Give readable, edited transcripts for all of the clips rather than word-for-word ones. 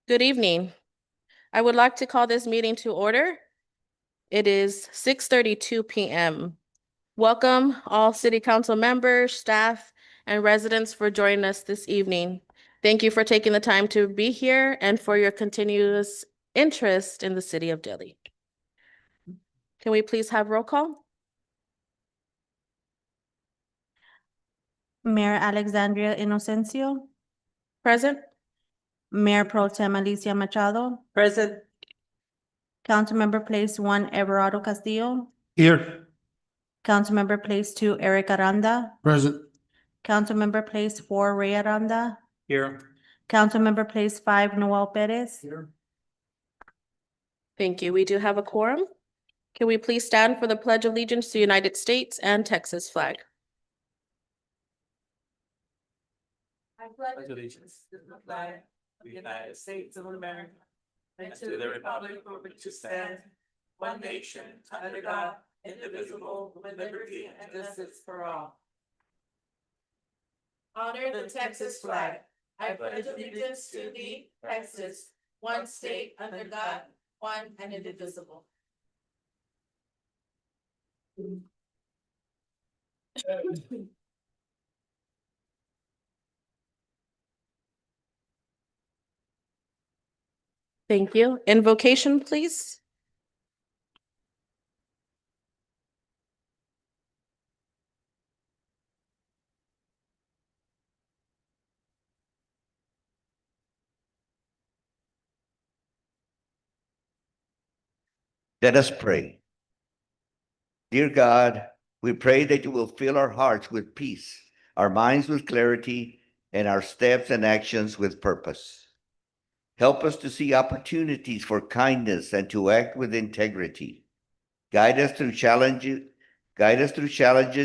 Good evening. I would like to call this meeting to order. It is 6:32 p.m. Welcome all city council members, staff, and residents for joining us this evening. Thank you for taking the time to be here and for your continuous interest in the city of Dilley. Can we please have roll call? Mayor Alexandria Inocencio, Present? Mayor Pro Tem Alicia Machado, Present. Councilmember Place 1 Everardo Castillo, Here. Councilmember Place 2 Eric Aranda, Present. Councilmember Place 4 Ray Aranda, Here. Councilmember Place 5 Noel Perez. Here. Thank you. We do have a quorum. Can we please stand for the Pledge of Allegiance to the United States and Texas flag? I pledge allegiance to the flag of the United States of America and to the republic for which it stands, one nation, under God, indivisible, with liberty and justice for all. Honor the Texas flag. I pledge allegiance to thee, Texas, one state under God, one and indivisible. Thank you. Invocation, please. Let us pray. Dear God, we pray that you will fill our hearts with peace, our minds with clarity, and our steps and actions with purpose. Help us to see opportunities for kindness and to act with integrity. Guide us through challenges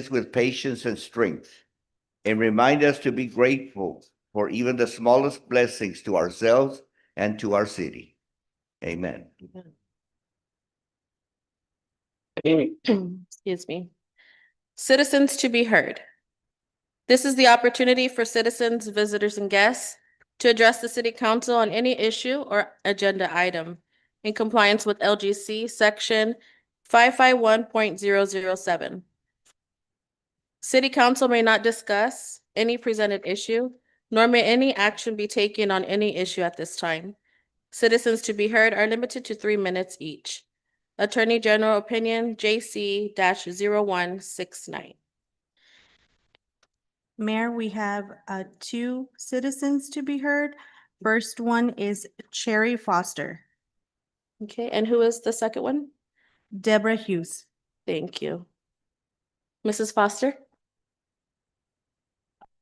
with patience and strength, and remind us to be grateful for even the smallest blessings to ourselves and to our city. Amen. Excuse me. Citizens to be heard. This is the opportunity for citizens, visitors, and guests to address the city council on any issue or agenda item in compliance with LGC section 551.007. City council may not discuss any presented issue, nor may any action be taken on any issue at this time. Citizens to be heard are limited to 3 minutes each. Attorney General Opinion JC-0169. Mayor, we have 2 citizens to be heard. First one is Cherry Foster, Okay, and who is the second one? Deborah Hughes. Thank you. Mrs. Foster?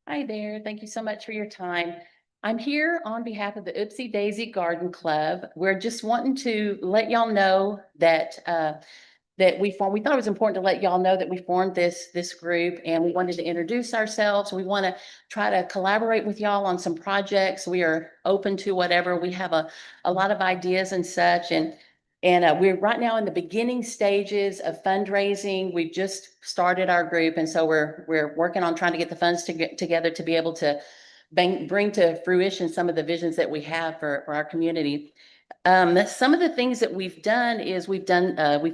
Hi there. Thank you so much for your time. I'm here on behalf of the Oopsie Daisy Garden Club. We're just wanting to let y'all know that we thought it was important to let y'all know that we formed this group, and we wanted to introduce ourselves. We want to try to collaborate with y'all on some projects. We are open to whatever. We have a lot of ideas and such, and we're right now in the beginning stages of fundraising. We've just started our group, and so we're working on trying to get the funds together to be able to bring to fruition some of the visions that we have for our community. Some of the things that we've done is we've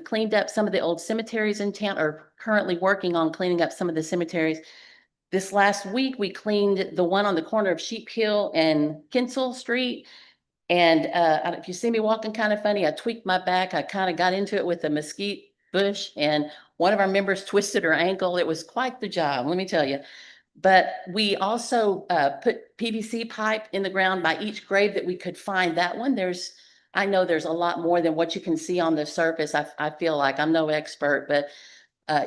cleaned up some of the old cemeteries in town, or currently working on cleaning up some of the cemeteries. This last week, we cleaned the one on the corner of Sheep Hill and Kinsel Street. And if you see me walking kind of funny, I tweaked my back. I kind of got into it with a mesquite bush, and one of our members twisted her ankle. It was quite the job, let me tell you. But we also put PVC pipe in the ground by each grave that we could find. That one, I know there's a lot more than what you can see on the surface. I feel like I'm no expert, but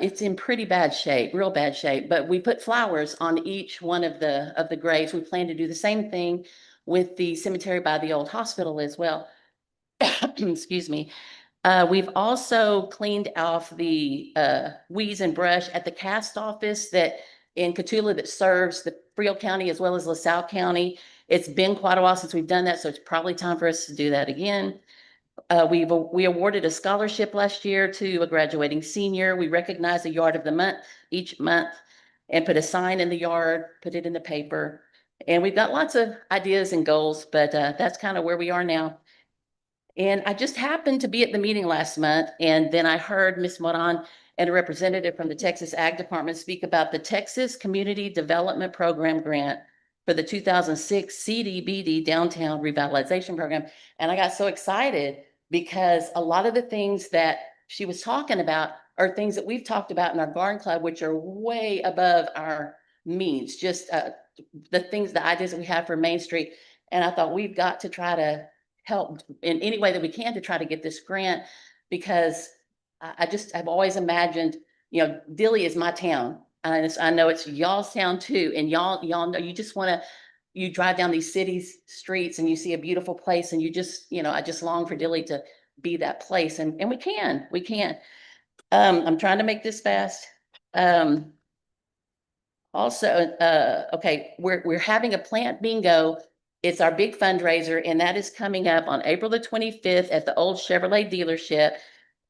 it's in pretty bad shape, real bad shape. But we put flowers on each one of the graves. We plan to do the same thing with the cemetery by the old hospital as well. Excuse me. We've also cleaned off the weeds and brush at the cast office that in Cotulla that serves the Frio County as well as LaSalle County. It's been quite a while since we've done that, so it's probably time for us to do that again. We awarded a scholarship last year to a graduating senior. We recognize the Yard of the Month each month. and put a sign in the yard, put it in the paper. And we've got lots of ideas and goals, but that's kind of where we are now. And I just happened to be at the meeting last month, and then I heard Ms. Moran and a representative from the Texas Ag Department speak about the Texas Community Development Program grant for the 2006 CDBD Downtown Revitalization Program. And I got so excited because a lot of the things that she was talking about are things that we've talked about in our garden club, which are way above our means, just the things, the ideas that we have for Main Street. And I thought we've got to try to help in any way that we can to try to get this grant, because I've always imagined, you know, Dilley is my town. And I know it's y'all's town too. And y'all know, you just want to, you drive down these cities, streets, and you see a beautiful place, and you just, you know, I just long for Dilley to be that place. And we can. I'm trying to make this fast. Also, okay, we're having a plant bingo. It's our big fundraiser, and that is coming up on April the 25th at the old Chevrolet dealership.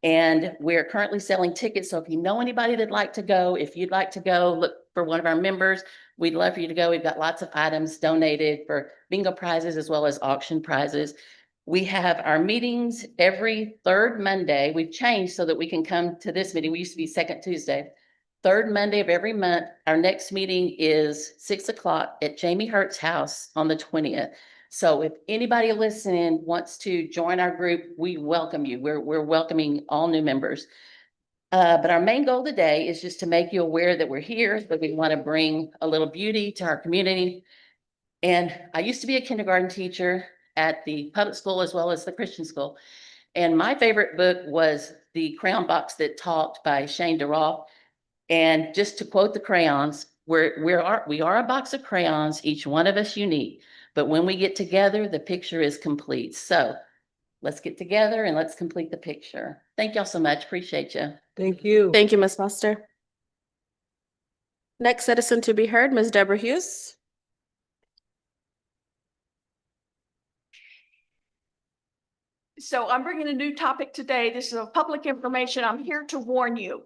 And we're currently selling tickets. So if you know anybody that'd like to go, if you'd like to go, look for one of our members. We'd love for you to go. We've got lots of items donated for bingo prizes as well as auction prizes. We have our meetings every third Monday. We've changed so that we can come to this meeting. We used to be second Tuesday. Third Monday of every month. Our next meeting is 6 o'clock at Jamie Hurt's house on the 20th. So if anybody listening wants to join our group, we welcome you. We're welcoming all new members. But our main goal today is just to make you aware that we're here, that we want to bring a little beauty to our community. And I used to be a kindergarten teacher at the public school as well as the Christian school. And my favorite book was The Crayon Box That Talked by Shane DeRoff. And just to quote the crayons, we are a box of crayons, each one of us unique. But when we get together, the picture is complete. So let's get together and let's complete the picture. Thank y'all so much. Appreciate you. Thank you. Thank you, Ms. Foster. Next citizen to be heard, Ms. Deborah Hughes. So I'm bringing a new topic today. This is a public information. I'm here to warn you.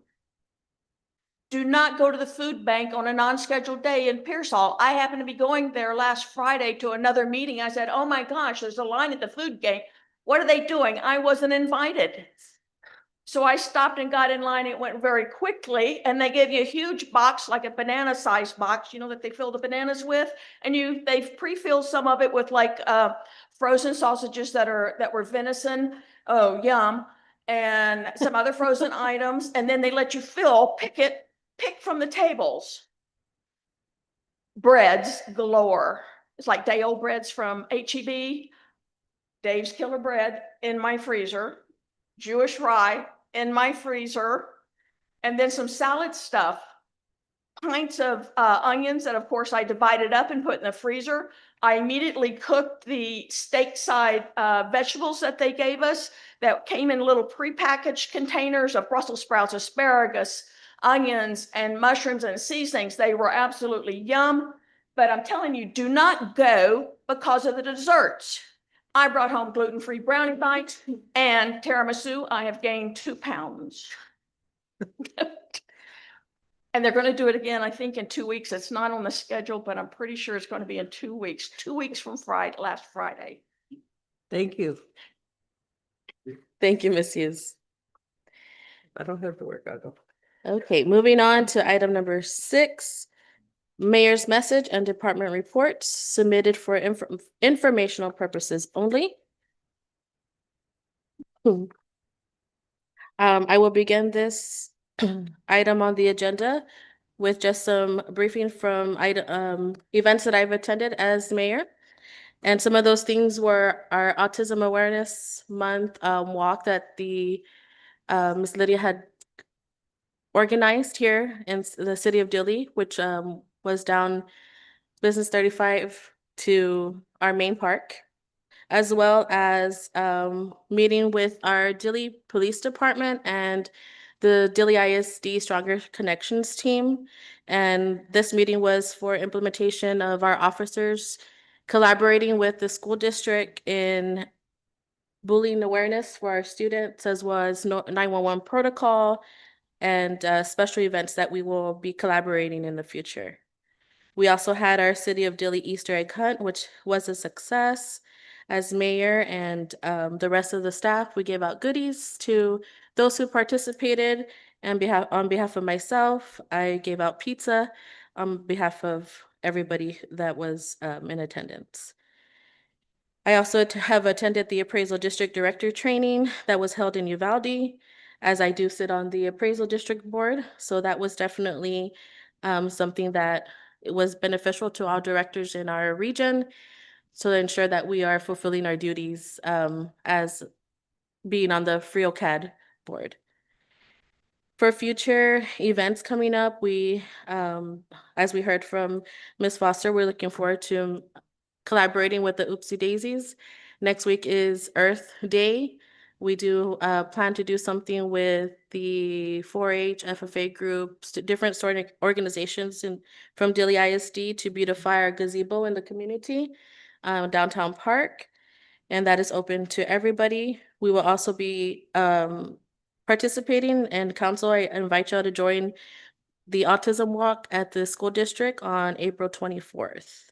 Do not go to the food bank on a non-scheduled day in Pearsall. I happened to be going there last Friday to another meeting. I said, oh my gosh, there's a line at the food bank. What are they doing? I wasn't invited. So I stopped and got in line. It went very quickly, and they give you a huge box, like a banana sized box, you know, that they fill the bananas with. And they've pre-filled some of it with like frozen sausages that were venison. Oh, yum. And some other frozen items. And then they let you pick from the tables. Breads galore. It's like day-old breads from HEB, Dave's Killer Bread in my freezer, Jewish rye in my freezer, and then some salad stuff, pints of onions that of course I divided up and put in the freezer. I immediately cooked the steak side vegetables that they gave us that came in little prepackaged containers of Brussels sprouts, asparagus, onions, and mushrooms and seasonings. They were absolutely yum, but I'm telling you, do not go because of the desserts. I brought home gluten-free brownie bites and tiramisu. I have gained 2 pounds. And they're going to do it again, I think, in 2 weeks. It's not on the schedule, but I'm pretty sure it's going to be in 2 weeks. 2 weeks from last Friday. Thank you. Thank you, Ms. Hughes. I don't have to work. I'll go. Okay, moving on to item number 6, mayor's message and department reports submitted for informational purposes only. I will begin this item on the agenda with just some briefing from events that I've attended as mayor. And some of those things were our Autism Awareness Month walk that the Ms. Lydia had organized here in the city of Dilley, which was down Business 35 to our main park, as well as meeting with our Dilley Police Department and the Dilley ISD Stronger Connections team. And this meeting was for implementation of our officers collaborating with the school district in bullying awareness for our students, as well as 911 protocol, and special events that we will be collaborating in the future. We also had our City of Dilley Easter egg hunt, which was a success. As mayor and the rest of the staff, we gave out goodies to those who participated. And on behalf of myself, I gave out pizza on behalf of everybody that was in attendance. I also have attended the Appraisal District Director training that was held in Uvalde, as I do sit on the Appraisal District Board. So that was definitely something that was beneficial to all directors in our region, to ensure that we are fulfilling our duties as being on the FreoCAD board. For future events coming up, we, as we heard from Ms. Foster, we're looking forward to collaborating with the Oopsie Daisies. Next week is Earth Day. We do plan to do something with the 4-H, FFA groups, different sort of organizations from Dilley ISD to beautify our gazebo in the community, downtown park, and that is open to everybody. We will also be participating, and council, I invite y'all to join the Autism Walk at the school district on April 24th.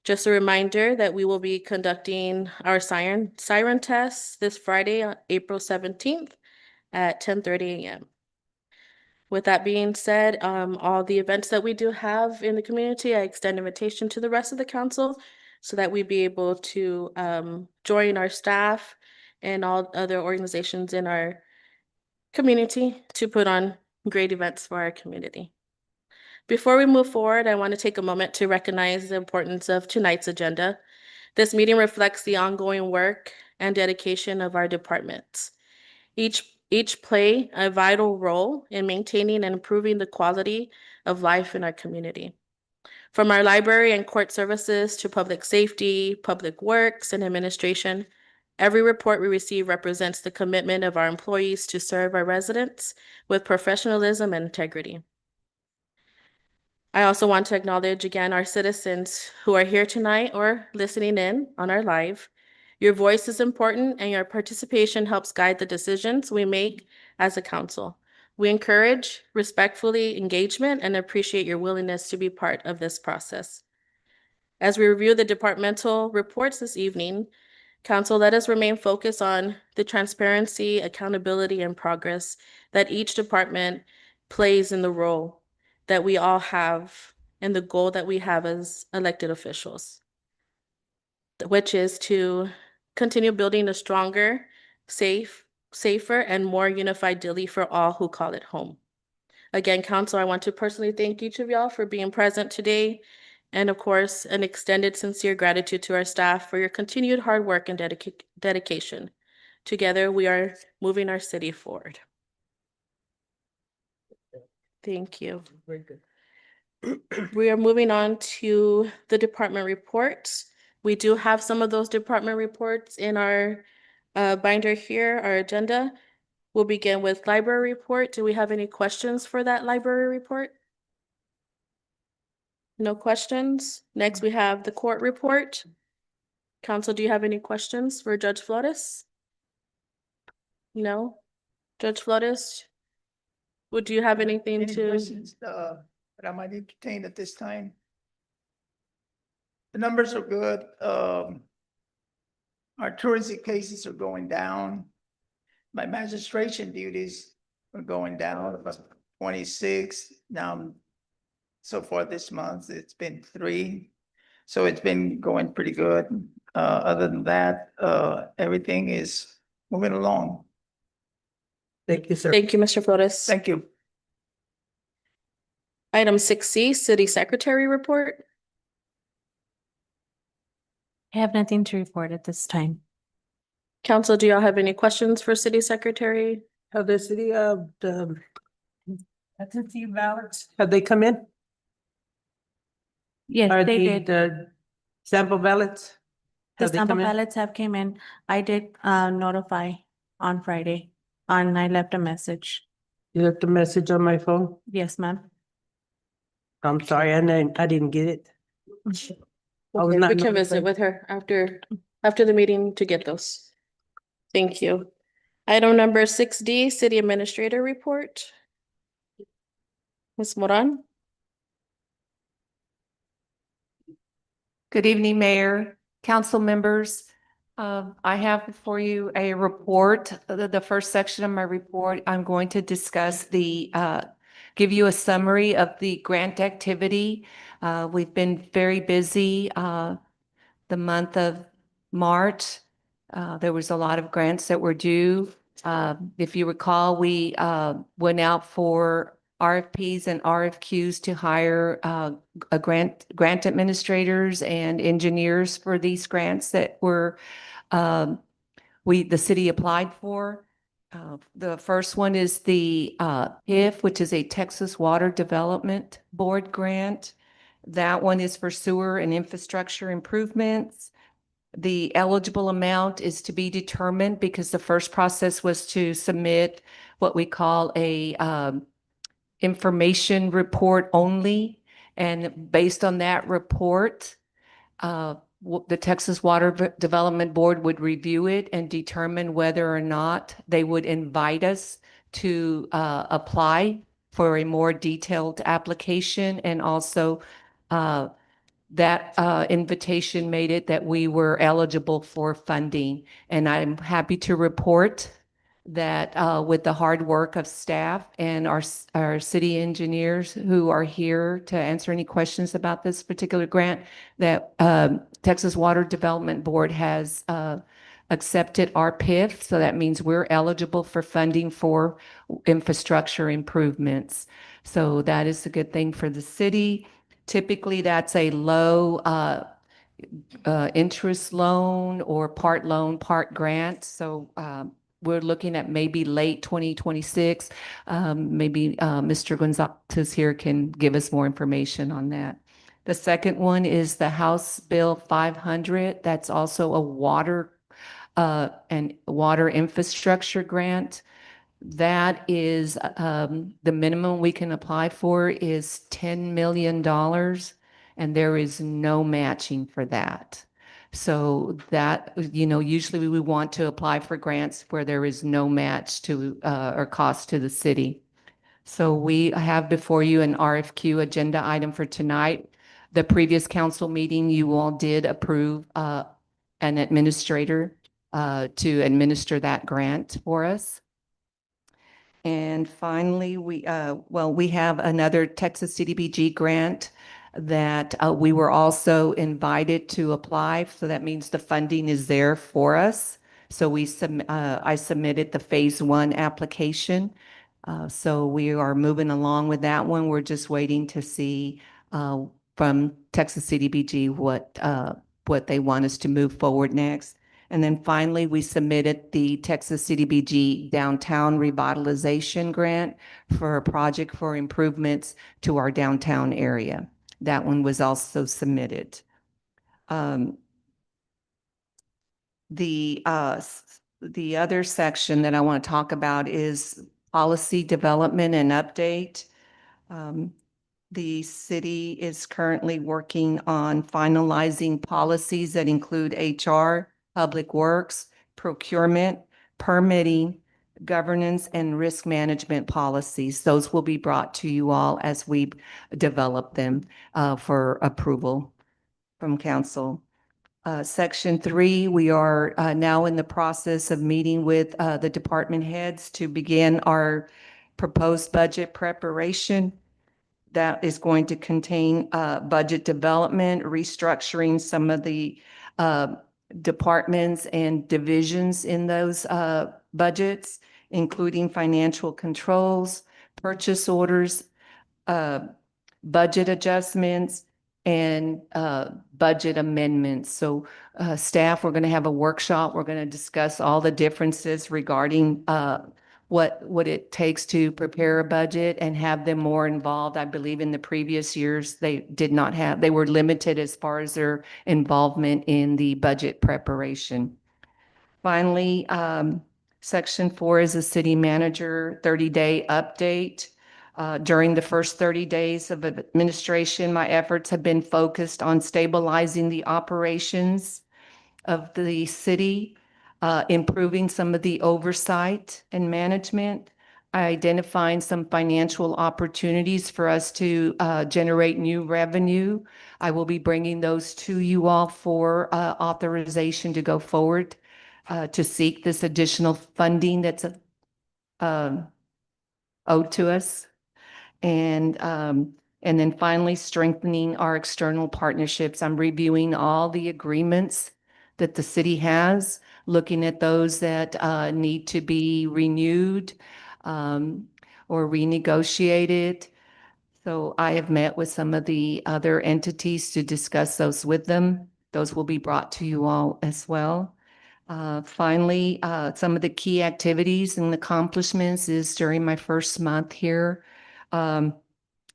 Just a reminder that we will be conducting our siren tests this Friday on April 17th at 10:30 a.m. With that being said, all the events that we do have in the community, I extend invitation to the rest of the council so that we be able to join our staff and all other organizations in our community to put on great events for our community. Before we move forward, I want to take a moment to recognize the importance of tonight's agenda. This meeting reflects the ongoing work and dedication of our departments. Each play a vital role in maintaining and improving the quality of life in our community. From our library and court services to public safety, public works, and administration, every report we receive represents the commitment of our employees to serve our residents with professionalism and integrity. I also want to acknowledge again our citizens who are here tonight or listening in on our live. Your voice is important and your participation helps guide the decisions we make as a council. We encourage respectfully engagement and appreciate your willingness to be part of this process. As we review the departmental reports this evening, council, let us remain focused on the transparency, accountability, and progress that each department plays in the role that we all have and the goal that we have as elected officials, which is to continue building a stronger, safer, and more unified Dilley for all who call it home. Again, council, I want to personally thank each of y'all for being present today. And of course, an extended sincere gratitude to our staff for your continued hard work and dedication. Together, we are moving our city forward. Thank you. Very good. We are moving on to the department reports. We do have some of those department reports in our binder here, our agenda. We'll begin with library report. Do we have any questions for that library report? No questions. Next, we have the court report. Council, do you have any questions for Judge Flores? No? Judge Flores? Would you have anything Any to? questions, that I might entertain at this time? The numbers are good. Our tourism cases are going down. My magistration duties are going down about 26. Now, so far this month, it's been 3. So it's been going pretty good. Other than that, everything is moving along. Thank you, sir. Thank you, Mr. Flores. Thank you. Item 6C, City Secretary Report. I have nothing to report at this time. Council, do y'all have any questions for City Secretary? Have the city of the absentee ballots, have they come in? Yes, Are they the, did. the sample ballots? The Have they sample come in? ballots have came in. I did notify on Friday, and I left a message. You left a message on my phone? Yes, ma'am. I'm sorry, I didn't get it. I was Okay, not we can visit notified. with her after the meeting to get those. Thank you. Item number 6D, City Administrator Report. Ms. Moran? Good evening, Mayor, council members. I have for you a report. The first section of my report, I'm going to discuss give you a summary of the grant activity. We've been very busy the month of March. There was a lot of grants that were due. If you recall, we went out for RFPs and RFQs to hire grant administrators and engineers for these grants that were the city applied for. The first one is the PIF, which is a Texas Water Development Board grant. That one is for sewer and infrastructure improvements. The eligible amount is to be determined because the first process was to submit what we call a information report only. And based on that report, the Texas Water Development Board would review it and determine whether or not they would invite us to apply for a more detailed application. And also that invitation made it that we were eligible for funding. And I'm happy to report that with the hard work of staff and our city engineers who are here to answer any questions about this particular grant, that Texas Water Development Board has accepted our PIF. So that means we're eligible for funding for infrastructure improvements. So that is a good thing for the city. Typically, that's a low interest loan or part loan, part grant. So we're looking at maybe late 2026. Maybe Mr. Gonzalez here can give us more information on that. The second one is the House Bill 500. That's also a water and water infrastructure grant. That is the minimum we can apply for is $10 million, and there is no matching for that. So that, usually we want to apply for grants where there is no match to or cost to the city. So we have before you an RFQ agenda item for tonight. The previous council meeting, you all did approve an administrator to administer that grant for us. And finally, we have another Texas CDBG grant that we were also invited to apply. So that means the funding is there for us. So I submitted the phase 1 application. So we are moving along with that one. We're just waiting to see from Texas CDBG what they want us to move forward next. And then finally, we submitted the Texas CDBG Downtown Revitalization Grant for a project for improvements to our downtown area. That one was also submitted. The other section that I want to talk about is policy development and update. The city is currently working on finalizing policies that include HR, public works, procurement, permitting, governance, and risk management policies. Those will be brought to you all as we develop them for approval from council. Section 3, we are now in the process of meeting with the department heads to begin our proposed budget preparation. That is going to contain budget development, restructuring some of the departments and divisions in those budgets, including financial controls, purchase orders, budget adjustments, and budget amendments. So staff, we're going to have a workshop. We're going to discuss all the differences regarding what it takes to prepare a budget and have them more involved. I believe in the previous years, they were limited as far as their involvement in the budget preparation. Finally, section 4 is a city manager 30-day update. During the first 30 days of administration, my efforts have been focused on stabilizing the operations of the city. improving some of the oversight and management, identifying some financial opportunities for us to generate new revenue. I will be bringing those to you all for authorization to go forward to seek this additional funding that's owed to us. And then finally, strengthening our external partnerships. I'm reviewing all the agreements that the city has, looking at those that need to be renewed or renegotiated. So I have met with some of the other entities to discuss those with them. Those will be brought to you all as well. Finally, some of the key activities and accomplishments is during my first month here.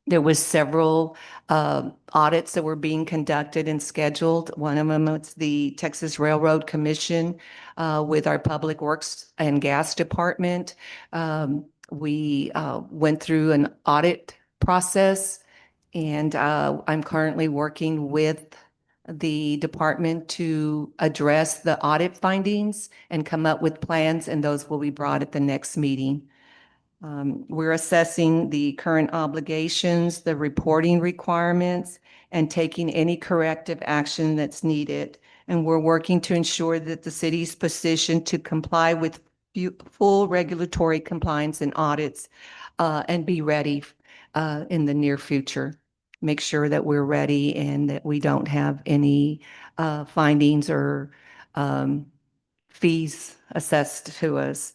There was several audits that were being conducted and scheduled. One of them was the Texas Railroad Commission with our Public Works and Gas Department. We went through an audit process, and I'm currently working with the department to address the audit findings and come up with plans, and those will be brought at the next meeting. We're assessing the current obligations, the reporting requirements, and taking any corrective action that's needed. And we're working to ensure that the city's positioned to comply with full regulatory compliance and audits and be ready in the near future. Make sure that we're ready and that we don't have any findings or fees assessed to us.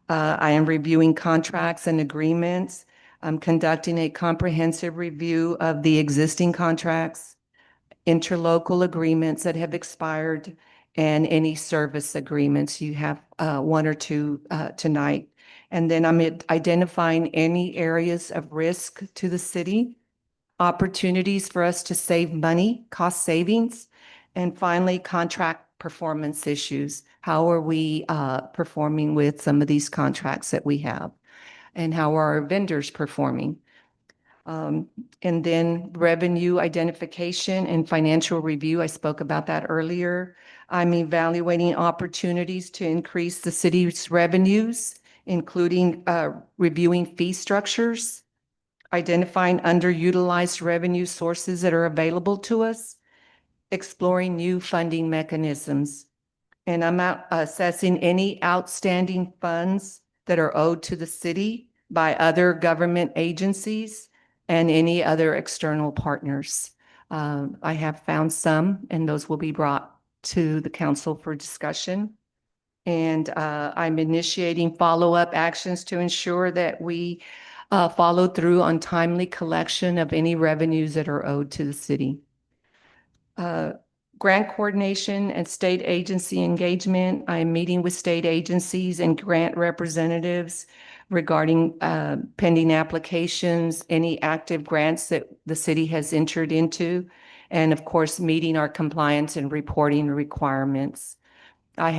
I am reviewing contracts and agreements. I'm conducting a comprehensive review of the existing contracts, interlocal agreements that have expired, and any service agreements. You have one or two tonight. And then I'm identifying any areas of risk to the city, opportunities for us to save money, cost savings, and finally, contract performance issues. How are we performing with some of these contracts that we have? And how are our vendors performing? And then revenue identification and financial review. I spoke about that earlier. I'm evaluating opportunities to increase the city's revenues, including reviewing fee structures, identifying underutilized revenue sources that are available to us, exploring new funding mechanisms. And I'm assessing any outstanding funds that are owed to the city by other government agencies and any other external partners. I have found some, and those will be brought to the council for discussion. And I'm initiating follow-up actions to ensure that we follow through on timely collection of any revenues that are owed to the city. Grant coordination and state agency engagement. I'm meeting with state agencies and grant representatives regarding pending applications, any active grants that the city has entered into, and of course, meeting our compliance and reporting requirements. We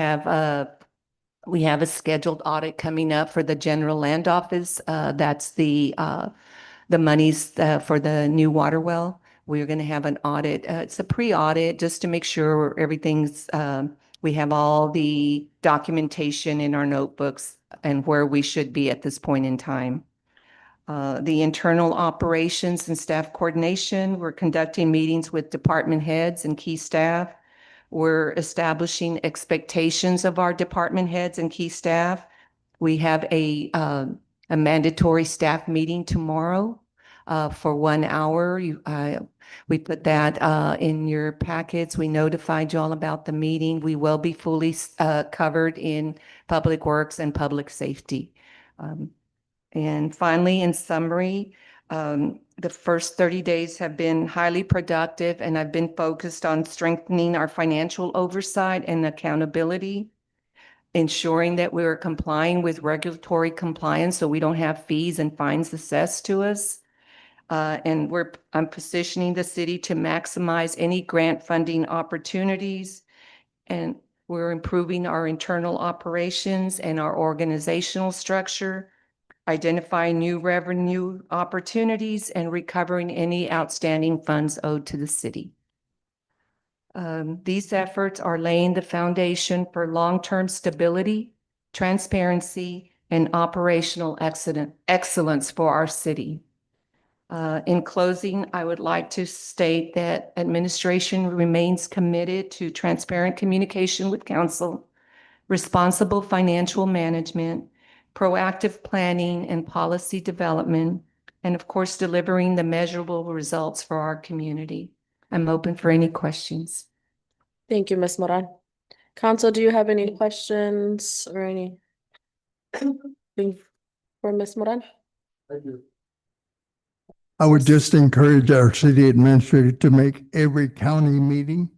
have a scheduled audit coming up for the General Land Office. That's the monies for the new water well. We're going to have an audit. It's a pre-audit just to make sure everything's, we have all the documentation in our notebooks and where we should be at this point in time. The internal operations and staff coordination, we're conducting meetings with department heads and key staff. We're establishing expectations of our department heads and key staff. We have a mandatory staff meeting tomorrow for 1 hour. We put that in your packets. We notified you all about the meeting. We will be fully covered in Public Works and Public Safety. And finally, in summary, the first 30 days have been highly productive, and I've been focused on strengthening our financial oversight and accountability, ensuring that we're complying with regulatory compliance so we don't have fees and fines assessed to us. And I'm positioning the city to maximize any grant funding opportunities, and we're improving our internal operations and our organizational structure, identifying new revenue opportunities, and recovering any outstanding funds owed to the city. These efforts are laying the foundation for long-term stability, transparency, and operational excellence for our city. In closing, I would like to state that administration remains committed to transparent communication with council, responsible financial management, proactive planning and policy development, and of course, delivering the measurable results for our community. I'm open for any questions. Thank you, Ms. Moran. Council, do you have any questions or any thing for Ms. Moran? I would just encourage our city administrator to make every county meeting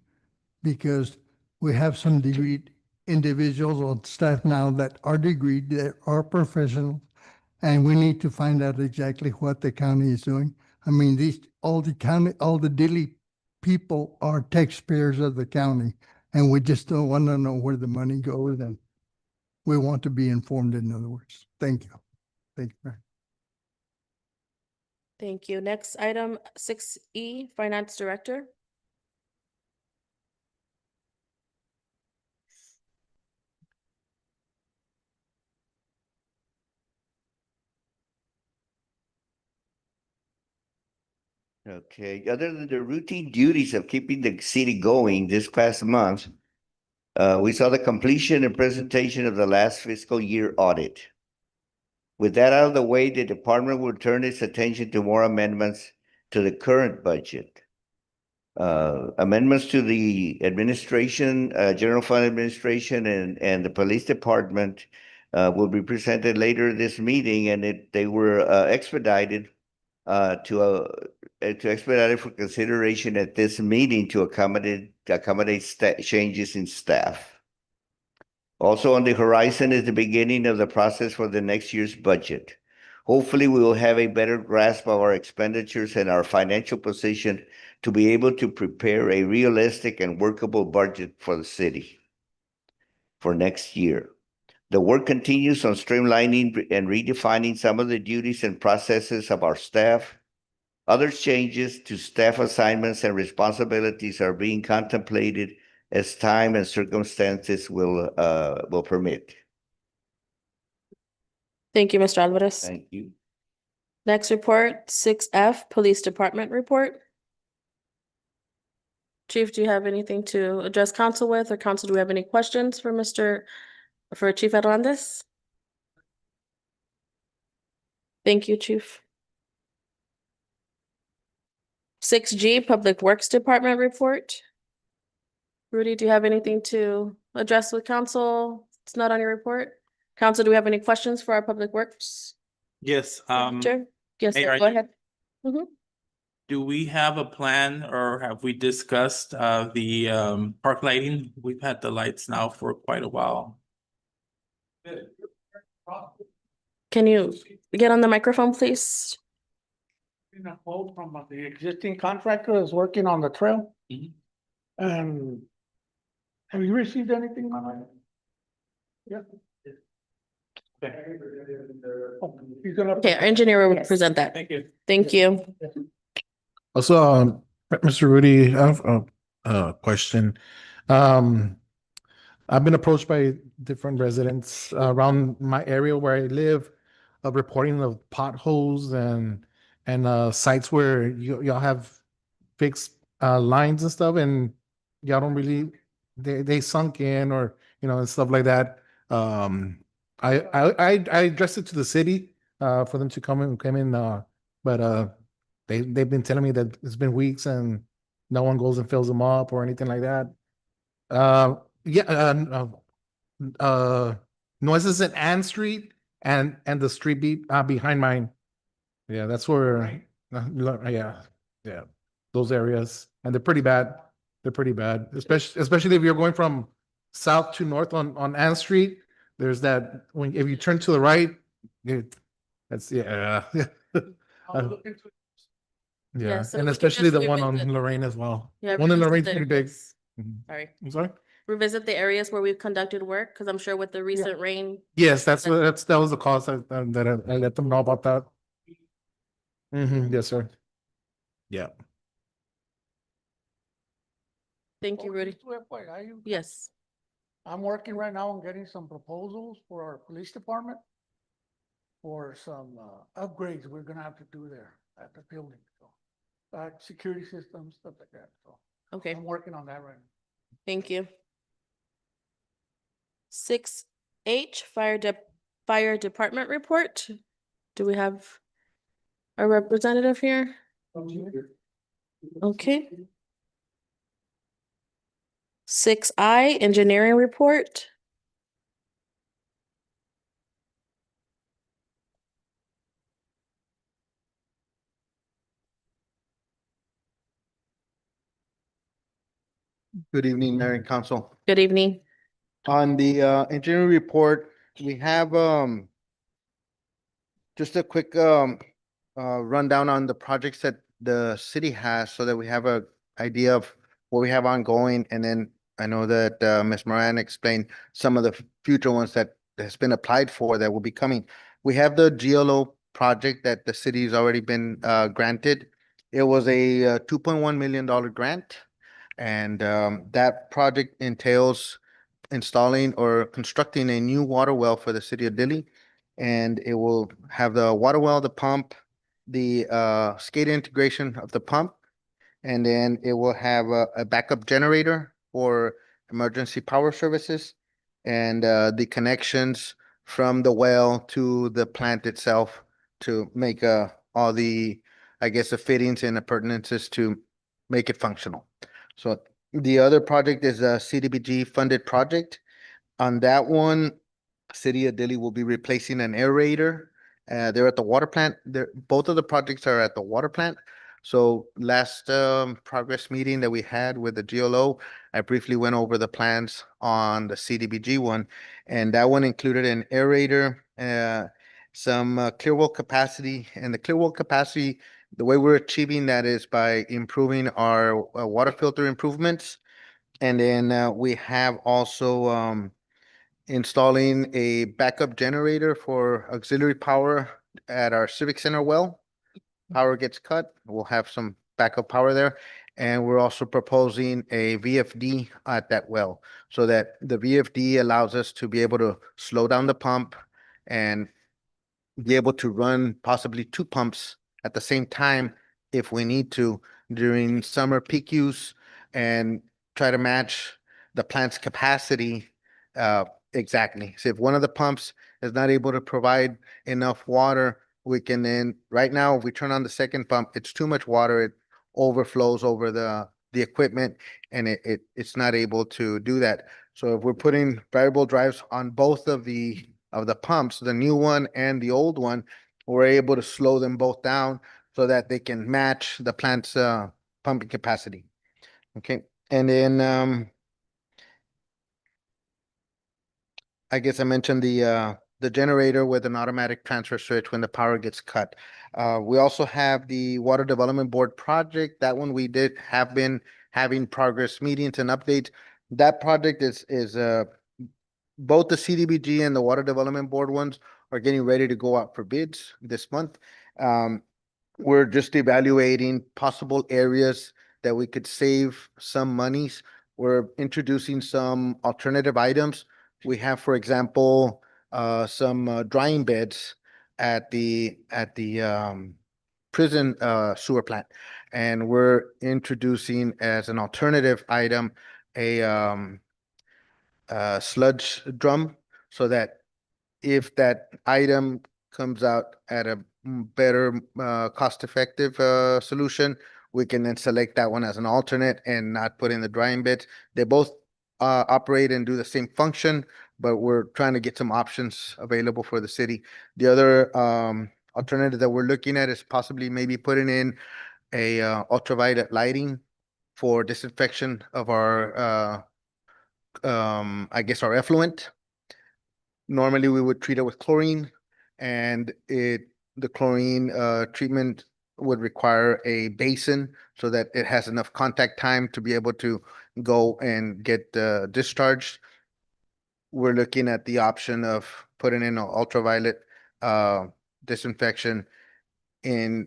because we have some degreed individuals on staff now that are degreed, that are professional, and we need to find out exactly what the county is doing. I mean, all the daily people are taxpayers of the county, and we just don't want to know where the money goes, and we want to be informed, in other words. Thank you. Thank you. Thank you. Next item, 6E, Finance Director. Okay, other than the routine duties of keeping the city going this past month, we saw the completion and presentation of the last fiscal year audit. With that out of the way, the department will turn its attention to more amendments to the current budget. Amendments to the administration, general fund administration and the police department will be presented later this meeting, and they were expedited to expedite it for consideration at this meeting to accommodate changes in staff. Also on the horizon is the beginning of the process for the next year's budget. Hopefully, we will have a better grasp of our expenditures and our financial position to be able to prepare a realistic and workable budget for the city for next year. The work continues on streamlining and redefining some of the duties and processes of our staff. Other changes to staff assignments and responsibilities are being contemplated as time and circumstances will permit. Thank you, Mr. Alvarez. Thank you. Next report, 6F, Police Department Report. Chief, do you have anything to address council with, or council, do we have any questions for Chief Hernandez? Thank you, Chief. 6G, Public Works Department Report. Rudy, do you have anything to address with council? It's not on your report. Council, do we have any questions for our Public Works? Yes, Director? Yes, hey, sir, are go you- ahead. Mhm. do we have a plan or have we discussed the park lighting? We've had the lights now for quite a while. Can you get on the microphone, please? In a quote from the existing contractor is working on the trail. Mhm. Have you received anything on it? Yeah. Oh, he's gonna. Okay, our engineer will Yes. present that. Thank you. Thank you. Also, Mr. Rudy, I have a question. I've been approached by different residents around my area where I live of reporting of potholes and sites where y'all have fixed lines and stuff, and y'all don't really they sunk in or and stuff like that. I addressed it to the city for them to come in, but they've been telling me that it's been weeks and no one goes and fills them up or anything like that. Noises in Ann Street and the street behind mine. Yeah, that's where. Yeah, those areas, and they're pretty bad. They're pretty bad, especially if you're going from south to north on Ann Street. There's that if you turn to the right, that's yeah. I'll look into it. Yeah, Yeah, so and we can especially just the one on revisit. Lorraine as well. Yeah, One in revisit Lorraine's the pretty big. areas. Mhm. Sorry. I'm sorry? Revisit the areas where we've conducted work, because I'm sure with the recent rain. Yes, that was the cause that I let them know about that. Yes, sir. Yeah. Thank you, Oh, Rudy. just real quick, Yes. I'm working right now on getting some proposals for our police department for some upgrades we're gonna have to do there at the building, so. Security systems, stuff like that, so Okay, I'm working on that right now. thank you. 6H, Fire Department Report. Do we have a representative here? Okay. 6I, Engineering Report. Good evening, Mayor and Council. Good evening. On the engineering report, we have just a quick rundown on the projects that the city has so that we have a idea of what we have ongoing. And then I know that Ms. Moran explained some of the future ones that has been applied for that will be coming. We have the GLO project that the city's already been granted. It was a $2.1 million grant. And that project entails installing or constructing a new water well for the city of Dilley. And it will have the water well, the pump, the SCADA integration of the pump. And then it will have a backup generator for emergency power services and the connections from the well to the plant itself to make all the, I guess, the fittings and appurtenances to make it functional. So the other project is a CDBG funded project. On that one, City of Dilley will be replacing an aerator. They're at the water plant. Both of the projects are at the water plant. So last progress meeting that we had with the GLO, I briefly went over the plans on the CDBG one, and that one included an aerator, some clear well capacity, and the clear well capacity, the way we're achieving that is by improving our water filter improvements. And then we have also installing a backup generator for auxiliary power at our Civic Center well. Power gets cut, we'll have some backup power there. And we're also proposing a VFD at that well, so that the VFD allows us to be able to slow down the pump and be able to run possibly two pumps at the same time if we need to during summer peak use and try to match the plant's capacity exactly. So if one of the pumps is not able to provide enough water, we can then, right now, if we turn on the second pump, it's too much water, it overflows over the equipment and it's not able to do that. So if we're putting variable drives on both of the pumps, the new one and the old one, we're able to slow them both down so that they can match the plant's pumping capacity. Okay, and then I guess I mentioned the generator with an automatic transfer switch when the power gets cut. We also have the Water Development Board project. That one we have been having progress meetings and updates. That project is both the CDBG and the Water Development Board ones are getting ready to go out for bids this month. We're just evaluating possible areas that we could save some monies. We're introducing some alternative items. We have, for example, some drying beds at the prison sewer plant. And we're introducing as an alternative item a sludge drum, so that if that item comes out at a better cost-effective solution, we can then select that one as an alternate and not put in the drying beds. They both operate and do the same function, but we're trying to get some options available for the city. The other alternative that we're looking at is possibly maybe putting in a ultraviolet lighting for disinfection of our I guess our effluent. Normally, we would treat it with chlorine, and the chlorine treatment would require a basin so that it has enough contact time to be able to go and get discharged. We're looking at the option of putting in an ultraviolet disinfection in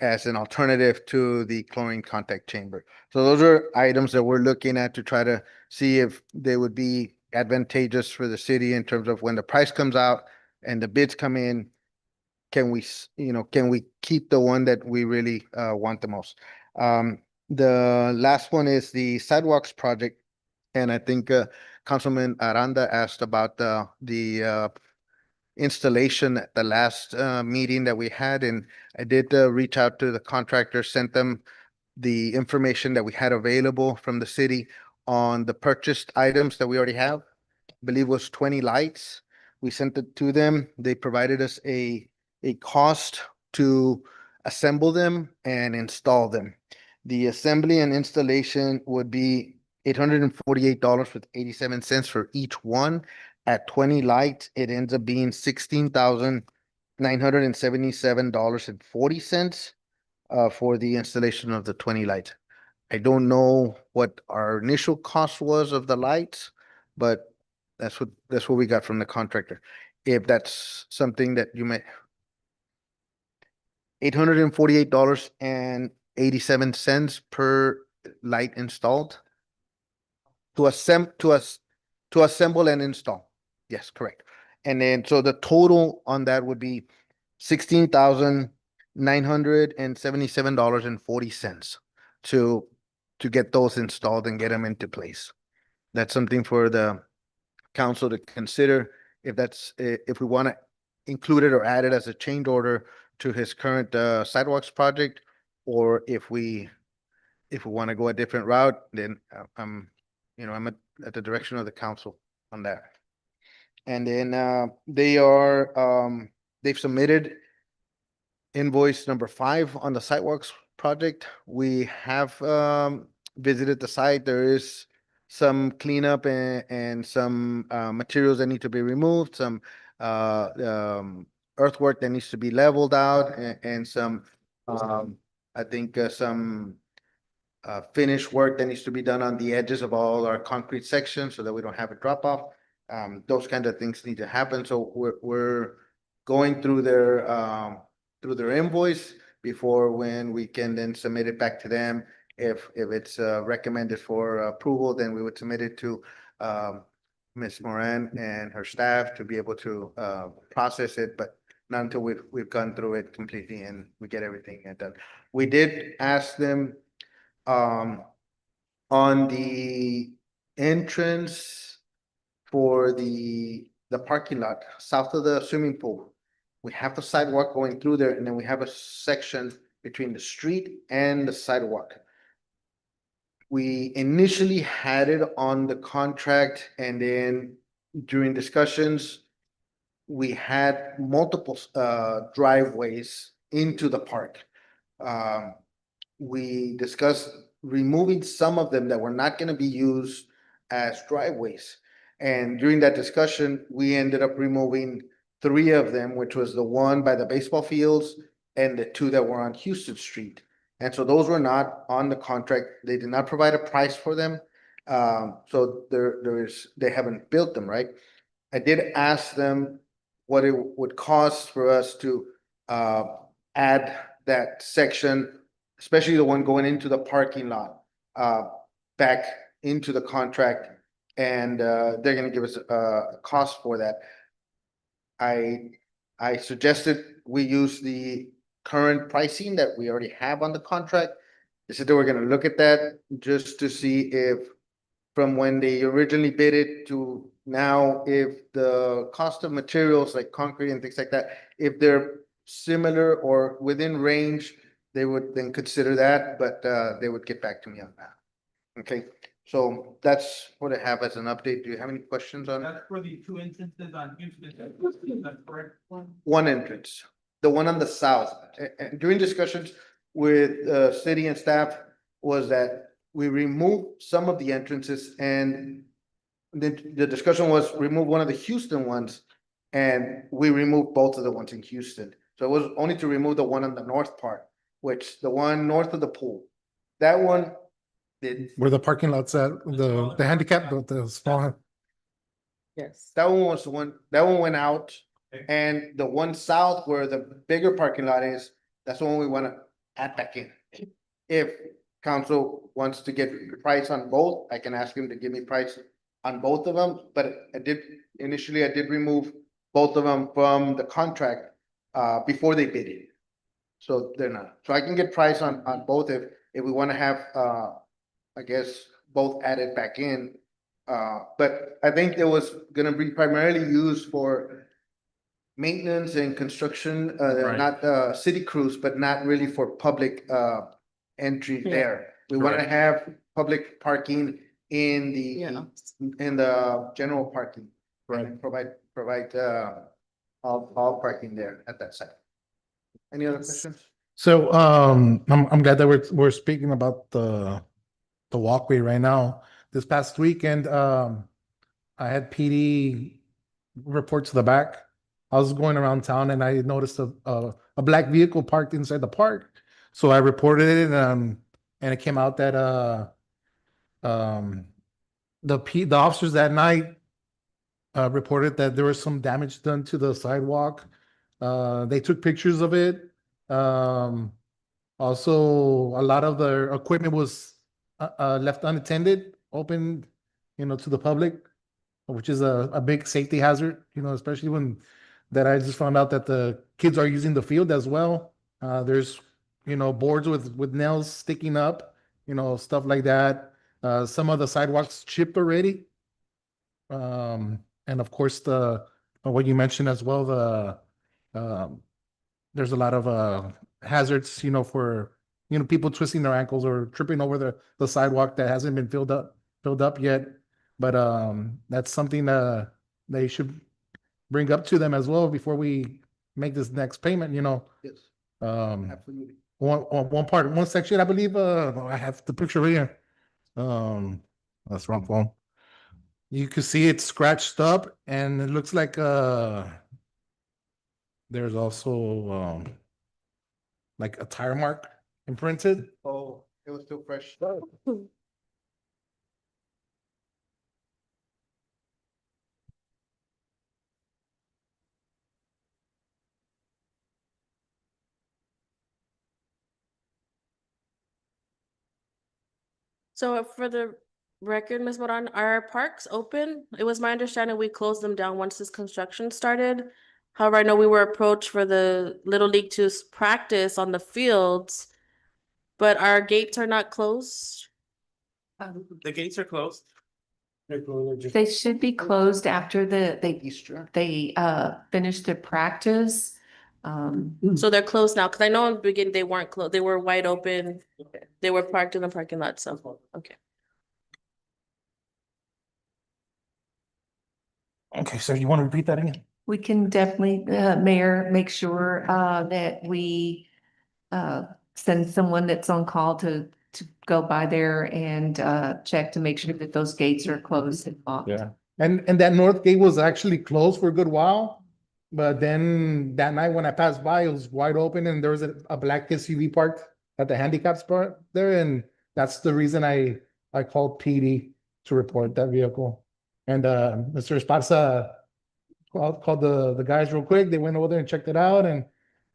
as an alternative to the chlorine contact chamber. So those are items that we're looking at to try to see if they would be advantageous for the city in terms of when the price comes out and the bids come in. Can we, can we keep the one that we really want the most? The last one is the sidewalks project. And I think Councilman Aranda asked about the installation at the last meeting that we had, and I did reach out to the contractor, sent them the information that we had available from the city on the purchased items that we already have. I believe it was 20 lights. We sent it to them. They provided us a cost to assemble them and install them. The assembly and installation would be $848.87 for each one. At 20 lights, it ends up being $16,977.40 for the installation of the 20 lights. I don't know what our initial cost was of the lights, but that's what we got from the contractor. If that's something that you may, $848.87 per light installed to assemble and install. Yes, correct. And then, so the total on that would be $16,977.40 to get those installed and get them into place. That's something for the council to consider if we want to include it or add it as a change order to his current sidewalks project, or if we want to go a different route, then I'm at the direction of the council on that. And then they've submitted invoice number 5 on the sidewalks project. We have visited the site. There is some cleanup and some materials that need to be removed, some earthwork that needs to be leveled out, and some I think some finish work that needs to be done on the edges of all our concrete sections so that we don't have a drop off. Those kind of things need to happen. So we're going through their invoice before when we can then submit it back to them. If it's recommended for approval, then we would submit it to Ms. Moran and her staff to be able to process it, but not until we've gone through it completely and we get everything done. We did ask them on the entrance for the parking lot south of the swimming pool. We have the sidewalk going through there, and then we have a section between the street and the sidewalk. We initially had it on the contract, and then during discussions, we had multiple driveways into the park. We discussed removing some of them that were not going to be used as driveways. And during that discussion, we ended up removing 3 of them, which was the one by the baseball fields and the 2 that were on Houston Street. And so those were not on the contract. They did not provide a price for them. So they haven't built them, right? I did ask them what it would cost for us to add that section, especially the one going into the parking lot, back into the contract. And they're going to give us a cost for that. I suggested we use the current pricing that we already have on the contract. They said they were going to look at that just to see if from when they originally bid it to now, if the cost of materials like concrete and things like that, if they're similar or within range, they would then consider that, but they would get back to me on that. Okay. So that's what I have as an update. Do you have any questions on that? That's for the 2 instances on Houston. Is that correct? One entrance, the one on the south. And during discussions with city and staff was that we remove some of the entrances, and the discussion was remove one of the Houston ones, and we removed both of the ones in Houston. So it was only to remove the one on the north part, which the one north of the pool. That one Where the parking lots at, the handicap, the small. Yes. that one was the one, that one went out. And the one south where the bigger parking lot is, That's the one we want to add back in. If council wants to get price on both, I can ask him to give me price on both of them, but initially I did remove both of them from the contract before they bid it. So they're not, so I can get price on both if we want to have I guess both added back in. But I think it was gonna be primarily used for maintenance and construction, Right. not city crews, but not really for public entry Yeah. there. We want to Correct. have public parking in Yeah. the general parking. Right. And provide all parking there at that site. Any other questions? So, I'm glad that we're speaking about the walkway right now. This past weekend, I had PD report to the back. I was going around town and I noticed a black vehicle parked inside the park. So I reported it, and it came out that, the officers that night, reported that there was some damage done to the sidewalk. They took pictures of it. Also, a lot of the equipment was left unattended, open, to the public, which is a big safety hazard, especially when that I just found out that the kids are using the field as well. There's, boards with nails sticking up, stuff like that. Some of the sidewalks chipped already. And of course, what you mentioned as well, there's a lot of hazards, for people twisting their ankles or tripping over the sidewalk that hasn't been filled up yet. But that's something they should bring up to them as well before we make this next payment. Yes, Um, absolutely. one section, I believe. I have the picture right here. That's wrong phone. You can see it's scratched up, and it looks like there's also like a tire mark imprinted. Oh, it was still fresh. So for the record, Ms. Moran, are our parks open? It was my understanding we closed them down once this construction started. However, I know we were approached for the Little League to practice on the fields, but our gates are not closed. The gates are closed. They should be closed after they Easter. finish their practice. So they're closed now, because I know in the beginning they weren't closed, they were wide open. They were parked in the parking lot, so, okay. Okay, so you want to repeat that again? We can definitely, Mayor, make sure that we send someone that's on call to go by there and check to make sure that those gates are closed and locked. Yeah, and that north gate was actually closed for a good while, but then that night when I passed by, it was wide open, and there was a black SUV parked at the handicap spot there, and that's the reason I called PD to report that vehicle. And Mr. Esparza called the guys real quick. They went over there and checked it out, and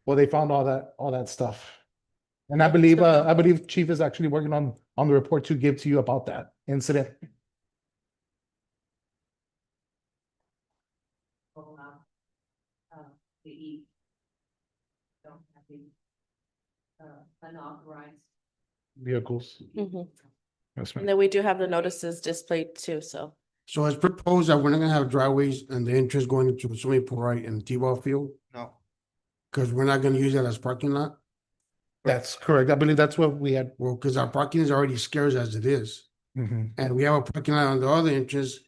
well, they found all that stuff. And I believe Chief is actually working on the report to give to you about that incident. Unauthorized. Vehicles. Mhm. Yes, ma'am. And then we do have the notices displayed too, so. So it's proposed that we're not gonna have driveways and the entrance going into the swimming pool, right, in the T-ball field, No, because we're not gonna use that as parking lot. That's correct. I believe that's what we had. Well, because our parking is already scarce as it is, Mhm. and we have a parking lot on the other entrance.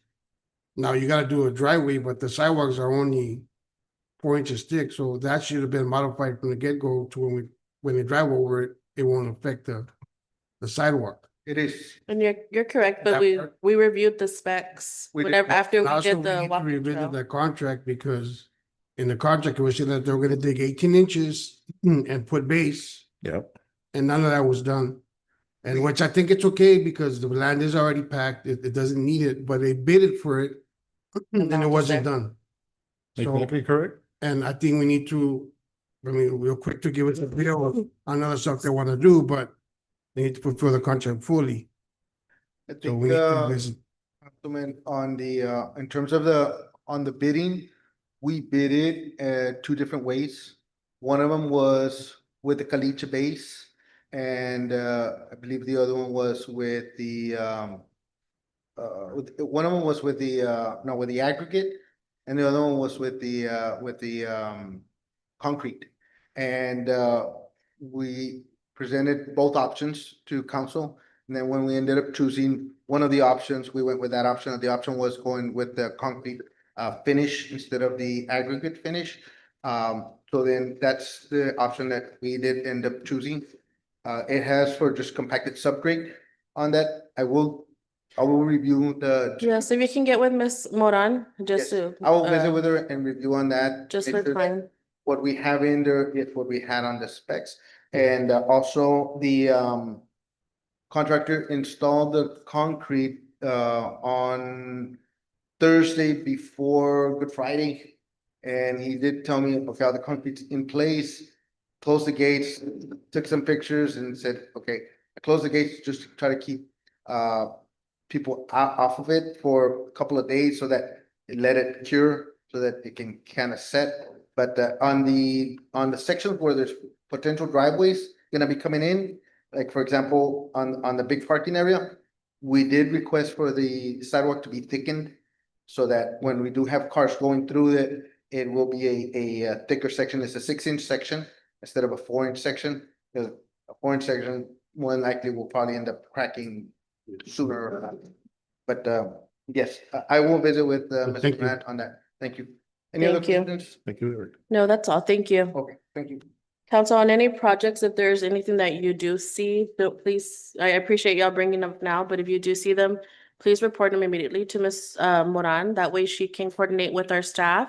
Now you gotta do a driveway, but the sidewalks are only 4 inches thick, so that should have been modified from the get-go to when they drive over it, it won't affect the sidewalk. it is. And you're correct, but That we part- reviewed the specs We did- whenever, after And we also, did the need to walking revisit trail. the contract, because in the contract, it was said that they were gonna dig 18 inches and put base. Yep. And none of that was done. And which I think it's okay because the land is already packed, it doesn't need it, but they bid it for it. And now it it's wasn't there. done. So, Exactly correct. and I think we need to I mean, we're quick to give us a bill on other stuff they want to do, but they need to fulfill the contract fully. I So think, we need to visit. Councilman, on the, in terms of on the bidding, we bid it, two different ways. One of them was with the caliche base, and, I believe the other one was with the, one of them was with the, no, with the aggregate, and the other one was with the, concrete. And, we presented both options to council. And then when we ended up choosing one of the options, we went with that option. The option was going with the concrete finish instead of the aggregate finish. So then that's the option that we did end up choosing. It has for just compacted subgrade on that. I will review the. Yes, if you can get with Ms. Moran, just Yes, to. I will visit with her and review on that. Just make for sure that time. What we have in there is what we had on the specs. And also the contractor installed the concrete on Thursday before Good Friday. And he did tell me, okay, all the concrete's in place, closed the gates, took some pictures and said, okay, I closed the gates just to try to keep people off of it for a couple of days so that it let it cure, so that it can kind of set. But on the sections where there's potential driveways gonna be coming in, like for example, on the big parking area, we did request for the sidewalk to be thickened so that when we do have cars going through it, it will be a thicker section. It's a 6-inch section instead of a 4-inch section. Because a 4-inch section more than likely will probably end up cracking sooner. But yes, I will visit with Thank Mr. you. Grant on that. Thank you. Any other Thank you. questions? Thank you, Eric. No, that's all. Thank you. Okay, thank you. Council, on any projects, if there's anything that you do see, please, I appreciate y'all bringing them now, but if you do see them, please report them immediately to Ms. Moran. That way she can coordinate with our staff.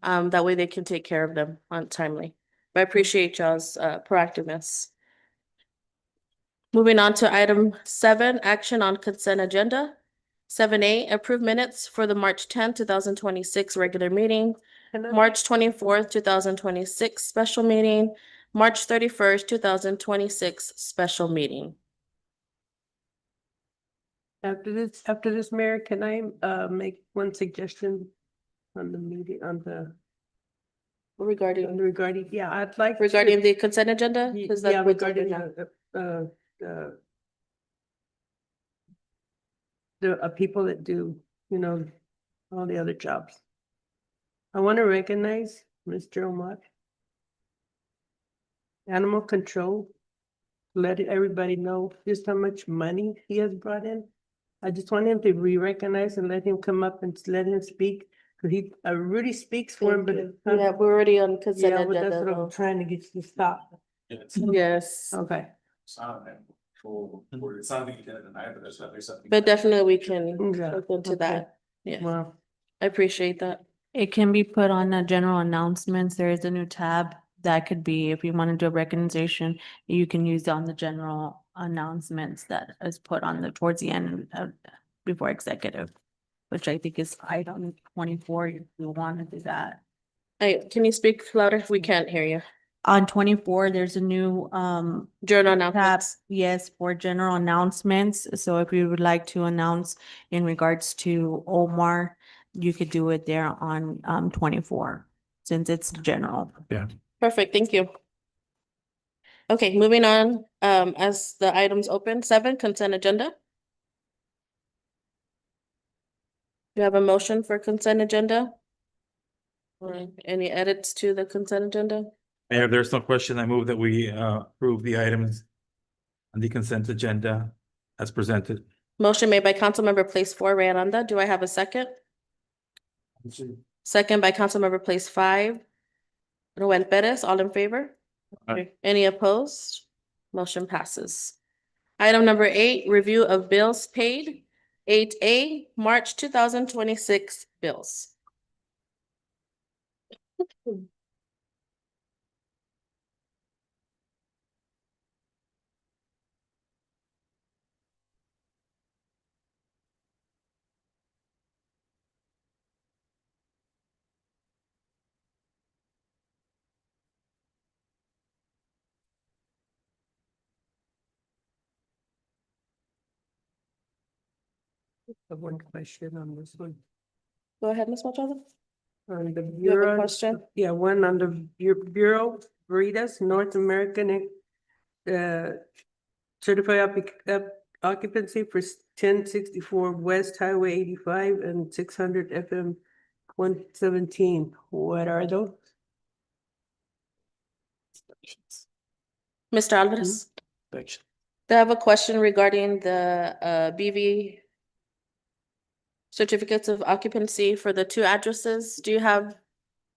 That way they can take care of them on timely. But I appreciate y'all's proactiveness. Moving on to item 7, action on consent agenda. 7A, approve minutes for the March 10, 2026 regular meeting, March 24th, 2026 special meeting, March 31st, 2026 special meeting. After this, Mayor, can I make one suggestion on the meeting, on the Regarding regarding, I'd like. to- regarding the consent agenda? Ye- Is that Yeah, what we're talking regarding about? the people that do, all the other jobs. I want to recognize Mr. Omar. Animal control, let everybody know just how much money he has brought in. I just want him to re-recognize and let him come up and let him speak, because he really speaks for him, but. Yeah, we're already on consent Yeah, but that's agenda what I'm though. trying to get you to stop. Yes, Okay. It's not that you can deny, but there's something. but definitely we can Yeah, look into okay. that. Yeah, Well, I appreciate that. It can be put on the general announcements. There is a new tab that could be, if you want to do a recognition, you can use on the general announcements that is put on the, towards the end of, before executive, which I think is item 24, if you want to do that. Hey, can you speak louder? We can't hear you. On 24, there's a new, Journal tab, announcements. yes, for general announcements. So if you would like to announce in regards to Omar, you could do it there on 24, since it's general. Perfect, thank you. Okay, moving on, as the items open, 7, consent agenda. Do you have a motion for consent agenda? Or any edits to the consent agenda? Mayor, there's no question. I move that we approve the items on the consent agenda as presented. Motion made by Councilmember Place 4, Ray Aranda. Do I have a second? Second by Councilmember Place 5, Roel Perez, all in favor? Aye. Any opposed? Motion passes. Item number 8, review of bills paid. 8A, March 2026 bills. have one question on this one. Go ahead, Ms. Machado. On the You have a Bureau, question? yeah, one on the Bureau Veritas, North American, certified occupancy for 1064 West Highway 85 and 600 FM 117. What are those? Mr. Alvarez? They have a question regarding the BV certificates of occupancy for the two addresses. Do you have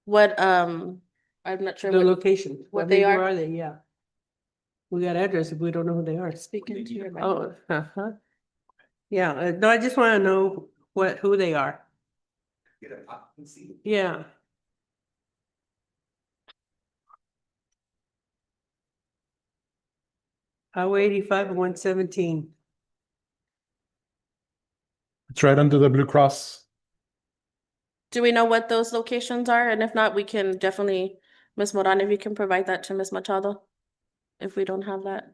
what, I'm not sure The what, location. what I they mean, where are? are they? Yeah. We got address if we don't know who they are. Speaking to your mic. Oh, uh-huh. Yeah, no, I just want to know who they are. Yeah. Highway 85 and 117. It's right under the Blue Cross. Do we know what those locations are? And if not, we can definitely, Ms. Moran, if you can provide that to Ms. Machado, if we don't have that.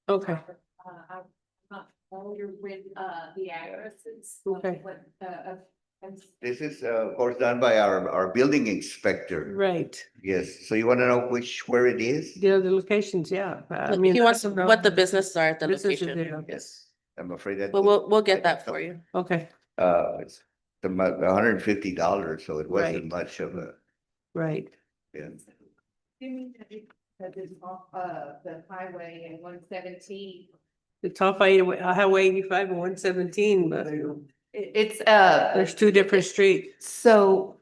Okay, I'm not familiar with, the addresses. Okay. This is, of course, done by our building inspector. right. Yes, so you want to know where it is? Yeah, the locations, yeah. I mean, He I wants don't know. what the businesses are at the Businesses location. there. Yes, I'm afraid that. But we'll get that for you. Okay, It's $150, so it wasn't Right. much of a, right. yeah. The highway and 117. It's off Highway 85 and 117, but It's, there's two different streets. so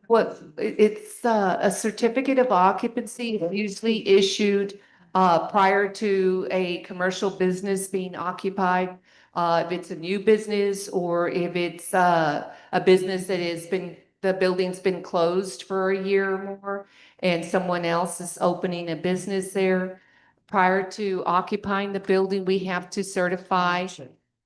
it's a certificate of occupancy usually issued prior to a commercial business being occupied. If it's a new business or if it's a business that the building's been closed for a year or more and someone else is opening a business there. Prior to occupying the building, we have to certify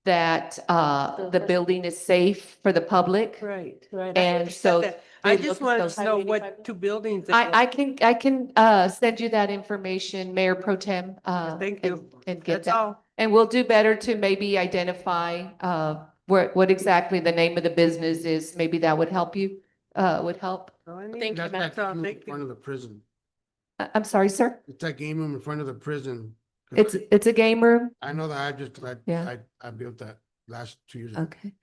that the building is safe for the public. Right, right. And understand so that. I they just look at wanted those to know Highway what 85. two buildings. they I were. I can send you that information, Mayor Pro Tem. Thank you. And get That's that. all. And we'll do better to maybe identify what exactly the name of the business is. Maybe that would help you, would help. All I need. Thank you, That's ma'am. that game room in Thank you. front of the prison. I'm sorry, sir. It's that game room in front of the prison. It's a game room? I know that Yeah. I built that last 2 years ago. Okay.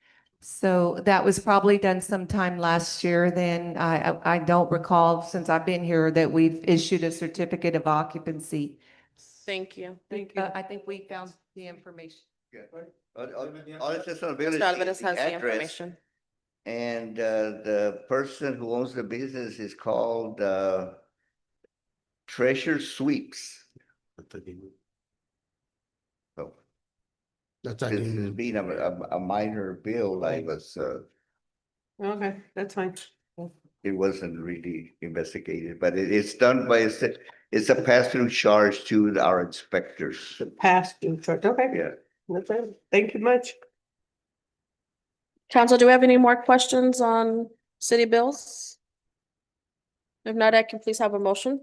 So that was probably done sometime last year then. I don't recall since I've been here that we've issued a certificate of occupancy. Thank you. Thank you. I think we found the information. All it says on the building Mr. is Alvarez has the address. information. And the person who owns the business is called Treasure Sweeps. So That's that this game is room. being a minor bill, I was, Okay, that's fine. it wasn't really investigated, but it's done by, it's a pass-through charge to our inspectors. Past due charge. Okay. Yeah. That's it. Thank you much. Council, do we have any more questions on city bills? If not, I can please have a motion.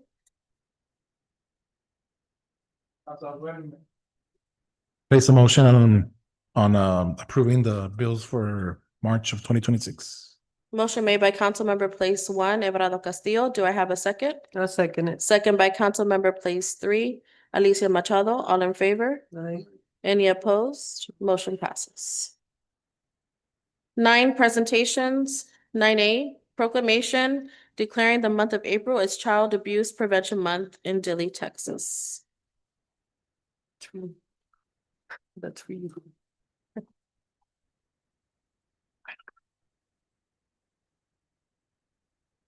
Place a motion on approving the bills for March of 2026. Motion made by Councilmember Place 1, Everardo Castillo. Do I have a second? I'll second it. Second by Councilmember Place 3, Alicia Machado. All in favor? Aye. Any opposed? Motion passes. 9, presentations. 9A, proclamation declaring the month of April as Child Abuse Prevention Month in Dilley, Texas. That's for you.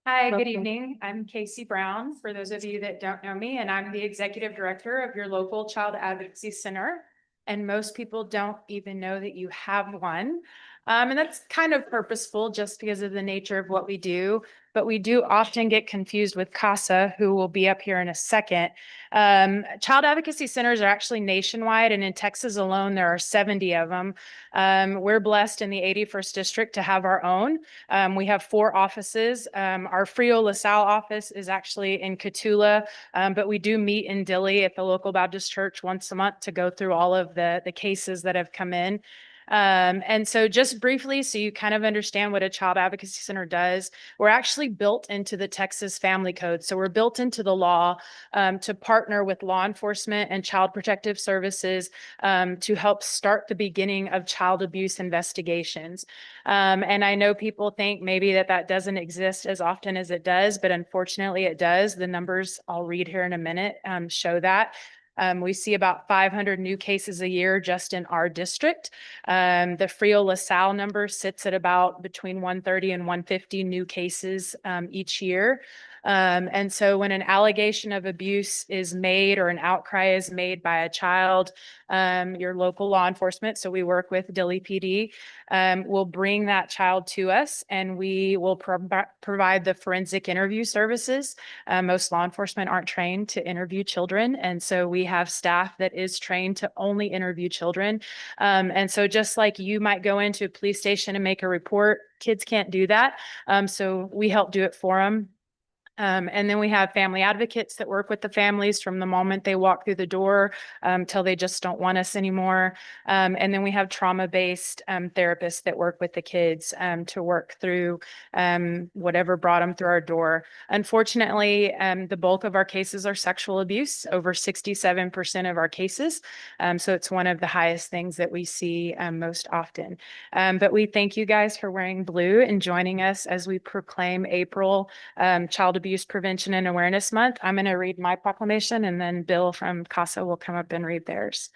Hi, good Welcome. evening. I'm Casey Brown, for those of you that don't know me, and I'm the Executive Director of your local Child Advocacy Center. And most people don't even know that you have one. And that's kind of purposeful just because of the nature of what we do. But we do often get confused with CASA, who will be up here in a second. Child advocacy centers are actually nationwide, and in Texas alone, there are 70 of them. We're blessed in the 81st district to have our own. We have 4 offices. Our Frio LaSalle office is actually in Cotulla, but we do meet in Dilley at the local Baptist church once a month to go through all of the cases that have come in. And so just briefly, so you kind of understand what a child advocacy center does, we're actually built into the Texas Family Code. So we're built into the law to partner with law enforcement and child protective services to help start the beginning of child abuse investigations. And I know people think maybe that doesn't exist as often as it does, but unfortunately it does. The numbers I'll read here in a minute show that. We see about 500 new cases a year just in our district. The Frio LaSalle number sits at about between 130 and 150 new cases each year. And so when an allegation of abuse is made or an outcry is made by a child, your local law enforcement, so we work with Dilley PD, will bring that child to us, and we will provide the forensic interview services. Most law enforcement aren't trained to interview children, and so we have staff that is trained to only interview children. And so just like you might go into a police station and make a report, kids can't do that. So we help do it for them. And then we have family advocates that work with the families from the moment they walk through the door till they just don't want us anymore. And then we have trauma-based therapists that work with the kids to work through whatever brought them through our door. Unfortunately, the bulk of our cases are sexual abuse, over 67% of our cases. So it's one of the highest things that we see most often. But we thank you guys for wearing blue and joining us as we proclaim April Child Abuse Prevention and Awareness Month. I'm going to read my proclamation, and then Bill from CASA will come up and read theirs.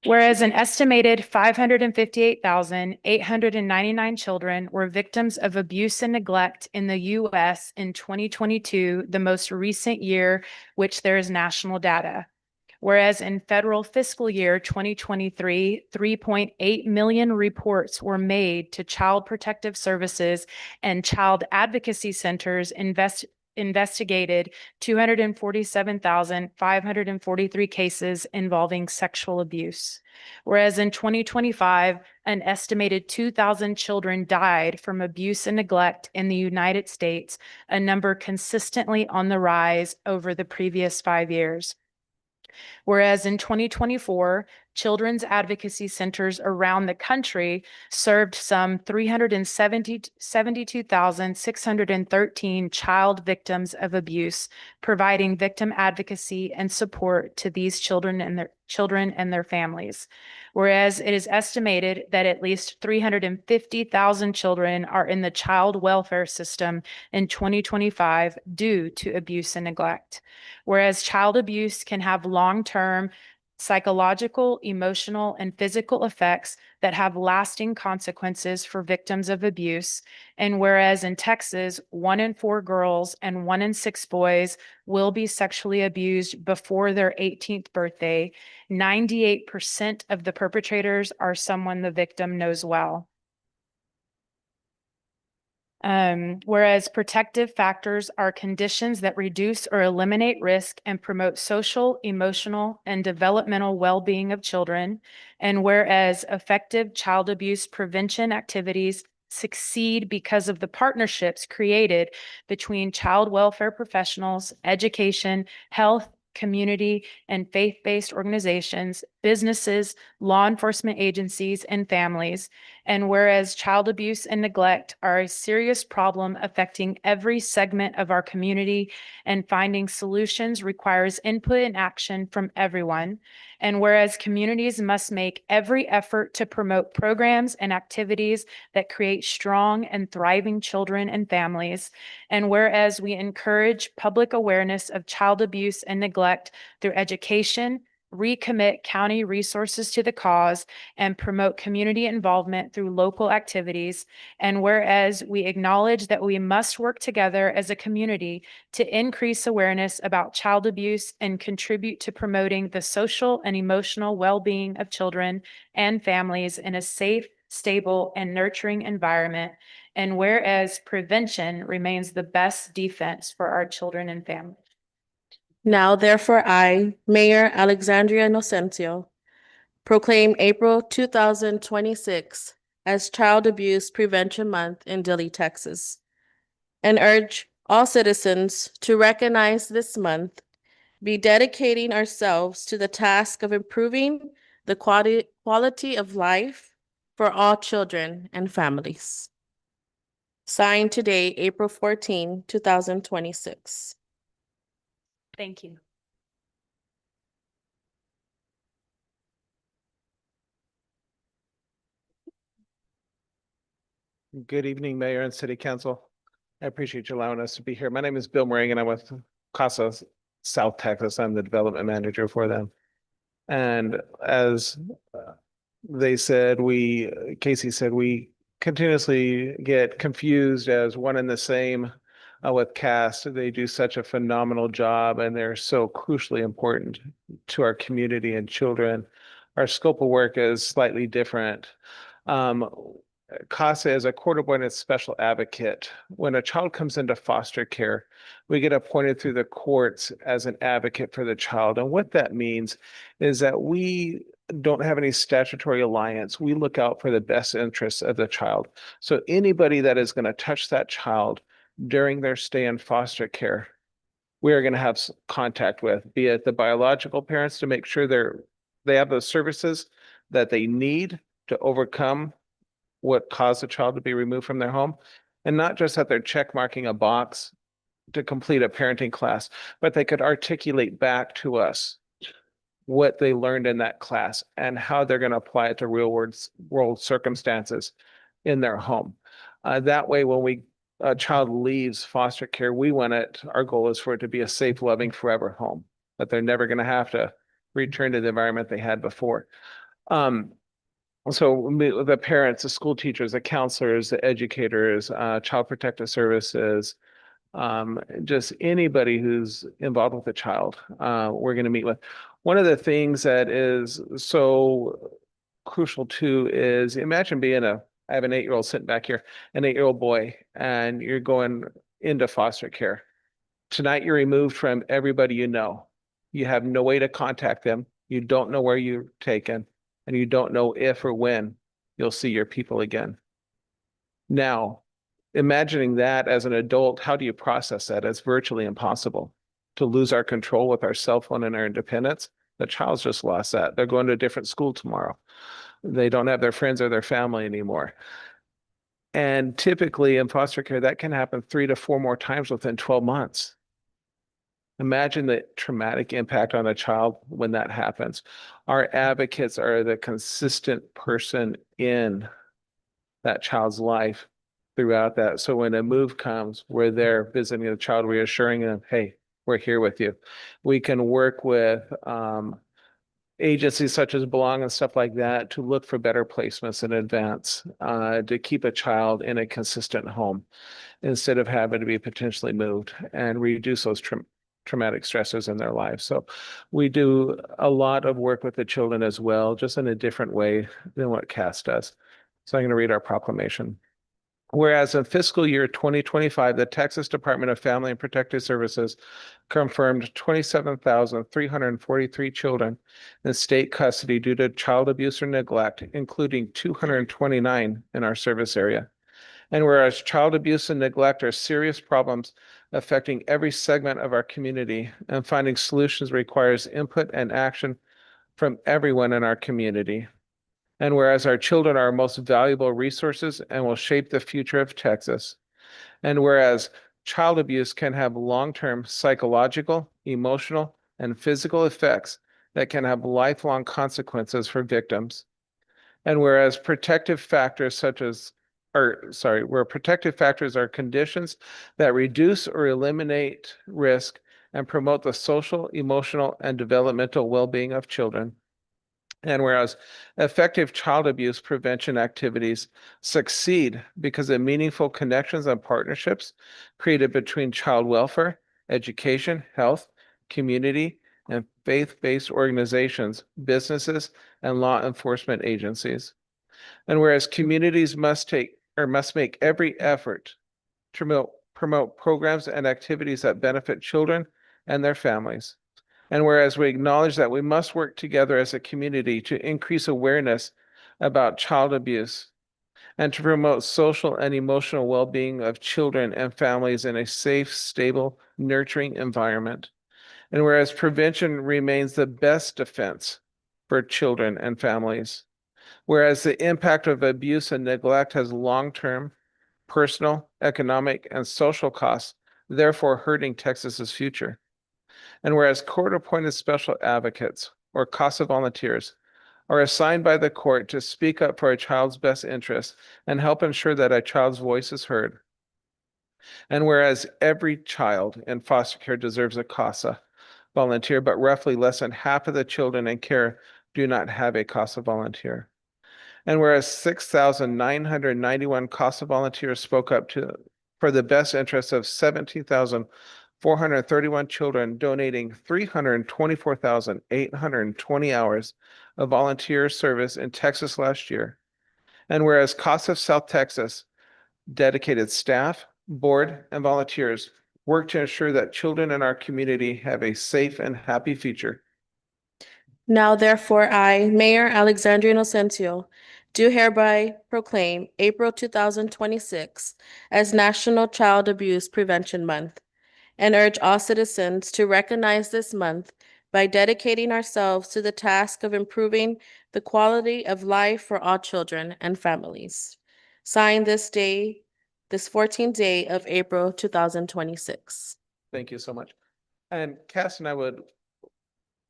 Whereas an estimated 558,899 children were victims of abuse and neglect in the U.S. in 2022, the most recent year which there is national data. Whereas in federal fiscal year 2023, 3.8 million reports were made to Child Protective Services and child advocacy centers investigated 247,543 cases involving sexual abuse. Whereas in 2025, an estimated 2,000 children died from abuse and neglect in the United States, a number consistently on the rise over the previous 5 years. Whereas in 2024, children's advocacy centers around the country served some 372,613 child victims of abuse, providing victim advocacy and support to these children and their families. Whereas it is estimated that at least 350,000 children are in the child welfare system in 2025 due to abuse and neglect. Whereas child abuse can have long-term psychological, emotional, and physical effects that have lasting consequences for victims of abuse. And whereas in Texas, 1 in 4 girls and 1 in 6 boys will be sexually abused before their 18th birthday, 98% of the perpetrators are someone the victim knows well. Whereas protective factors are conditions that reduce or eliminate risk and promote social, emotional, and developmental well-being of children. And whereas effective child abuse prevention activities succeed because of the partnerships created between child welfare professionals, education, health, community, and faith-based organizations, businesses, law enforcement agencies, and families. And whereas child abuse and neglect are a serious problem affecting every segment of our community, and finding solutions requires input and action from everyone. And whereas communities must make every effort to promote programs and activities that create strong and thriving children and families. And whereas we encourage public awareness of child abuse and neglect through education, recommit county resources to the cause, and promote community involvement through local activities. And whereas we acknowledge that we must work together as a community to increase awareness about child abuse and contribute to promoting the social and emotional well-being of children and families in a safe, stable, and nurturing environment. And whereas prevention remains the best defense for our children and families. Now therefore I, Mayor Alexandria Inocencio, proclaim April 2026 as Child Abuse Prevention Month in Dilley, Texas, and urge all citizens to recognize this month, be dedicating ourselves to the task of improving the quality of life for all children and families. Signed today, April 14, 2026. Thank you. Good evening, Mayor and City Council. I appreciate you allowing us to be here. My name is Bill Moran and I'm with CASA South Texas. I'm the development manager for them. And as they said, Casey said, we continuously get confused as one and the same with CAST. They do such a phenomenal job and they're so crucially important to our community and children. Our scope of work is slightly different. CASA is a court-appointed special advocate. When a child comes into foster care, we get appointed through the courts as an advocate for the child. And what that means is that we don't have any statutory alliance. We look out for the best interests of the child. So anybody that is going to touch that child during their stay in foster care, we are going to have contact with, be it the biological parents to make sure they have the services that they need to overcome what caused the child to be removed from their home. And not just that they're check marking a box to complete a parenting class, but they could articulate back to us what they learned in that class and how they're going to apply it to real world circumstances in their home. That way, when a child leaves foster care, our goal is for it to be a safe, loving, forever home, that they're never going to have to return to the environment they had before. So the parents, the school teachers, the counselors, the educators, child protective services, just anybody who's involved with the child, we're going to meet with. One of the things that is so crucial too is imagine I have an 8-year-old sitting back here, an 8-year-old boy, and you're going into foster care. Tonight, you're removed from everybody you know. You have no way to contact them. You don't know where you're taken. And you don't know if or when you'll see your people again. Now, imagining that as an adult, how do you process that? It's virtually impossible to lose our control with our cell phone and our independence. The child's just lost that. They're going to a different school tomorrow. They don't have their friends or their family anymore. And typically in foster care, that can happen 3 to 4 more times within 12 months. Imagine the traumatic impact on a child when that happens. Our advocates are the consistent person in that child's life throughout that. So when a move comes, we're there visiting the child, reassuring them, hey, we're here with you. We can work with agencies such as Belong and stuff like that to look for better placements in advance, to keep a child in a consistent home instead of having to be potentially moved and reduce those traumatic stressors in their lives. So we do a lot of work with the children as well, just in a different way than what CAST does. So I'm going to read our proclamation. Whereas in fiscal year 2025, the Texas Department of Family and Protective Services confirmed 27,343 children in state custody due to child abuse or neglect, including 229 in our service area. And whereas child abuse and neglect are serious problems affecting every segment of our community, and finding solutions requires input and action from everyone in our community. And whereas our children are our most valuable resources and will shape the future of Texas. And whereas child abuse can have long-term psychological, emotional, and physical effects that can have lifelong consequences for victims. And whereas protective factors where protective factors are conditions that reduce or eliminate risk and promote the social, emotional, and developmental well-being of children. And whereas effective child abuse prevention activities succeed because of meaningful connections and partnerships created between child welfare, education, health, community, and faith-based organizations, businesses, and law enforcement agencies. And whereas communities must make every effort to promote programs and activities that benefit children and their families. And whereas we acknowledge that we must work together as a community to increase awareness about child abuse and to promote social and emotional well-being of children and families in a safe, stable, nurturing environment. And whereas prevention remains the best defense for children and families. Whereas the impact of abuse and neglect has long-term personal, economic, and social costs, therefore hurting Texas's future. And whereas court-appointed special advocates or CASA volunteers are assigned by the court to speak up for a child's best interest and help ensure that a child's voice is heard. And whereas every child in foster care deserves a CASA volunteer, but roughly less than half of the children in care do not have a CASA volunteer. And whereas 6,991 CASA volunteers spoke up for the best interests of 17,431 children, donating 324,820 hours of volunteer service in Texas last year. And whereas CASA of South Texas dedicated staff, board, and volunteers work to ensure that children in our community have a safe and happy future. Now therefore, I, Mayor Alexandria Inocencio, do hereby proclaim April 2026 as National Child Abuse Prevention Month and urge all citizens to recognize this month by dedicating ourselves to the task of improving the quality of life for all children and families. Signed this 14th day of April 2026. Thank you so much. And Cass and I would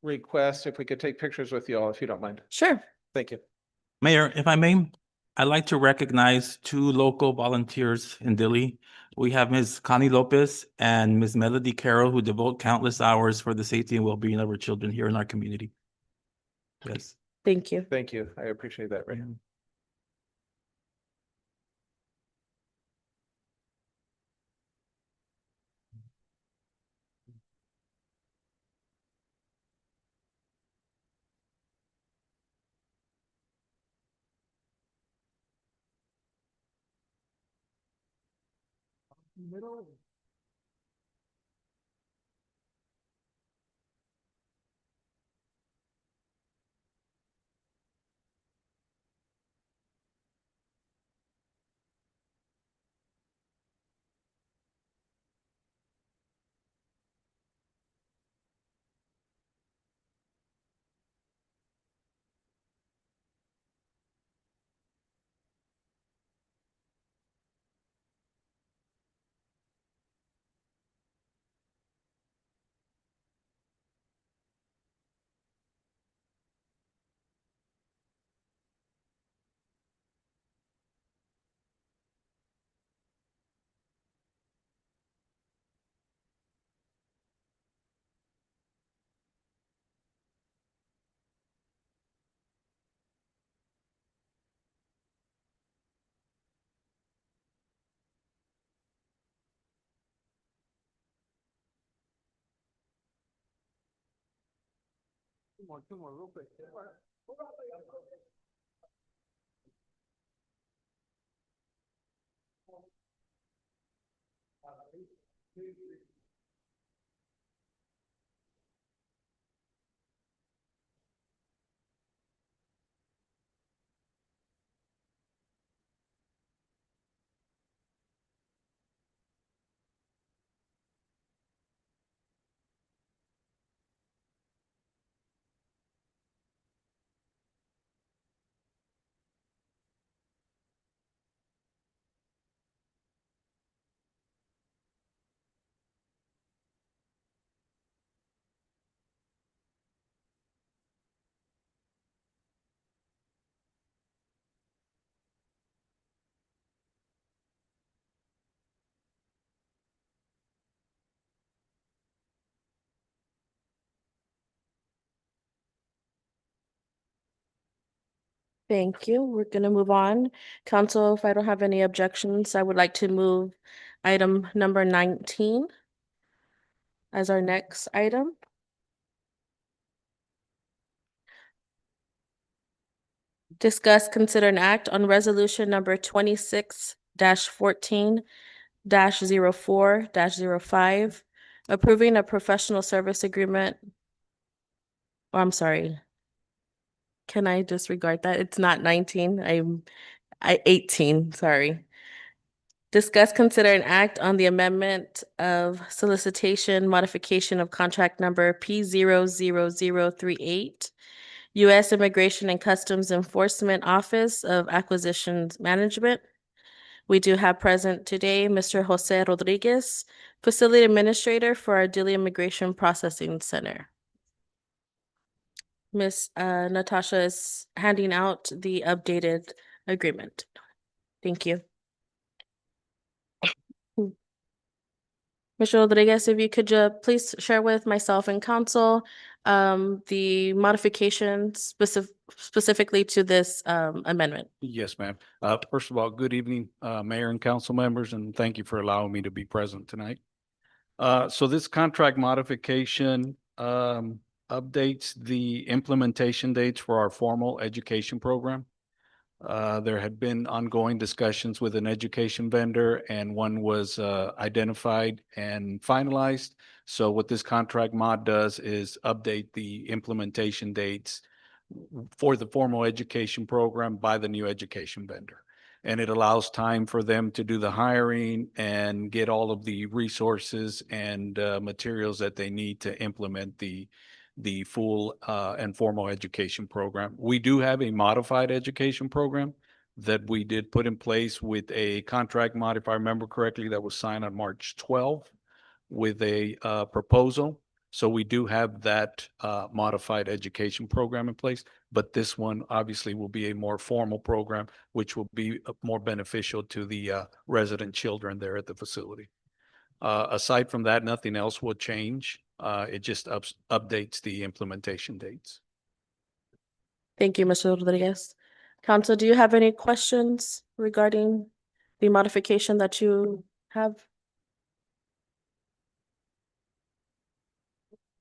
request if we could take pictures with you all, if you don't mind. Sure. Thank you. Mayor, if I may, I'd like to recognize two local volunteers in Dilley. We have Ms. Connie Lopez and Ms. Melody Carroll, who devote countless hours for the safety and well-being of our children here in our community. Yes. Thank you. Thank you. I appreciate that, Rayhan. Two more real quick. Thank you. We're gonna move on. Council, if I don't have any objections, I would like to move item number 19 as our next item. Discuss, consider an act on resolution number 26-14 04-05, approving a professional service agreement. Oh, I'm sorry. Can I disregard that? It's not 19. I 18, sorry. Discuss, consider an act on the amendment of solicitation modification of contract number P00038, U.S. Immigration and Customs Enforcement Office of Acquisitions Management. We do have present today Mr. Jose Rodriguez, Facility Administrator for our Dilley Immigration Processing Center. Miss Natasha is handing out the updated agreement. Thank you. Mr. Rodriguez, if you could please share with myself and council the modifications specifically to this amendment. Yes, ma'am. First of all, good evening, Mayor and council members, and thank you for allowing me to be present tonight. So this contract modification updates the implementation dates for our formal education program. There had been ongoing discussions with an education vendor, and one was identified and finalized. So what this contract mod does is update the implementation dates for the formal education program by the new education vendor. And it allows time for them to do the hiring and get all of the resources and materials that they need to implement the full and formal education program. We do have a modified education program that we did put in place with a contract mod, if I remember correctly, that was signed on March 12th with a proposal. So we do have that modified education program in place, but this one obviously will be a more formal program, which will be more beneficial to the resident children there at the facility. Aside from that, nothing else will change. It just updates the implementation dates. Thank you, Mr. Rodriguez. Council, do you have any questions regarding the modification that you have?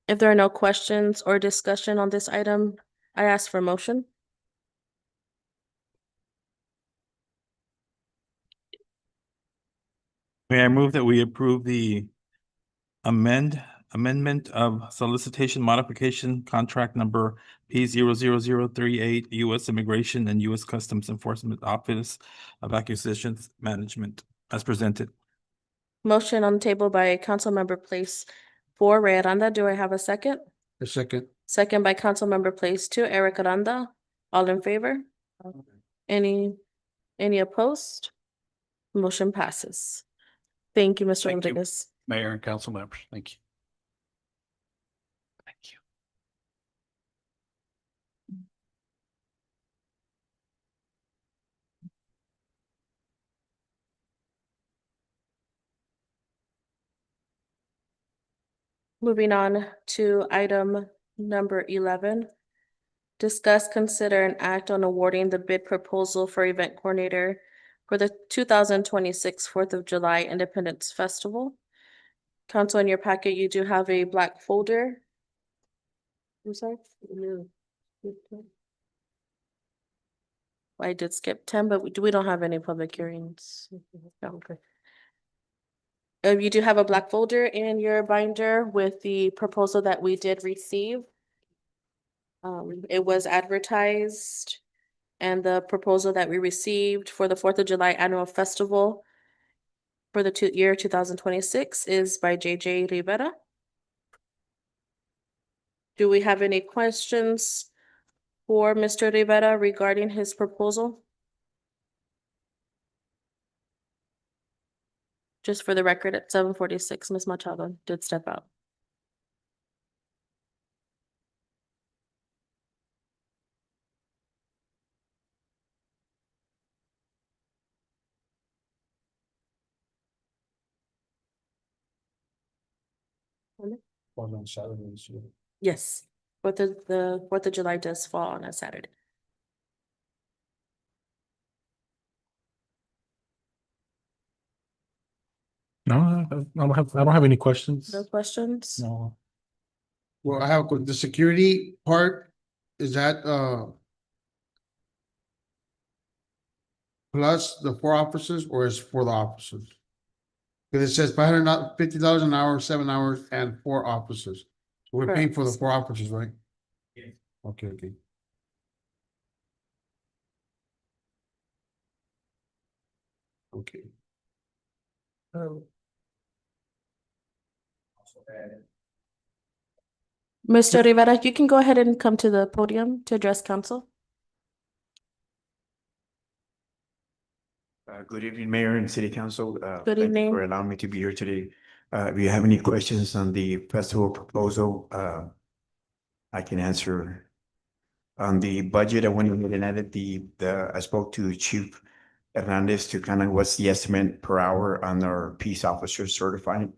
If there are no questions or discussion on this item, I ask for motion. May I move that we approve the amendment of solicitation modification contract number P00038, U.S. Immigration and U.S. Customs Enforcement Office of Acquisitions Management as presented. Motion on the table by Councilmember Place 4, Ray Aranda. Do I have a second? A second. Second by Councilmember Place 2, Eric Aranda. All in favor? Any opposed? Motion passes. Thank you, Mr. Thank you. Rodriguez. Mayor and council members, thank you. Thank you. Moving on to item number 11. Discuss, consider, and act on awarding the bid proposal for event coordinator for the 2026 4th of July Independence Festival. Council, in your packet, you do have a black folder. I'm sorry. I did skip 10, but we don't have any public hearings. Okay. You do have a black folder in your binder with the proposal that we did receive. It was advertised, and the proposal that we received for the 4th of July Annual Festival for the year 2026 is by J.J. Rivera. Do we have any questions for Mr. Rivera regarding his proposal? Just for the record, at 7:46, Ms. Machado did step out. Yes, but the 4th of July does fall on a Saturday. No, I don't have any questions. No questions? No. Well, I have the security part, is that, plus the 4 officers or is for the officers? Because it says $550 an hour, 7 hours, and 4 officers. We're paying for the 4 officers, right? Yes. Okay, okay. Okay. Mr. Rivera, you can go ahead and come to the podium to address council. Good evening, Mayor and City Council. Good thank you evening. for allowing me to be here today. If you have any questions on the festival proposal, I can answer. On the budget, I went ahead and added I spoke to Chief Hernandez to kind of what's the estimate per hour on our peace officers certified.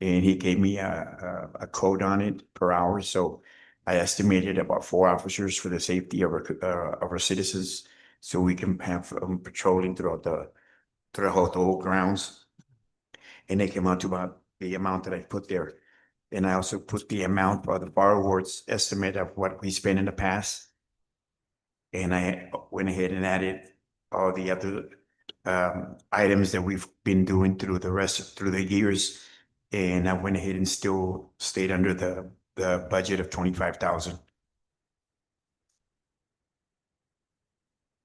And he gave me a code on it per hour. So I estimated about 4 officers for the safety of our citizens. So we can have patrolling throughout the whole grounds. And they came out to about the amount that I put there. And I also put the amount for the bar awards estimate of what we spent in the past. And I went ahead and added all the other items that we've been doing through the years. And I went ahead and still stayed under the budget of 25,000.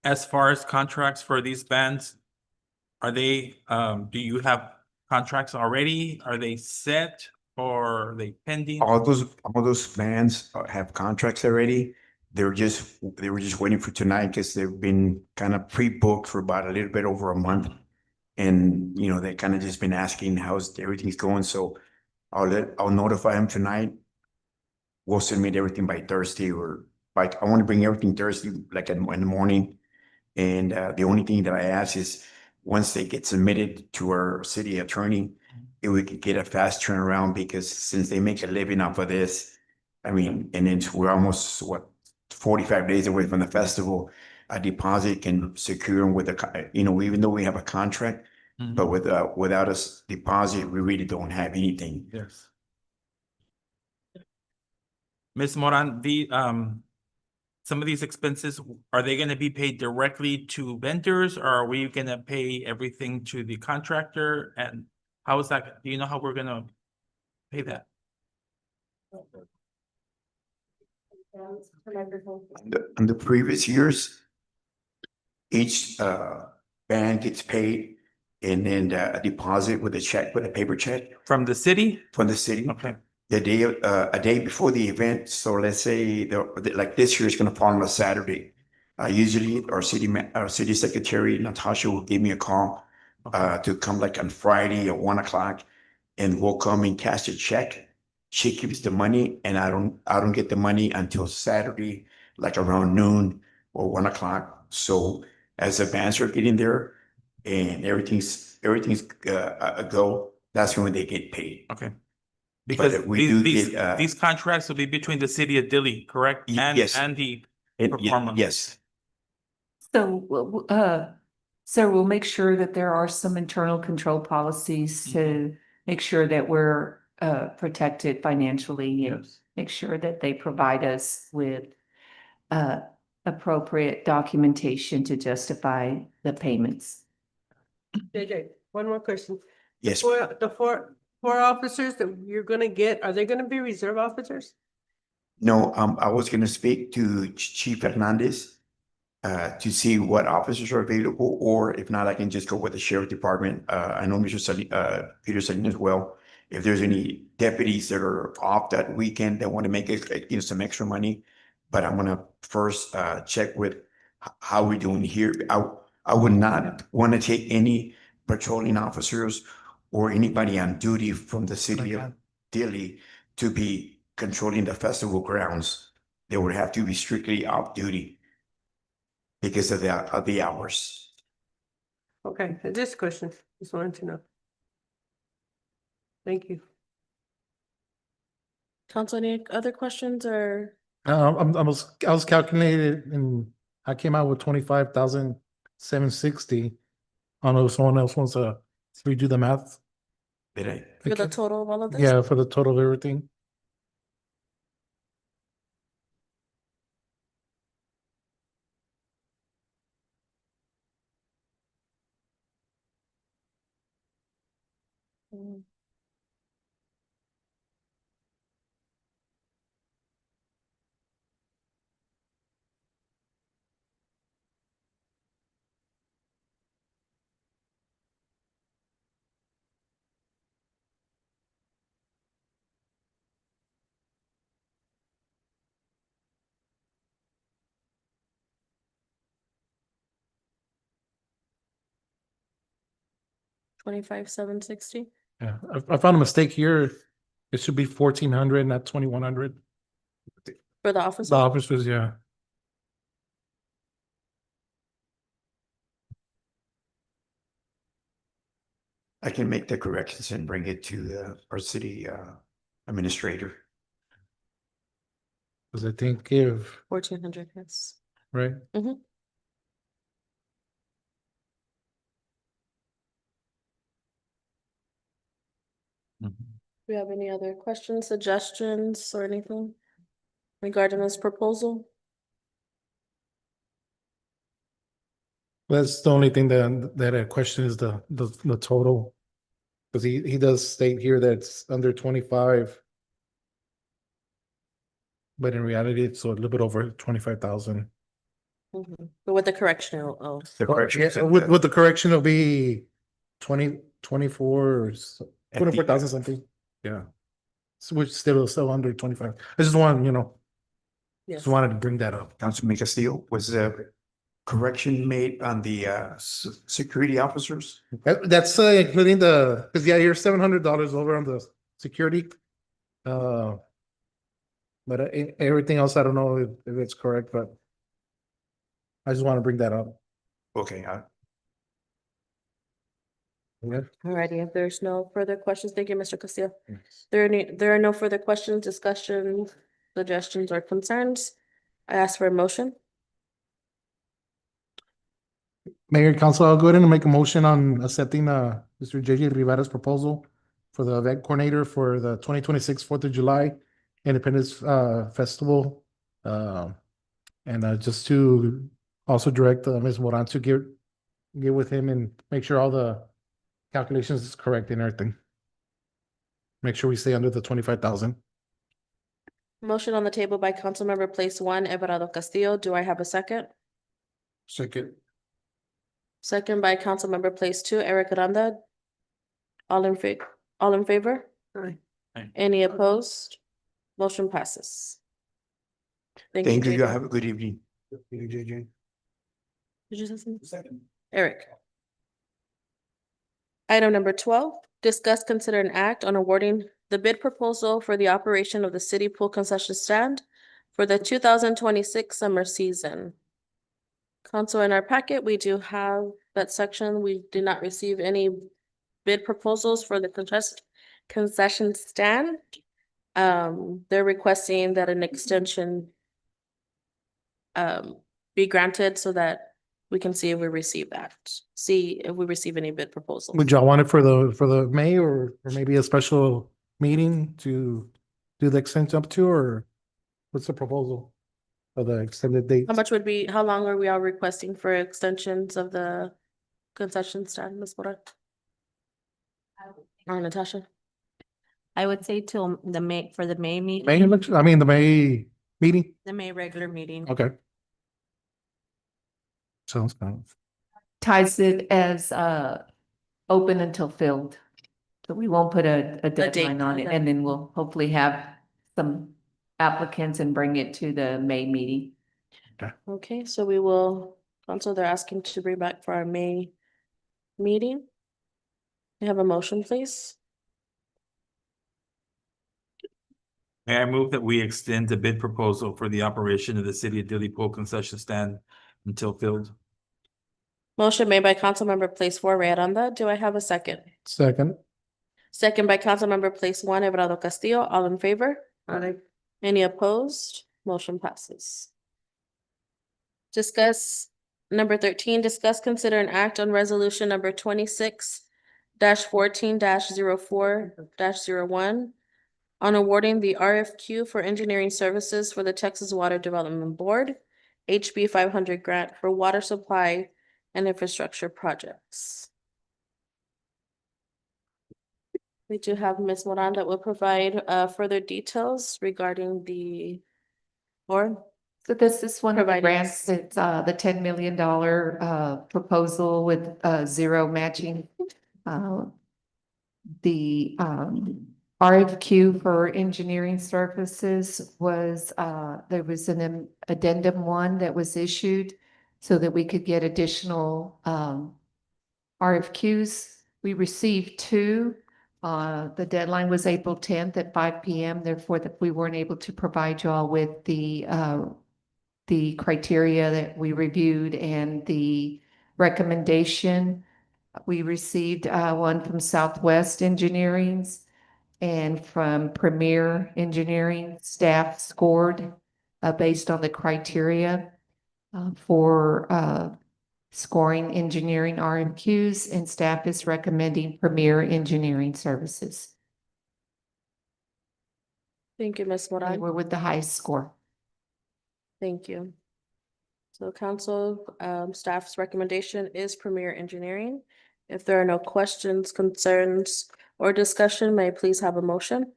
As far as contracts for these bands, are they, do you have contracts already? Are they set or are they pending? All those bands have contracts already. They were just waiting for tonight because they've been kind of pre-booked for about a little bit over a month. And, you know, they kind of just been asking how's everything's going. So I'll notify them tonight. We'll submit everything by Thursday I want to bring everything Thursday, like in the morning. And the only thing that I ask is once they get submitted to our city attorney, if we could get a fast turnaround, because since they make a living off of this, I mean, and then we're almost 45 days away from the festival, a deposit can secure them with even though we have a contract, but without a deposit, we really don't have anything. Yes. Ms. Moran, some of these expenses, are they gonna be paid directly to vendors, or are we gonna pay everything to the contractor? And how is that, do you know how we're gonna pay that? On the previous years, each band gets paid and then a deposit with a paper check. From the city? From the city. Okay. A day before the event. So let's say like this year is going to fall on a Saturday. Usually our city secretary, Natasha, will give me a call to come like on Friday at 1 o'clock, and we'll come and cash a check. She keeps the money, and I don't get the money until Saturday, like around noon or 1 o'clock. So as the bands are getting there and everything's a go, that's when they get paid. Okay. Because But we do these contracts will be between the city of Dilley, correct? Yes. And the performer. Yes. So, sir, we'll make sure that there are some internal control policies to make sure that we're protected financially and make sure that they provide us with appropriate documentation to justify the payments. JJ, one more question. Yes. The four officers that you're gonna get, are they gonna be reserve officers? No, I was gonna speak to Chief Hernandez to see what officers are available, or if not, I can just go with the sheriff department. I know Peter Salinas as well. If there's any deputies that are off that weekend that want to make some extra money, but I'm gonna first check with how we're doing here. I would not want to take any patrolling officers or anybody on duty from the city of Dilley to be controlling the festival grounds. They would have to be strictly off duty because of the hours. Okay, just a question, just wanted to know. Thank you. Council, any other questions or? I was calculated and I came out with 25,760. I don't know if someone else wants to redo the math. Did I? For the total of all of this? Yeah, for the total of everything. $25,760. Yeah, I found a mistake here. It should be 1,400, not 2,100. For the office. The officers, yeah. I can make the corrections and bring it to our city administrator. Because I think if, 1,400, yes. right? Mhm. Do you have any other questions, suggestions, or anything regarding this proposal? That's the only thing that I question is the total. Because he does state here that it's under 25. But in reality, it's a little bit over 25,000. Mhm. But with the correction, The correction. Yeah, with the correction, it'll be 24 or At the- 24,000 something. Yeah. So which still under 25. I just want, yes. just wanted to bring that up. Councilman Castillo, was the correction made on the security officers? That's including because yeah, you're $700 over on the security. But everything else, I don't know if it's correct, but I just want to bring that up. Okay, Yeah. Alrighty, if there's no further questions, thank you, Mr. Castillo. There are no further questions, discussions, suggestions, or concerns. I ask for a motion. Mayor and Council, I'll go ahead and make a motion on accepting Mr. JJ Rivera's proposal for the event coordinator for the 2026 4th of July Independence Festival. And just to also direct Ms. Moran to get with him and make sure all the calculations is correct and everything. Make sure we stay under the 25,000. Motion on the table by Councilmember Place One, Everardo Castillo. Do I have a second? Second. Second by Councilmember Place Two, Eric Aranda. All in favor? Aye. Any opposed? Motion passes. thank you. JJ. You have a good evening. JJ. Did you say something? Second. Eric. Item number 12, discuss, consider, and act on awarding the bid proposal for the operation of the city pool concession stand for the 2026 summer season. Council, in our packet, we do have that section. We did not receive any bid proposals for the concession stand. They're requesting that an extension be granted so that we can see if we receive any bid proposals. Would y'all want it for the May or maybe a special meeting to do the extension up to, or what's the proposal for the extended date? How long are we all requesting for extensions of the concession stand, Ms. Bora? Or Natasha? I would say till the May The May meeting, election, I mean, the May meeting? the May regular meeting. Okay. Sounds good. Ties it as open until filled. So we won't put a deadline on it, and then we'll hopefully have some applicants and bring it to the May meeting. Okay, so we will, council, they're asking to bring back for our May meeting. You have a motion, please? May I move that we extend the bid proposal for the operation of the city of Dilly Pool concession stand until filled? Motion made by Councilmember Place Four, Ray Aranda. Do I have a second? Second. Second by Councilmember Place One, Everardo Castillo. All in favor? Aye. Any opposed? Motion passes. Discuss, number 13, discuss, consider, and act on resolution number 26-14-04-01 on awarding the RFQ for engineering services for the Texas Water Development Board, HB 500 grant for water supply and infrastructure projects. We do have Ms. Moran that will provide further details regarding the board. So this is one of the Providing grants, us- it's the $10 million proposal with zero matching. The RFQ for engineering services was, there was an addendum one that was issued so that we could get additional RFQs. We received two. The deadline was April 10th at 5 p.m. Therefore, that we weren't able to provide you all with the criteria that we reviewed and the recommendation. We received one from Southwest Engineering's and from Premier Engineering. Staff scored based on the criteria for scoring engineering RFQs, and staff is recommending Premier Engineering Services. Thank you, Ms. They Moran. were with the highest score. Thank you. So council, staff's recommendation is Premier Engineering. If there are no questions, concerns, or discussion, may I please have a motion?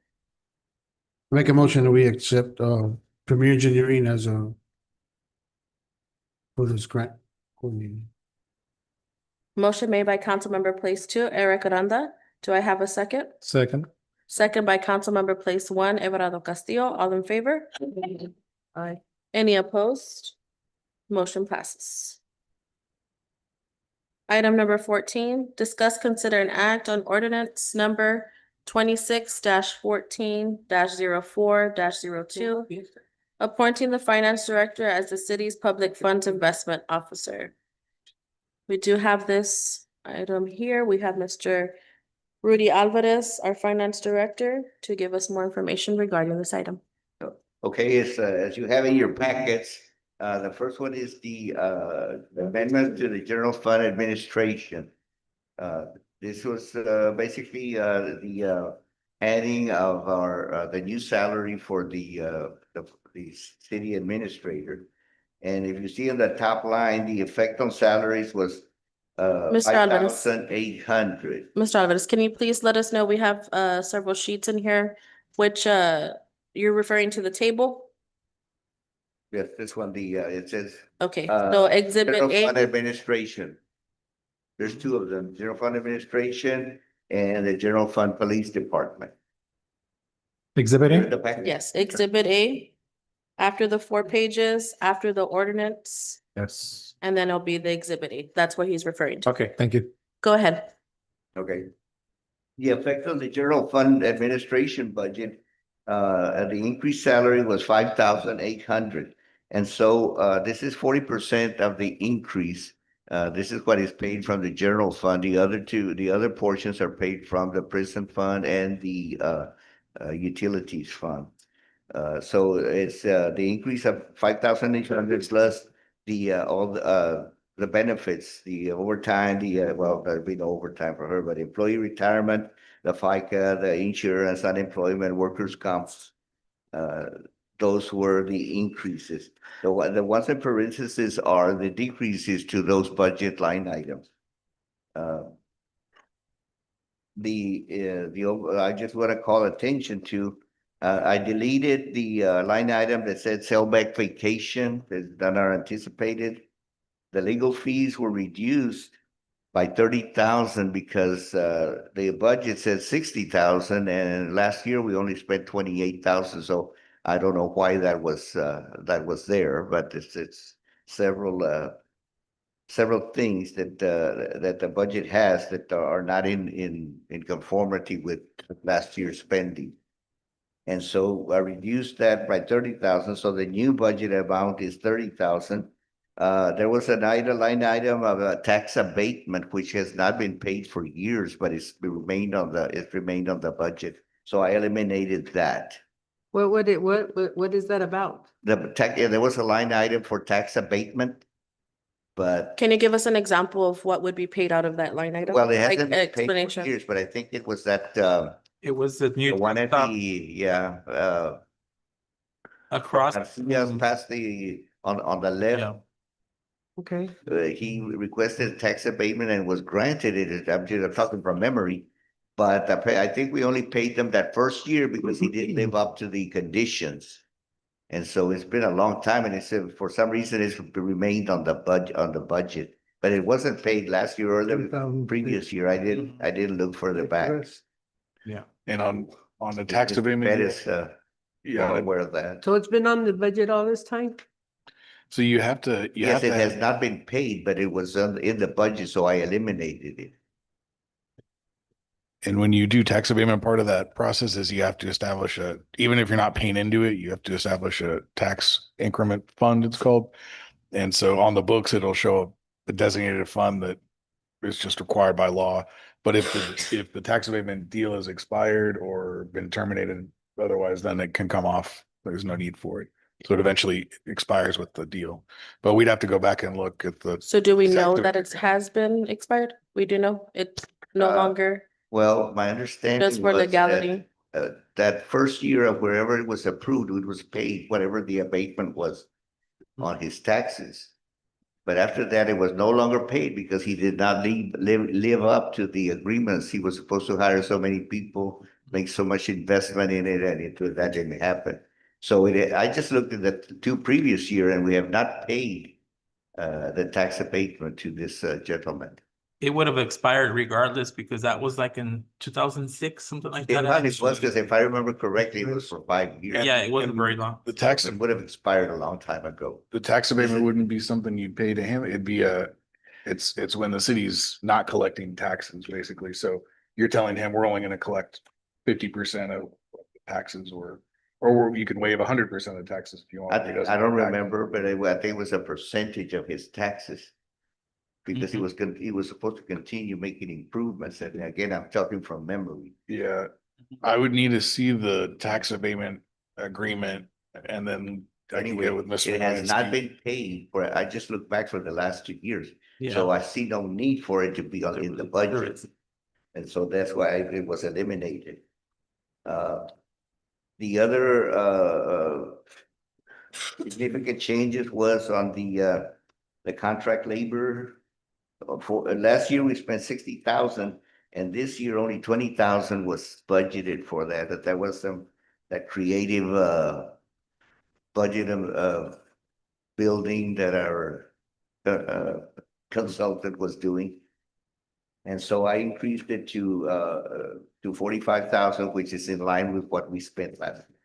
Make a motion that we accept Premier Engineering as a for this grant coordinator. Motion made by Councilmember Place Two, Eric Aranda. Do I have a second? Second. Second by Councilmember Place One, Everardo Castillo. All in favor? Aye. Any opposed? Motion passes. Item number 14, discuss, consider, and act on ordinance number 26-14-04-02, appointing the finance director as the city's public funds investment officer. We do have this item here. We have Mr. Rudy Alvarez, our finance director, to give us more information regarding this item. Okay, it's, as you have in your packets, the first one is the amendment to the general fund administration. This was basically the adding of our the new salary for the city administrator. And if you see on the top line, the effect on salaries was Mr. Alvarez. 5,800. Mr. Alvarez, can you please let us know, we have several sheets in here, which you're referring to the table? Yes, this one, the it says Okay, so exhibit general fund A, administration. There's two of them, general fund administration and the general fund police department. Exhibit A? The packet. yes, exhibit A. After the 4 pages, after the ordinance, Yes. and then it'll be the exhibit A. That's what he's referring to. Okay, thank you. Go ahead. Okay. The effect on the general fund administration budget, the increased salary was 5,800. And so this is 40% of the increase. This is what is paid from the general fund. The other portions are paid from the prison fund and the utilities fund. So it's the increase of 5,800 plus all the benefits, the overtime, well, there'll be no overtime for her, but employee retirement, the FICA, the insurance, unemployment, workers' comps. Those were the increases. The ones in parentheses are the decreases to those budget line items. I just want to call attention to, I deleted the line item that said sellback vacation that are anticipated. The legal fees were reduced by 30,000 because the budget said 60,000 and last year we only spent 28,000. So I don't know why that was there, but it's several things that the budget has that are not in conformity with last year's spending. And so I reduced that by 30,000. So the new budget amount is 30,000. There was line item of a tax abatement, which has not been paid for years, but it's remained on the budget. So I eliminated that. What is that about? There was a line item for tax abatement, but Can you give us an example of what would be paid out of that line item? well, it Like hasn't been paid for explanation. years, but I think it was that It was the the new one at stop the across. past the on the left. Yeah. Okay. He requested tax abatement and was granted it. I'm talking from memory. But I think we only paid them that first year because he didn't live up to the conditions. And so it's been a long time, and it's for some reason it's remained on the budget, but it wasn't paid last year or the previous year. I didn't look further back. Yeah, and on the tax abatement. That is, well aware of that. So it's been on the budget all this time? So you have to, Yes, it has not been paid, but it was in the budget, so I eliminated it. and when you do tax abatement, part of that process is you have to establish even if you're not paying into it, you have to establish a tax increment fund, it's called. And so on the books, it'll show a designated fund that is just required by law. But if the tax abatement deal is expired or been terminated otherwise, then it can come off. There's no need for it. So it eventually expires with the deal. But we'd have to go back and look at the. So do we know exact- that it has been expired? We do know it's no longer Well, my understanding just for was legality. that first year of wherever it was approved, it was paid whatever the abatement was on his taxes. But after that, it was no longer paid because he did not live up to the agreements. He was supposed to hire so many people, make so much investment in it, and that didn't happen. So I just looked at the two previous year, and we have not paid the tax abatement to this gentleman. It would have expired regardless because that was like in 2006, something like It that. probably was, because if I remember correctly, it was for 5 years. Yeah, it wasn't very long. The tax, It would have expired a long time ago. the tax abatement wouldn't be something you'd pay to him. It'd be it's when the city's not collecting taxes, basically. So you're telling him we're only gonna collect 50% of taxes or you can waive 100% of taxes if you want. I don't remember, but I think it was a percentage of his taxes. Because he was supposed to continue making improvements, and again, I'm talking from memory. Yeah, I would need to see the tax abatement agreement and then I can Anyway, get with Mr. it has not Lansky. been paid for, I just looked back for the last 2 years. Yeah. So I see no need for it to be in the budget. And so that's why it was eliminated. The other significant changes was on the contract labor. For last year, we spent 60,000, and this year only 20,000 was budgeted for that. That was that creative budget of building that our consultant was doing. And so I increased it to 45,000, which is in line with what we spent last year.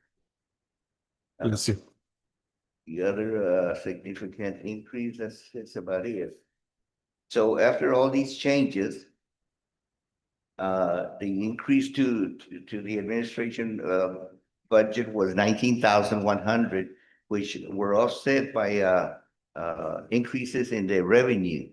Let's see. The other significant increase, that's about it. So after all these changes, the increase to the administration budget was 19,100, which were offset by increases in the revenue.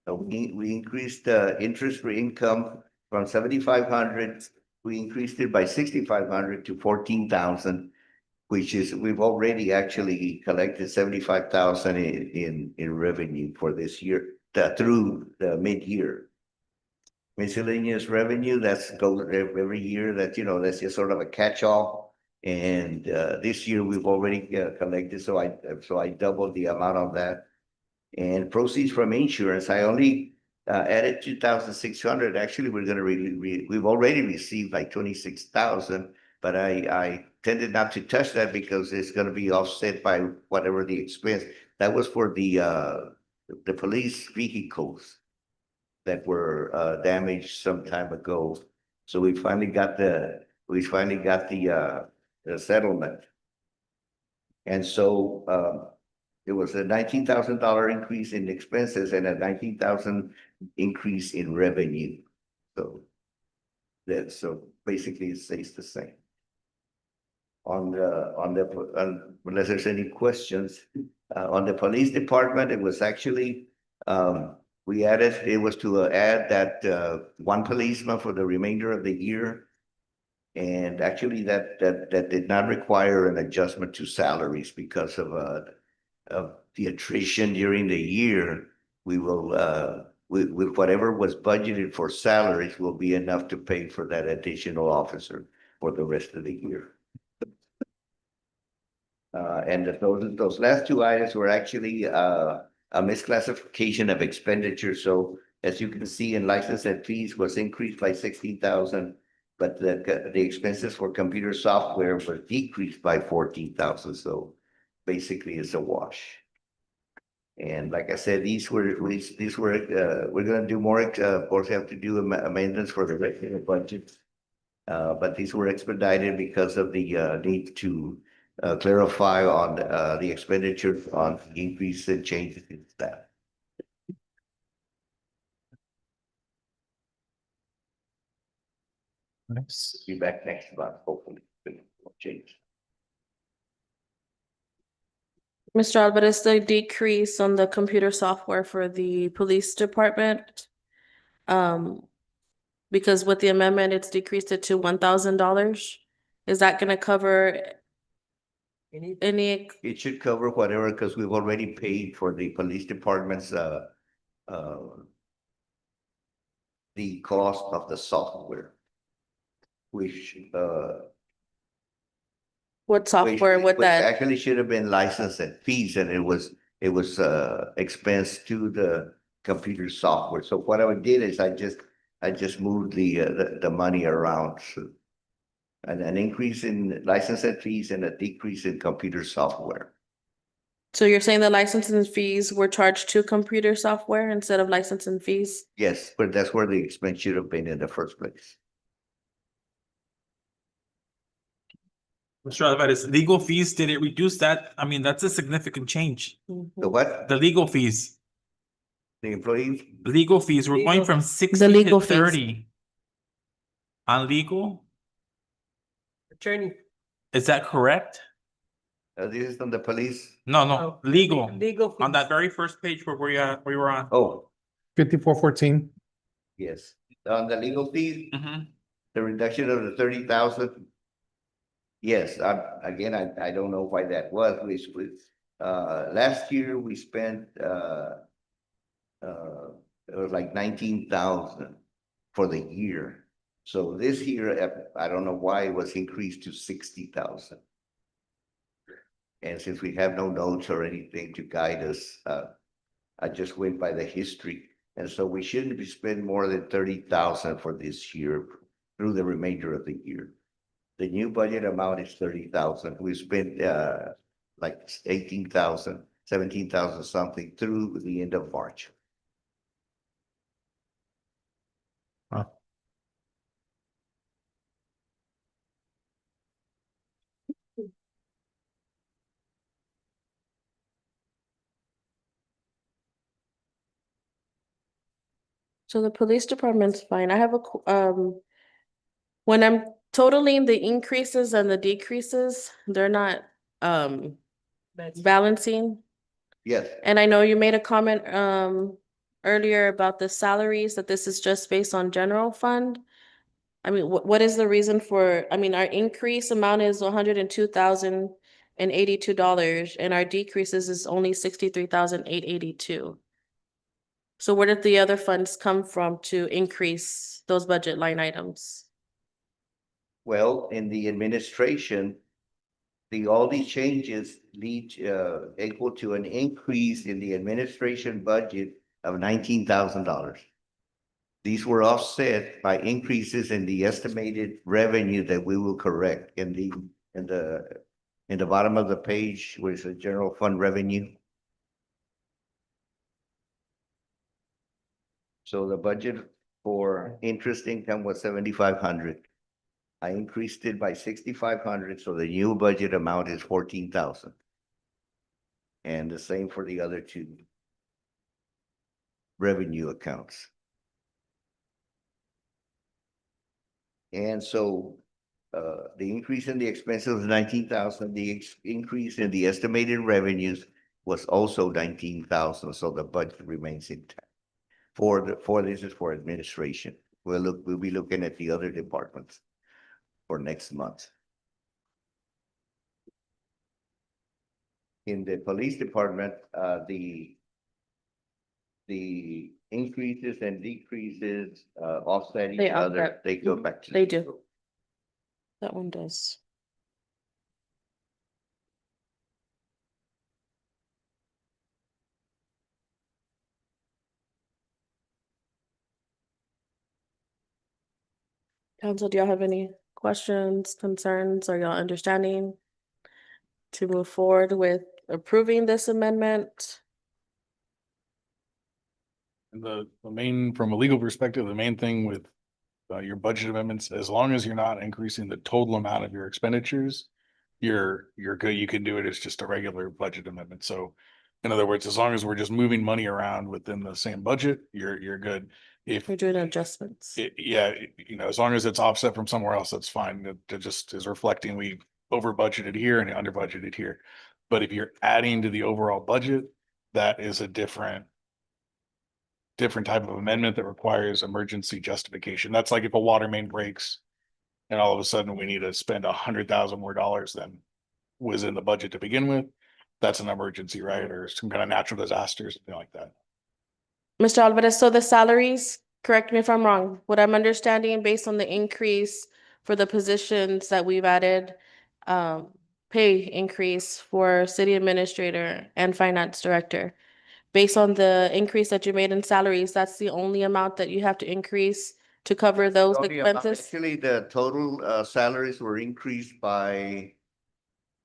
So we increased interest for income from 7,500. We increased it by 6,500 to 14,000, which is we've already actually collected 75,000 in revenue for this year. Through the mid-year. Miscellaneous revenue, that's goes every year, that's just sort of a catch-all. And this year we've already collected, so I doubled the amount of that. And proceeds from insurance, I only added 2,600. Actually, we're gonna we've already received like 26,000, but I tended not to touch that because it's gonna be offset by whatever the expense. That was for the police vehicles that were damaged some time ago. So we finally got the settlement. And so it was a $19,000 increase in expenses and a 19,000 increase in revenue. So basically it stays the same. Unless there's any questions. On the police department, it was actually, it was to add that one policeman for the remainder of the year. And actually that did not require an adjustment to salaries because of the attrition during the year. We will, with whatever was budgeted for salaries will be enough to pay for that additional officer for the rest of the year. And those last two items were actually a misclassification of expenditure. So as you can see in license and fees was increased by 16,000 but the expenses for computer software were decreased by 14,000, so basically it's a wash. And like I said, we're gonna do more, of course, have to do amendments for the regular budget. But these were expedited because of the need to clarify on the expenditure on increase and changes in staff. Nice. Be back next month, hopefully. Change. Mr. Alvarez, the decrease on the computer software for the police department. Because with the amendment, it's decreased it to $1,000. Is that gonna cover any, It should cover whatever, because we've already paid for the police department's the cost of the software. Which what software would which that, actually should have been licensed and fees, and it was expense to the computer software. So what I did is I just moved the money around. So, and an increase in license and fees and a decrease in computer software. so you're saying the licensing fees were charged to computer software instead of licensing fees? Yes, but that's where the expense should have been in the first place. Mr. Alvarez, legal fees, did it reduce that? I mean, that's a significant change. The what? The legal fees, The employees? legal fees, we're going from 60 legal to fees. 30. On legal, Attorney. is that correct? This is from the police. No, legal. Legal. On that very first page where we were on. Oh, 5414. yes. On the legal fees, Mhm. the reduction of the 30,000. Yes, I don't know why that was. Last year we spent, it was like 19,000 for the year. So this year, I don't know why it was increased to 60,000. And since we have no notes or anything to guide us, I just went by the history. And so we shouldn't be spending more than 30,000 for this year through the remainder of the year. The new budget amount is 30,000. We spent like 18,000, 17,000 something through the end of March. Wow. So the police department's fine. I have when I'm totaling the increases and the decreases, they're not balancing. Yes, And I know you made a comment earlier about the salaries, that this is just based on general fund. I mean, what is the reason for, I mean, our increase amount is $102,082 and our decreases is only $63,882. So where did the other funds come from to increase those budget line items? well, in the administration, all these changes lead equal to an increase in the administration budget of $19,000. These were offset by increases in the estimated revenue that we will correct in the bottom of the page, where it's a general fund revenue. So the budget for interest income was 7,500. I increased it by 6,500, so the new budget amount is 14,000. And the same for the other two revenue accounts. And so the increase in the expenses was 19,000. The increase in the estimated revenues was also 19,000. So the budget remains intact. This is for administration. We'll be looking at the other departments for next month. In the police department, the increases and decreases offset each They other. offset. They go back to. They do. That one does. Council, do y'all have any questions, concerns, or y'all understanding to move forward with approving this amendment? And the main, from a legal perspective, the main thing with your budget amendments, as long as you're not increasing the total amount of your expenditures, you're good. You can do it as just a regular budget amendment. So in other words, as long as we're just moving money around within the same budget, you're good. If We're doing adjustments. you know, as long as it's offset from somewhere else, that's fine. It just is reflecting we over budgeted here and under budgeted here. But if you're adding to the overall budget, that is a different type of amendment that requires emergency justification. That's like if a water main breaks and all of a sudden we need to spend $100,000 more than was in the budget to begin with. That's an emergency, right? Or some kind of natural disaster, something like that. Mr. Alvarez, so the salaries, correct me if I'm wrong, what I'm understanding based on the increase for the positions that we've added, pay increase for city administrator and finance director. Based on the increase that you made in salaries, that's the only amount that you have to increase to cover those expenses? Actually, the total salaries were increased by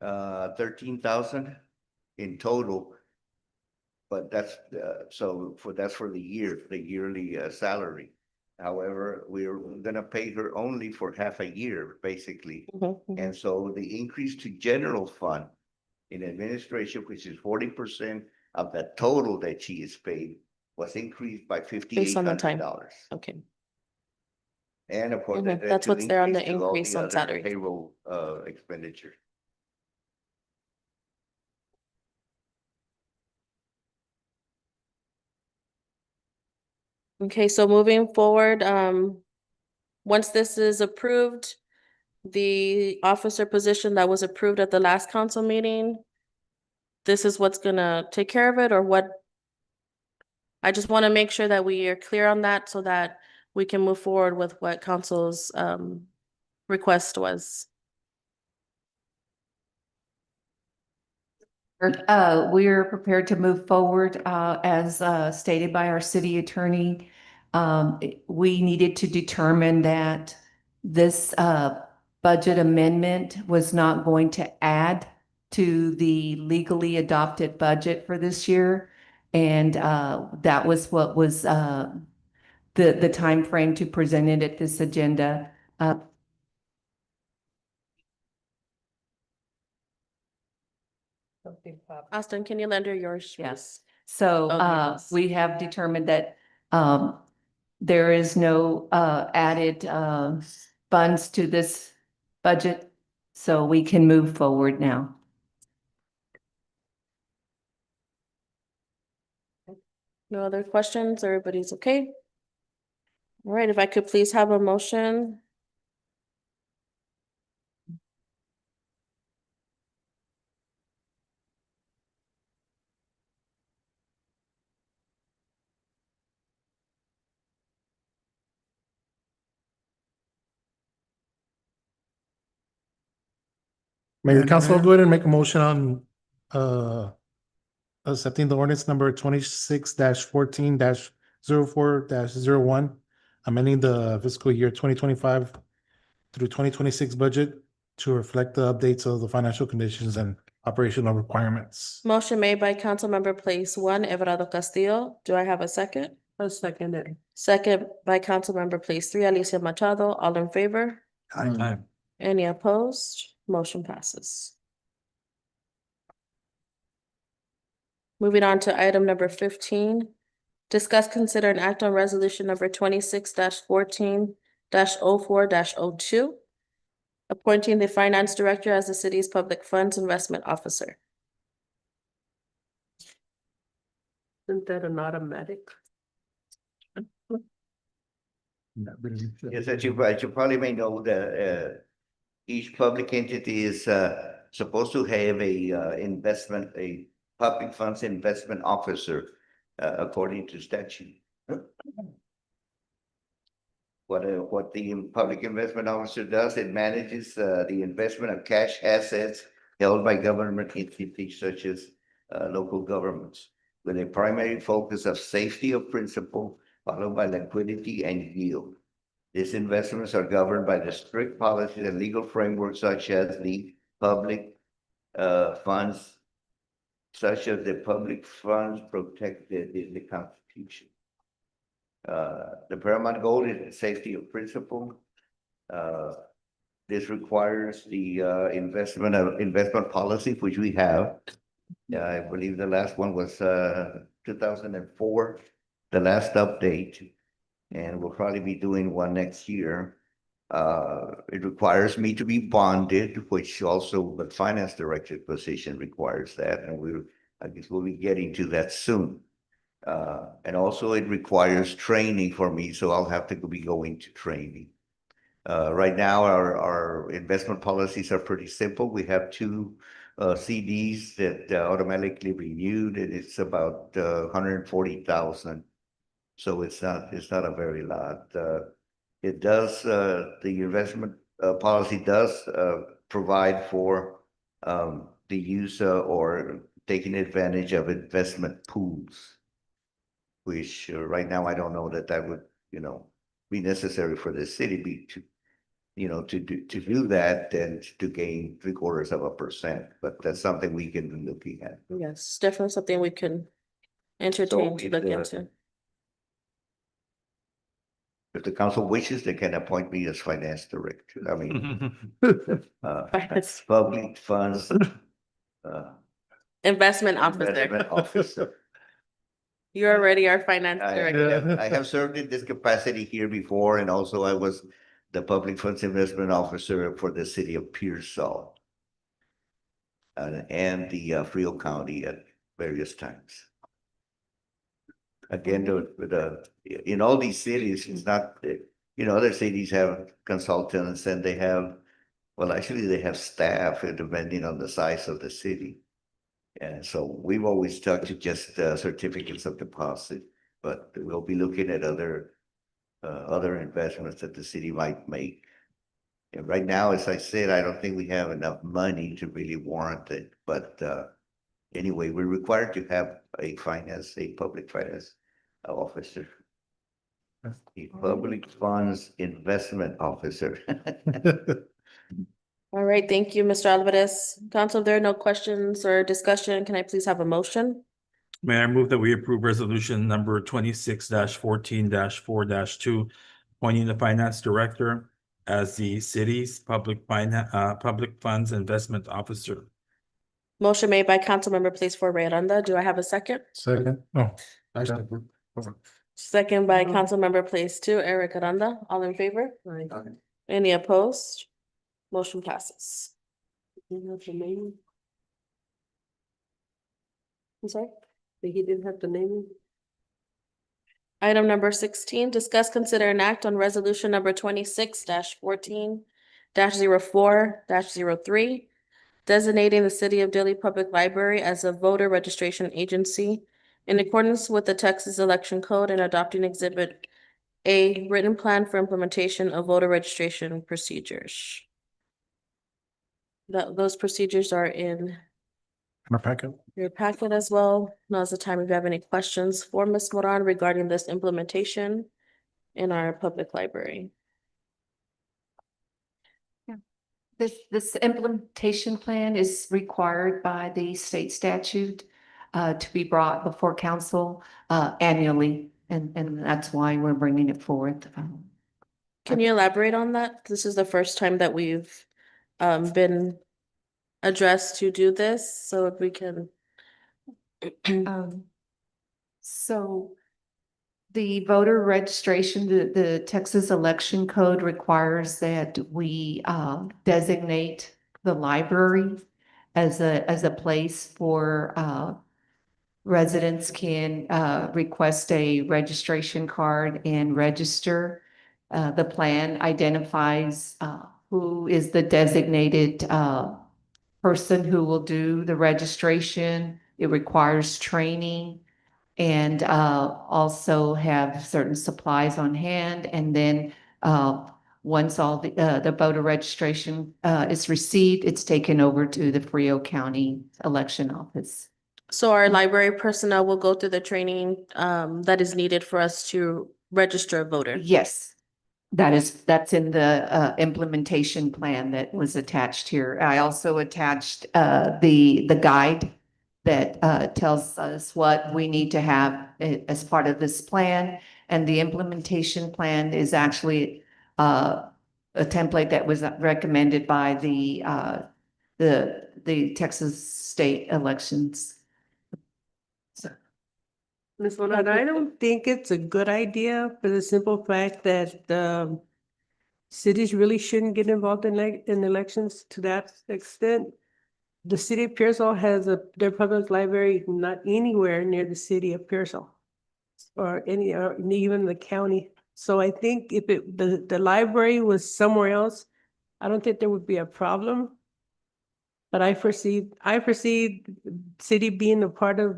13,000 in total. But that's that's for the yearly salary. However, we're gonna pay her only for half a year, basically. And so the increase to general fund in administration, which is 40% of the total that she is paid, was increased by $5,800. Okay. And of course, That's to what's there on the to all increase on other salary. Payroll expenditure. Okay, so moving forward, once this is approved, the officer position that was approved at the last council meeting, this is what's gonna take care of it, or what? I just want to make sure that we are clear on that so that we can move forward with what council's request was. We're prepared to move forward, as stated by our city attorney. We needed to determine that this budget amendment was not going to add to the legally adopted budget for this year. And that was what was the timeframe to present it at this agenda. Austin, can you lend her yours? Yes. So Okay. we have determined that there is no added funds to this budget, so we can move forward now. No other questions? Everybody's okay? All right, if I could please have a motion. Mayor, council, go ahead and make a motion on accepting the ordinance number 26-14-04-01, amending the fiscal year 2025 through 2026 budget to reflect the updates of the financial conditions and operational requirements. Motion made by Councilmember Place One, Everardo Castillo. Do I have a second? I'll second it. Second by Councilmember Place Three, Alicia Machado. All in favor? Aye. Any opposed? Motion passes. Moving on to item number 15. Discuss, consider, and act on resolution number 26-14-04-02. Appointing the finance director as the city's public funds investment officer. Isn't that an automatic? Yes, as you probably may know, each public entity is supposed to have a public funds investment officer according to statute. What the public investment officer does, it manages the investment of cash assets held by government entities such as local governments, with a primary focus of safety of principal, followed by liquidity and yield. These investments are governed by the strict policies and legal framework such as the public funds, protected in the Constitution. The paramount goal is the safety of principle. This requires the investment policy, which we have. I believe the last one was 2004, the last update, and we'll probably be doing one next year. It requires me to be bonded, which also the finance director position requires that, and I guess we'll be getting to that soon. And also it requires training for me, so I'll have to be going to training. Right now, our investment policies are pretty simple. We have two CDs that automatically renewed, and it's about 140,000. So it's not a very lot. It does, the investment policy does provide for the use or taking advantage of investment pools, which right now I don't know that would, be necessary for the city to do that and to gain 0.75%. But that's something we can be looking at. Yes, definitely something we can entertain to look into. If the council wishes, they can appoint me as finance director. I mean, public funds. Investment officer. Investment officer. You're already our finance director. I have served in this capacity here before, and also I was the public funds investment officer for the city of Pearsall and the Frio County at various times. Again, in all these cities, it's not, other cities have consultants and they have, well, actually they have staff depending on the size of the city. And so we've always stuck to just certificates of deposit, but we'll be looking at other investments that the city might make. And right now, as I said, I don't think we have enough money to really warrant it, but anyway, we're required to have a public finance officer. A public funds investment officer. All right, thank you, Mr. Alvarez. Council, if there are no questions or discussion, can I please have a motion? May I move that we approve resolution number 26-14-4-2, appointing the finance director as the city's public funds investment officer. Motion made by Councilmember Place for Ray Aranda. Do I have a second? Second. Oh. I Second by Councilmember Place 2, Eric Aranda. All in favor? Any opposed? Motion passes. I'm sorry? He didn't have to name him? Item number 16, discuss, consider, and act on resolution number 26-14-04-03, designating the City of Dilley Public Library as a voter registration agency in accordance with the Texas Election Code and adopting Exhibit A, written plan for implementation of voter registration procedures. Those procedures are in My packet. your packet as well. Now's the time if you have any questions for Ms. Moran regarding this implementation in our public library. This implementation plan is required by the state statute to be brought before council annually, and that's why we're bringing it forth. Can you elaborate on that? This is the first time that we've been addressed to do this, so if we can. So the voter registration, the Texas Election Code requires that we designate the library as a place for residents can request a registration card and register. The plan identifies who is the designated person who will do the registration. It requires training and also have certain supplies on hand. And then once all the voter registration is received, it's taken over to the Frio County Election Office. So our library personnel will go through the training that is needed for us to register a voter? Yes. That's in the implementation plan that was attached here. I also attached the guide that tells us what we need to have as part of this plan. And the implementation plan is actually a template that was recommended by the Texas state elections. So Ms. Moran, I don't think it's a good idea for the simple fact that cities really shouldn't get involved in elections to that extent. The city of Pearsall has their public library not anywhere near the city of Pearsall or even the county. So I think if the library was somewhere else, I don't think there would be a problem. But I foresee city being a part of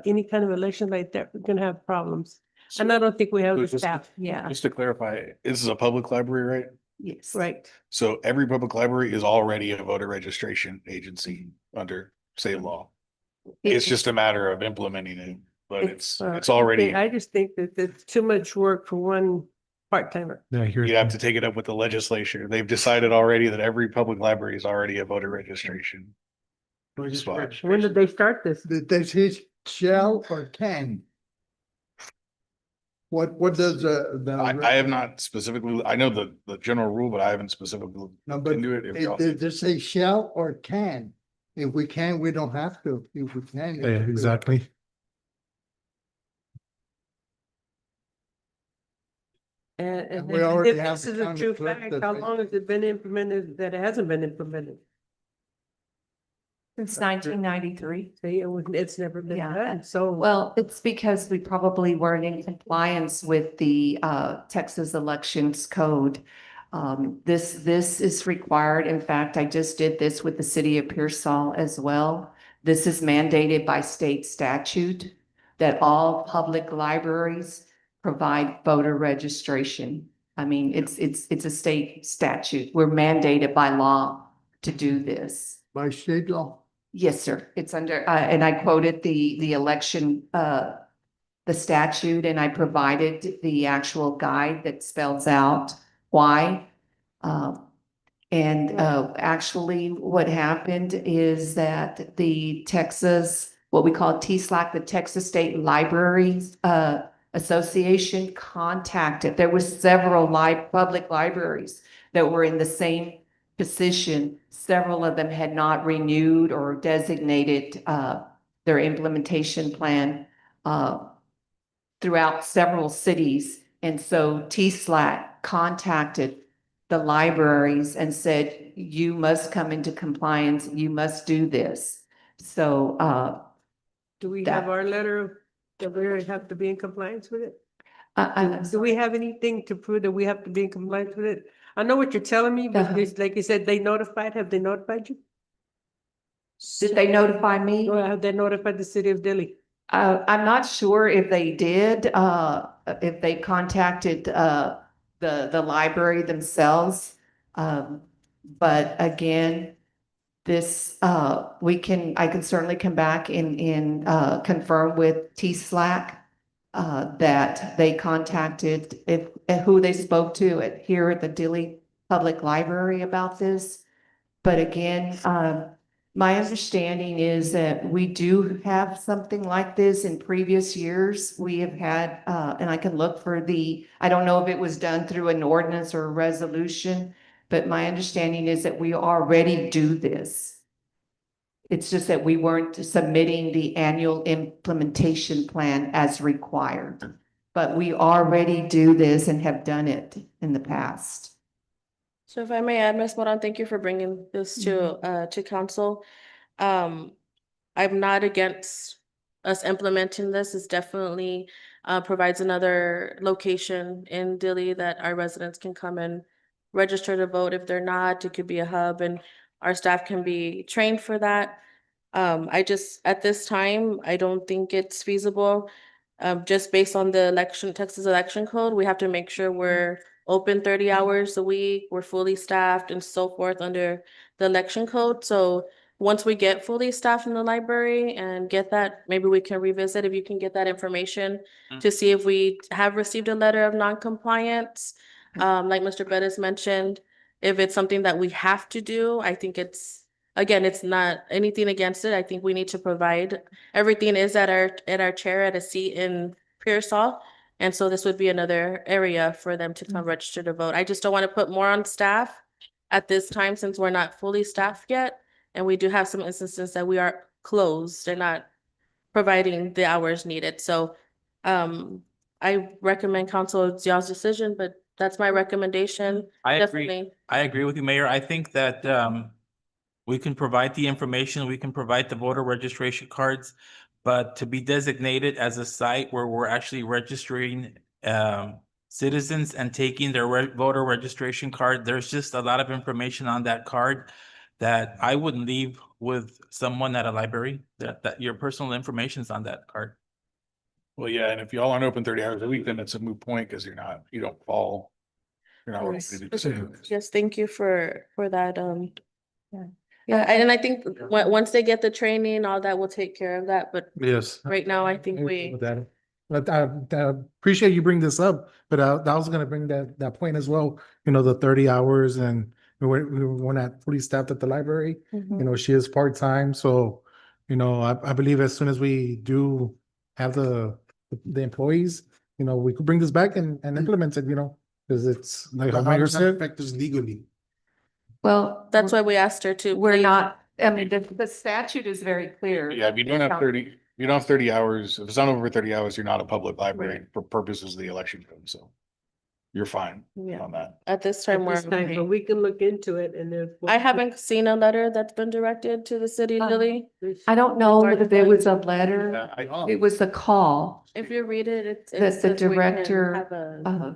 any kind of election like that, we're gonna have problems. And I don't think we have So the just- staff. Yeah, Just to clarify, this is a public library, right? yes. right. So every public library is already a voter registration agency under state law. It's just a matter of implementing it, but it's already, I just think that it's too much work for one part-timer. Yeah, you have to take it up with the legislature. They've decided already that every public library is already a voter registration spot. When did they start this? Did they say shall or can? What does I have not specifically, I know the general rule, but I haven't specifically No, looked but into it. If y'all- Does it say shall or can? If we can, we don't have to. If we can. Yeah, exactly. And we already if have this the is a county true clerk fact, that how they- long has it been implemented that it hasn't been implemented? Since 1993. See, it's never been Yeah. done, so. Well, it's because we probably weren't in compliance with the Texas Elections Code. This is required. In fact, I just did this with the city of Pearsall as well. This is mandated by state statute that all public libraries provide voter registration. I mean, it's a state statute. We're mandated by law to do this. By state law. Yes, sir. It's under, and I quoted the election, the statute, and I provided the actual guide that spells out why. Actually, what happened is that the Texas, what we call TSLAC, the Texas State Libraries Association contacted, there was several public libraries that were in the same position. Several of them had not renewed or designated their implementation plan throughout several cities. And so TSLAC contacted the libraries and said, you must come into compliance, you must do this. So Do we that- have our letter that we have to be in compliance with it? I- Do we have anything to prove that we have to be in compliance with it? I know what you're telling me, but it's like you said, have they notified you? Did they notify me? Or have they notified the city of Dilley? I'm not sure if they did, if they contacted the library themselves. But again, this I can certainly come back and confirm with TSLAC that they contacted who they spoke to here at the Dilley Public Library about this. But again, my understanding is that we do have something like this in previous years. We have had, and I can look for I don't know if it was done through an ordinance or a resolution, but my understanding is that we already do this. It's just that we weren't submitting the annual implementation plan as required. But we already do this and have done it in the past. So if I may add, Ms. Moran, thank you for bringing this to council. I'm not against us implementing this. It definitely provides another location in Dilley that our residents can come and register to vote. If they're not, it could be a hub and our staff can be trained for that. At this time, I don't think it's feasible. Just based on the Texas election code, we have to make sure we're open 30 hours a week, we're fully staffed and so forth under the election code. So once we get fully staffed in the library and get that, maybe we can revisit if you can get that information to see if we have received a letter of non-compliance. Like Mr. Bettis mentioned, if it's something that we have to do, I think again, it's not anything against it. I think we need to provide, everything is at our chair at a seat in Pearsall. And so this would be another area for them to come register to vote. I just don't want to put more on staff at this time since we're not fully staffed yet. And we do have some instances that we are closed and not providing the hours needed. So I recommend council, it's y'all's decision, but that's my recommendation. I agree. Definitely. I agree with you, Mayor. I think that we can provide the information, we can provide the voter registration cards, but to be designated as a site where we're actually registering citizens and taking their voter registration card, there's just a lot of information on that card that I wouldn't leave with someone at a library, that your personal information's on that card. Well, yeah, and if y'all aren't open 30 hours a week, then it's a moot point because you don't fall. You're not Yes. ready to do this. Yes, thank you for that. Yeah, and I think once they get the training, all that will take care of that. But Yes. right now, I think With that. But I appreciate you bring this up, but I was gonna bring that point as well, the 30 hours and we're not fully staffed at the library. She is part-time, so, I believe as soon as we do have the employees, we could bring this back and implement it, because it's like how How Mayor does that said. affect us legally? Well, that's why we asked her to. we're not, I mean, the statute is very clear. Yeah, if you don't have 30 hours, if it's not over 30 hours, you're not a public library for purposes of the election code, so you're fine Yeah. on that. At this time, At we're this time, okay. but we can look into it and if. I haven't seen a letter that's been directed to the city, Lily. I don't know if there was a letter, Yeah, it was a call. If you read it, it That the says we can director, have a-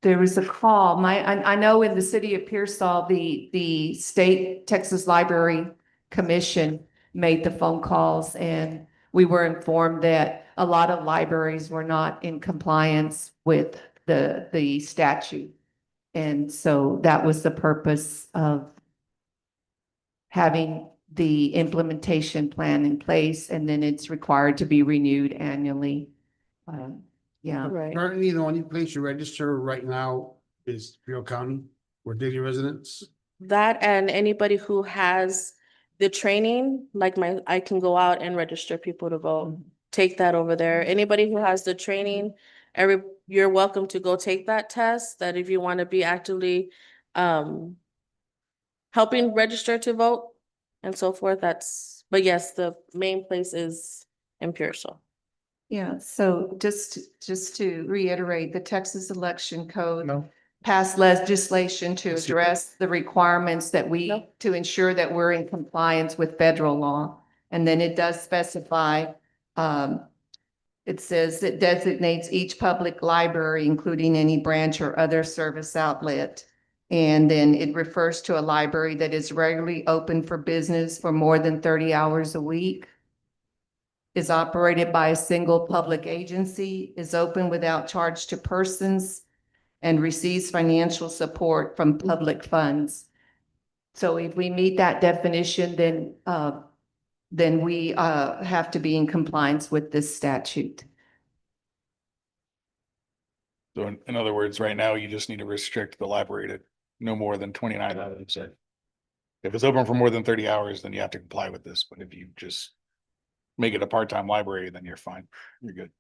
there was a call, I know in the city of Pearsall, the State Texas Library Commission made the phone calls and we were informed that a lot of libraries were not in compliance with the statute. And so that was the purpose of having the implementation plan in place, and then it's required to be renewed annually. Yeah. Right. Currently, the only place you register right now is Bureau County or daily residents. That and anybody who has the training, like I can go out and register people to vote. Take that over there. Anybody who has the training, you're welcome to go take that test, that if you want to be actively helping register to vote and so forth, but yes, the main place is in Pearsall. Yeah, so just to reiterate, the Texas Election Code No. passed legislation to Yes, you address the requirements that to ensure that we're in compliance with federal law. And then it does specify, it says it designates each public library, including any branch or other service outlet. And then it refers to a library that is regularly open for business for more than 30 hours a week, is operated by a single public agency, is open without charge to persons, and receives financial support from public funds. So if we meet that definition, then we have to be in compliance with this statute. So in other words, right now, you just need to restrict the library to no more than 29 hours. If it's open for more than 30 hours, then you have to comply with this. But if you just make it a part-time library, then you're fine. You're good.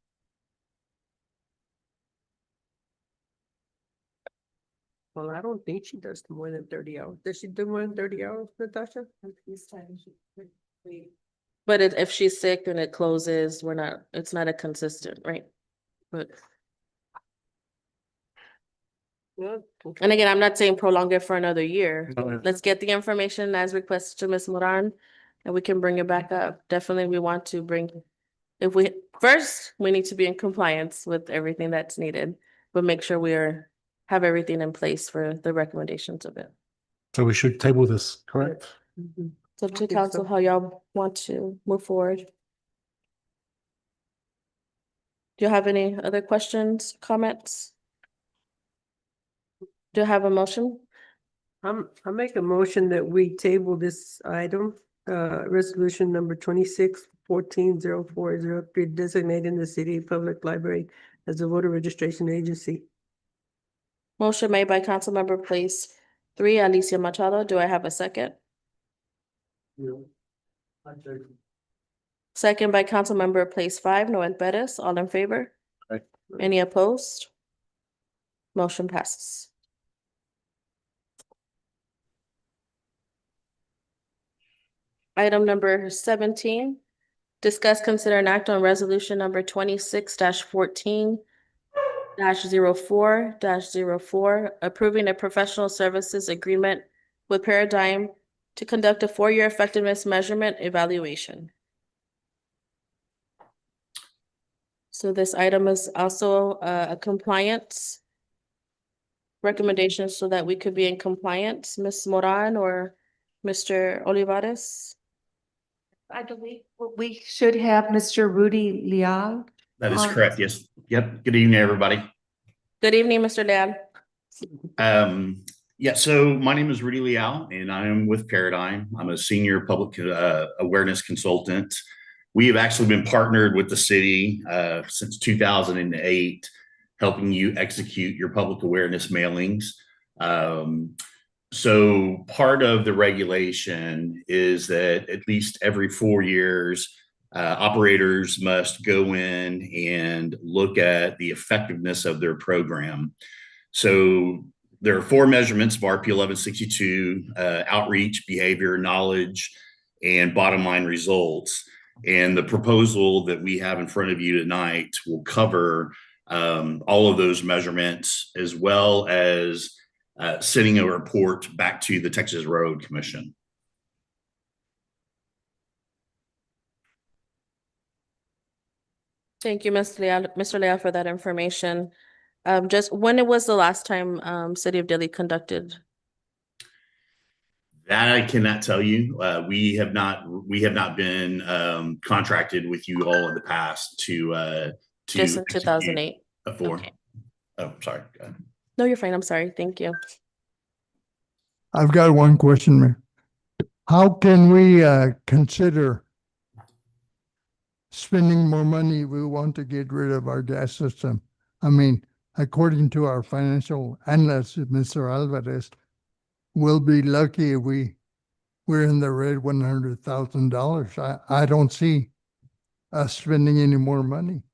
Well, I don't think she does more than 30 hours. Does she do more than 30 hours, Natasha? But if she's sick and it closes, it's not a consistent, right? But, Yeah. and again, I'm not saying prolong it for another year. No. Let's get the information as requested to Ms. Moran and we can bring it back up. Definitely, we want to first, we need to be in compliance with everything that's needed, but make sure have everything in place for the recommendations of it. So we should table this, correct? It's up to think council so. how y'all want to move forward. Do you have any other questions, comments? Do you have a motion? I make a motion that we table this item, resolution number 26-14-0403, designating the city public library as a voter registration agency. Motion made by Councilmember Place 3, Alicia Machado. Do I have a second? Second by Councilmember Place 5, Noel Perez. All in favor? Aye. Any opposed? Motion passes. Item number 17, discuss, consider, and act on resolution number 26-14 -04-04, approving a professional services agreement with Paradigm to conduct a 4-year effectiveness measurement evaluation. So this item is also a compliance recommendation so that we could be in compliance. Ms. Moran or Mr. Olivares? I believe we should have Mr. Rudy Leal. That is on. correct. Yes. Yep. Good evening, everybody. Good evening, Mr. Leal. Yeah, so my name is Rudy Leal and I am with Paradigm. I'm a senior public awareness consultant. We have actually been partnered with the city since 2008, helping you execute your public awareness mailings. So part of the regulation is that at least every 4 years, operators must go in and look at the effectiveness of their program. So there are 4 measurements of RP 1162, outreach, behavior, knowledge, and bottom line results. And the proposal that we have in front of you tonight will cover all of those measurements, as well as sending a report back to the Texas Railroad Commission. Thank you, Mr. Leal, for that information. Just when it was the last time City of Dilley conducted? That I cannot tell you. We have not been contracted with you all in the past to Just in 2008. Okay. Oh, sorry. Go ahead. No, you're fine. I'm sorry. Thank you. I've got one question, Mayor. How can we consider spending more money if we want to get rid of our gas system? I mean, according to our financial analyst, Mr. Alvarez, we'll be lucky if we're in the red $100,000. I don't see us spending any more money.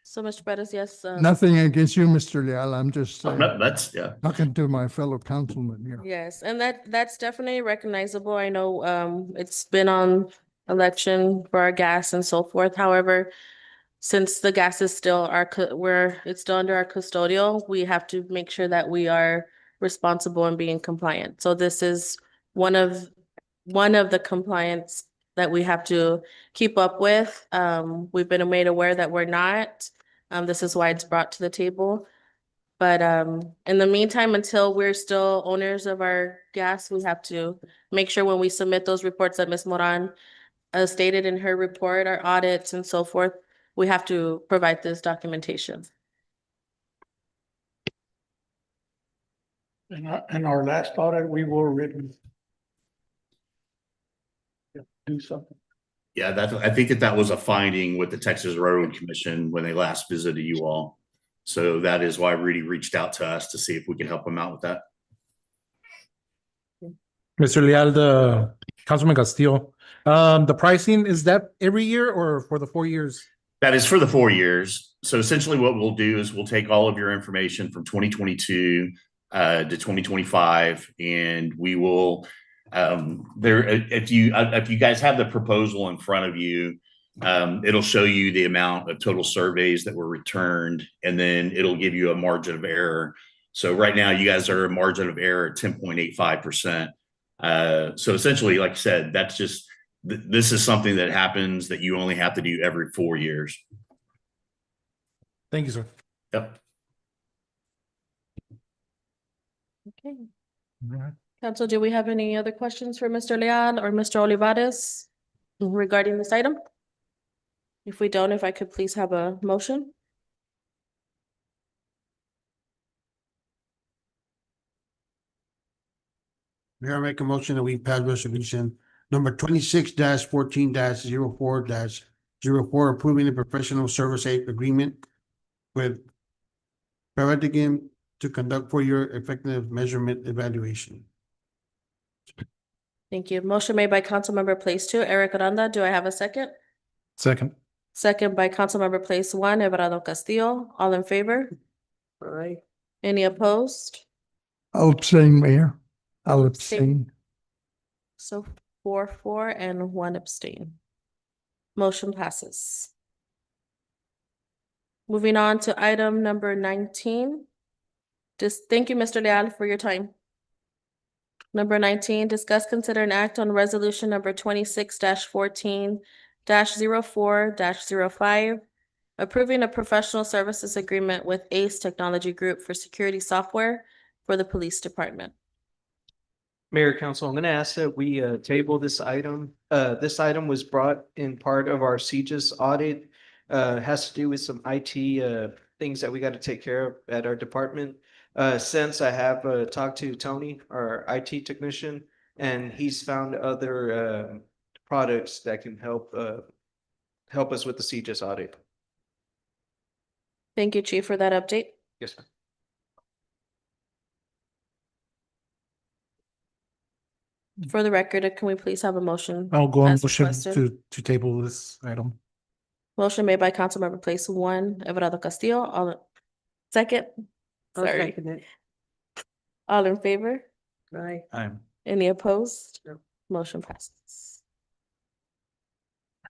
So, Mr. Perez, yes. Nothing against you, Mr. Leal. I'm just No, that's, yeah. talking to my fellow councilman here. Yes, and that's definitely recognizable. I know it's been on election for our gas and so forth. However, since the gas is still it's still under our custodial, we have to make sure that we are responsible and being compliant. So this is one of the compliance that we have to keep up with. We've been made aware that we're not. This is why it's brought to the table. But in the meantime, until we're still owners of our gas, we have to make sure when we submit those reports that Ms. Moran stated in her report, our audits and so forth, we have to provide this documentation. In our last audit, we were written. Do something. Yeah, I think that was a finding with the Texas Railroad Commission when they last visited you all. So that is why Rudy reached out to us to see if we could help him out with that. Mr. Leal, the Councilman Castillo, the pricing, is that every year or for the 4 years? That is for the 4 years. So essentially what we'll do is we'll take all of your information from 2022 to 2025, and we will if you guys have the proposal in front of you, it'll show you the amount of total surveys that were returned, and then it'll give you a margin of error. So right now you guys are a margin of error at 10.85%. So essentially, like I said, that's just, this is something that happens that you only have to do every 4 years. Thank you, sir. Yep. Okay. Council, do we have any other questions for Mr. Leal or Mr. Olivares regarding this item? If we don't, if I could please have a motion. Mayor, I make a motion that we pass resolution number 26-14-04-04, approving the professional service agreement with Paradigm to conduct for your effective measurement evaluation. Thank you. Motion made by Councilmember Place Two, Eric Aranda. Do I have a second? Second. Second by Councilmember Place One, Everardo Castillo. All in favor? Aye. Any opposed? I'll abstain, Mayor. I'll abstain. So 4-4 and 1 abstain. Motion passes. Moving on to item number 19. Thank you, Mr. Leal, for your time. Number 19, discuss, consider, and act on resolution number 26-14-04-05, approving a professional services agreement with ACE Technology Group for security software for the police department. Mayor, Council, I'm going to ask that we table this item. This item was brought in part of our CJIS audit. It has to do with some IT things that we got to take care of at our department. Since I have talked to Tony, our IT technician, and he's found other products that can help us with the CJIS audit. Thank you, Chief, for that update. Yes, sir. For the record, can we please have a motion? I'll go on as motion requested? to table this item. Motion made by Councilmember Place One, Everardo Castillo. Second? I'll Sorry. second it. All in favor? Aye. Any opposed? Motion passes.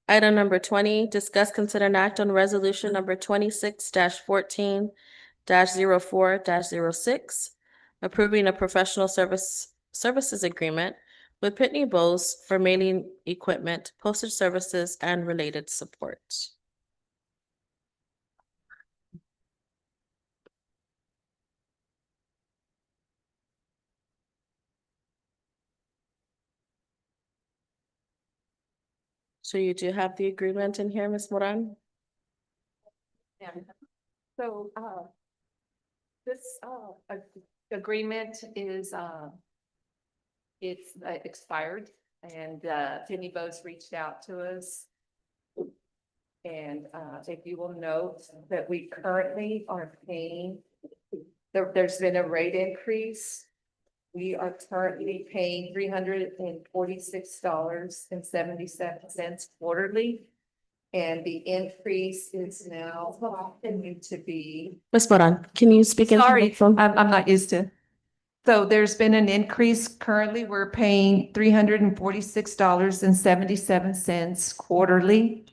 Item number 20, discuss, consider, and act on resolution number 26-14-04-06, approving a professional services agreement with Pitney Bowes for mailing equipment, postage services, and related support. So you do have the agreement in here, Ms. Moran? Yeah. So, this, agreement is, it's expired and, Pitney Bowes reached out to us. And, if you will note that we currently are paying, there's been a rate increase. We are currently paying $346.77 quarterly. And the increase is now continuing to be. Ms. Moran, can you speak into the Sorry, microphone? I'm not used to. So there's been an increase. Currently, we're paying $346.77 quarterly.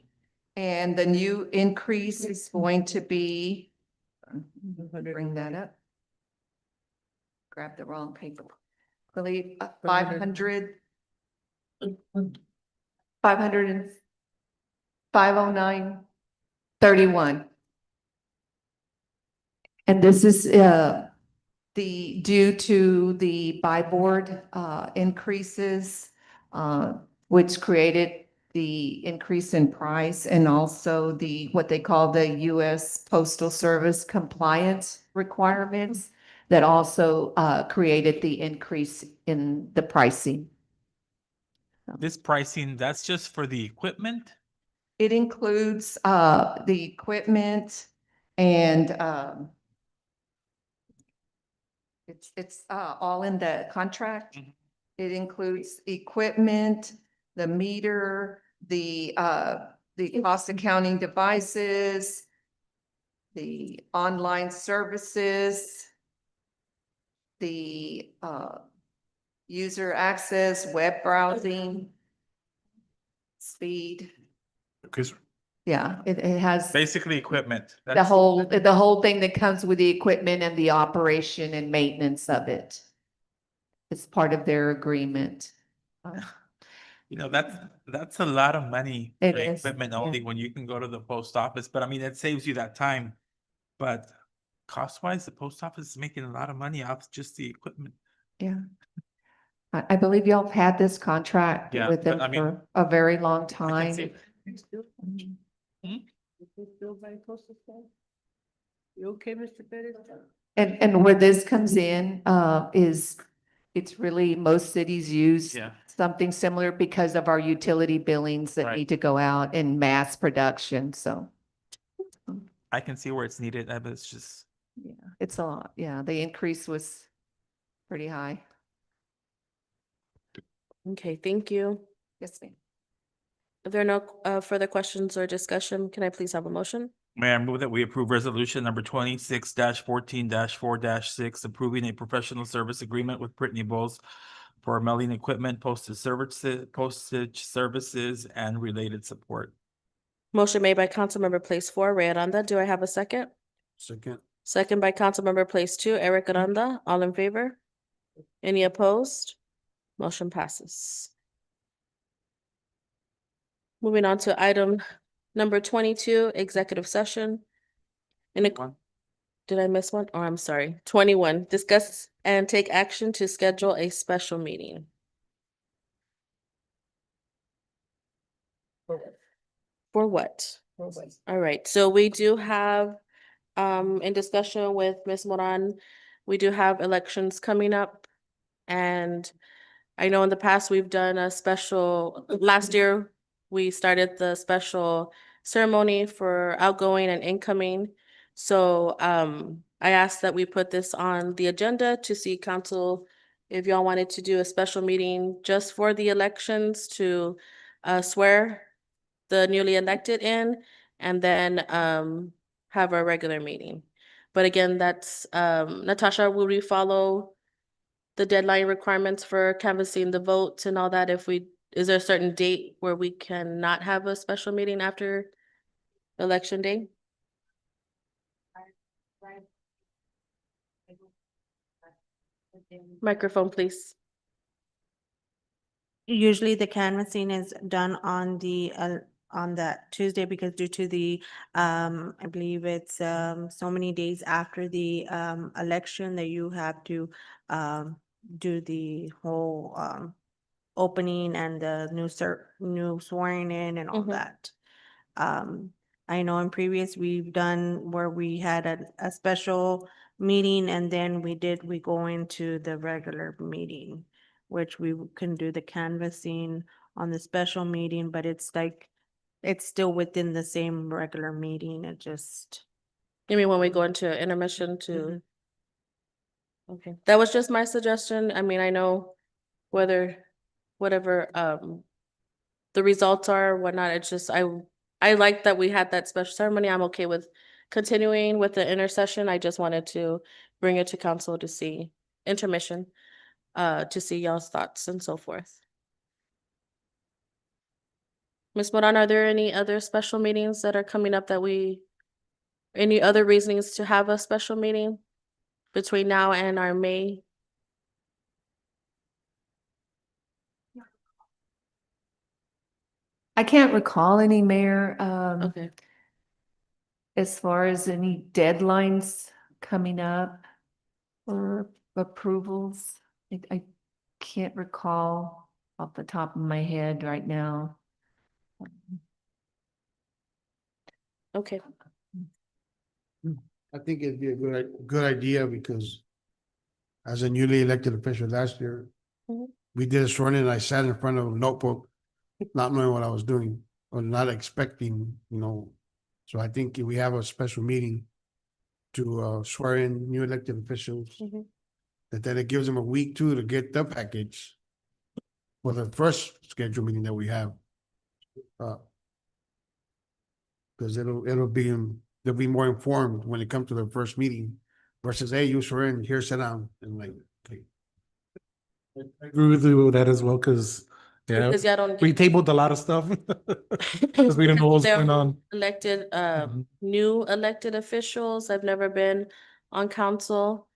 And the new increase is going to be, bring that up. Grab the wrong paper. I believe 500 and 509.31. And this is due to the buy board increases, which created the increase in price, and also the what they call the U.S. Postal Service compliance requirements that also created the increase in the pricing. This pricing, that's just for the equipment? It includes the equipment and it's all in the contract. It includes equipment, the meter, the cost accounting devices, the online services, the user access, web browsing, speed. Okay, sir. Yeah, it has Basically equipment. the That's- whole thing that comes with the equipment and the operation and maintenance of it. It's part of their agreement. You know, that's a lot of money It for is, equipment yeah. only when you can go to the post office, but I mean, it saves you that time. But cost wise, the post office is making a lot of money off just the equipment. Yeah. I believe y'all have had this contract Yeah, with them but I mean, for a very long I can time. see- You okay, Mr. Pettis? And where this comes in, is it's really, most cities use Yeah. something similar because of our utility billings that Right. need to go out in mass production, so. I can see where it's needed, but it's just. Yeah, It's a lot, yeah, the increase was pretty high. Okay, thank you. Yes, ma'am. If there are no further questions or discussion, can I please have a motion? Mayor, I move that we approve resolution number 26-14-4-6, approving a professional service agreement with Brittany Bowles for mailing equipment, postage services, and related support. Motion made by Councilmember Place 4, Ray Aranda. Do I have a second? Second. Second by Councilmember Place 2, Eric Aranda. All in favor? Any opposed? Motion passes. Moving on to item number 22, executive session. Did I miss one? Oh, I'm sorry. 21, discuss and take action to schedule a special meeting. For what? All right, so we do have, in discussion with Ms. Moran, we do have elections coming up. And I know in the past, we've done a special, last year, we started the special ceremony for outgoing and incoming. So I asked that we put this on the agenda to see council if y'all wanted to do a special meeting just for the elections to swear the newly elected in, and then have our regular meeting. But again, that's Natasha, will we follow the deadline requirements for canvassing the votes and all that? If we, is there a certain date where we cannot have a special meeting after election day? Microphone, please. Usually the canvassing is done on that Tuesday because due to the, I believe it's, so many days after the, election that you have to, do the whole, opening and the new swearing in and all that. I know in previous, we've done where we had a special meeting and then we go into the regular meeting, which we can do the canvassing on the special meeting, but it's like, it's still within the same regular meeting. It just. You mean when we go into intermission to? Okay, that was just my suggestion. I mean, I know whatever the results are, or whatnot, it's just, I like that we had that special ceremony. I'm okay with continuing with the intercession. I just wanted to bring it to council to see intermission, to see y'all's thoughts and so forth. Ms. Moran, are there any other special meetings that are coming up any other reasons to have a special meeting between now and our May? I can't recall any, Mayor, Okay. as far as any deadlines coming up or approvals. I can't recall off the top of my head right now. Okay. I think it'd be a good idea because as a newly elected official last year, Mhm. we did a swearing in and I sat in front of a notebook, not knowing what I was doing or not expecting, So I think if we have a special meeting to swear in new elected officials, Mhm. that then it gives them a week too to get the package for the first scheduled meeting that we have. Because they'll be more informed when it comes to their first meeting versus, hey, you swear in, here, sit down, and like, okay. I agree with you with that as well, because Because y'all don't we get- tabled a lot of stuff. Because we didn't know what was They're going on. Elected, new elected officials. I've never been on council.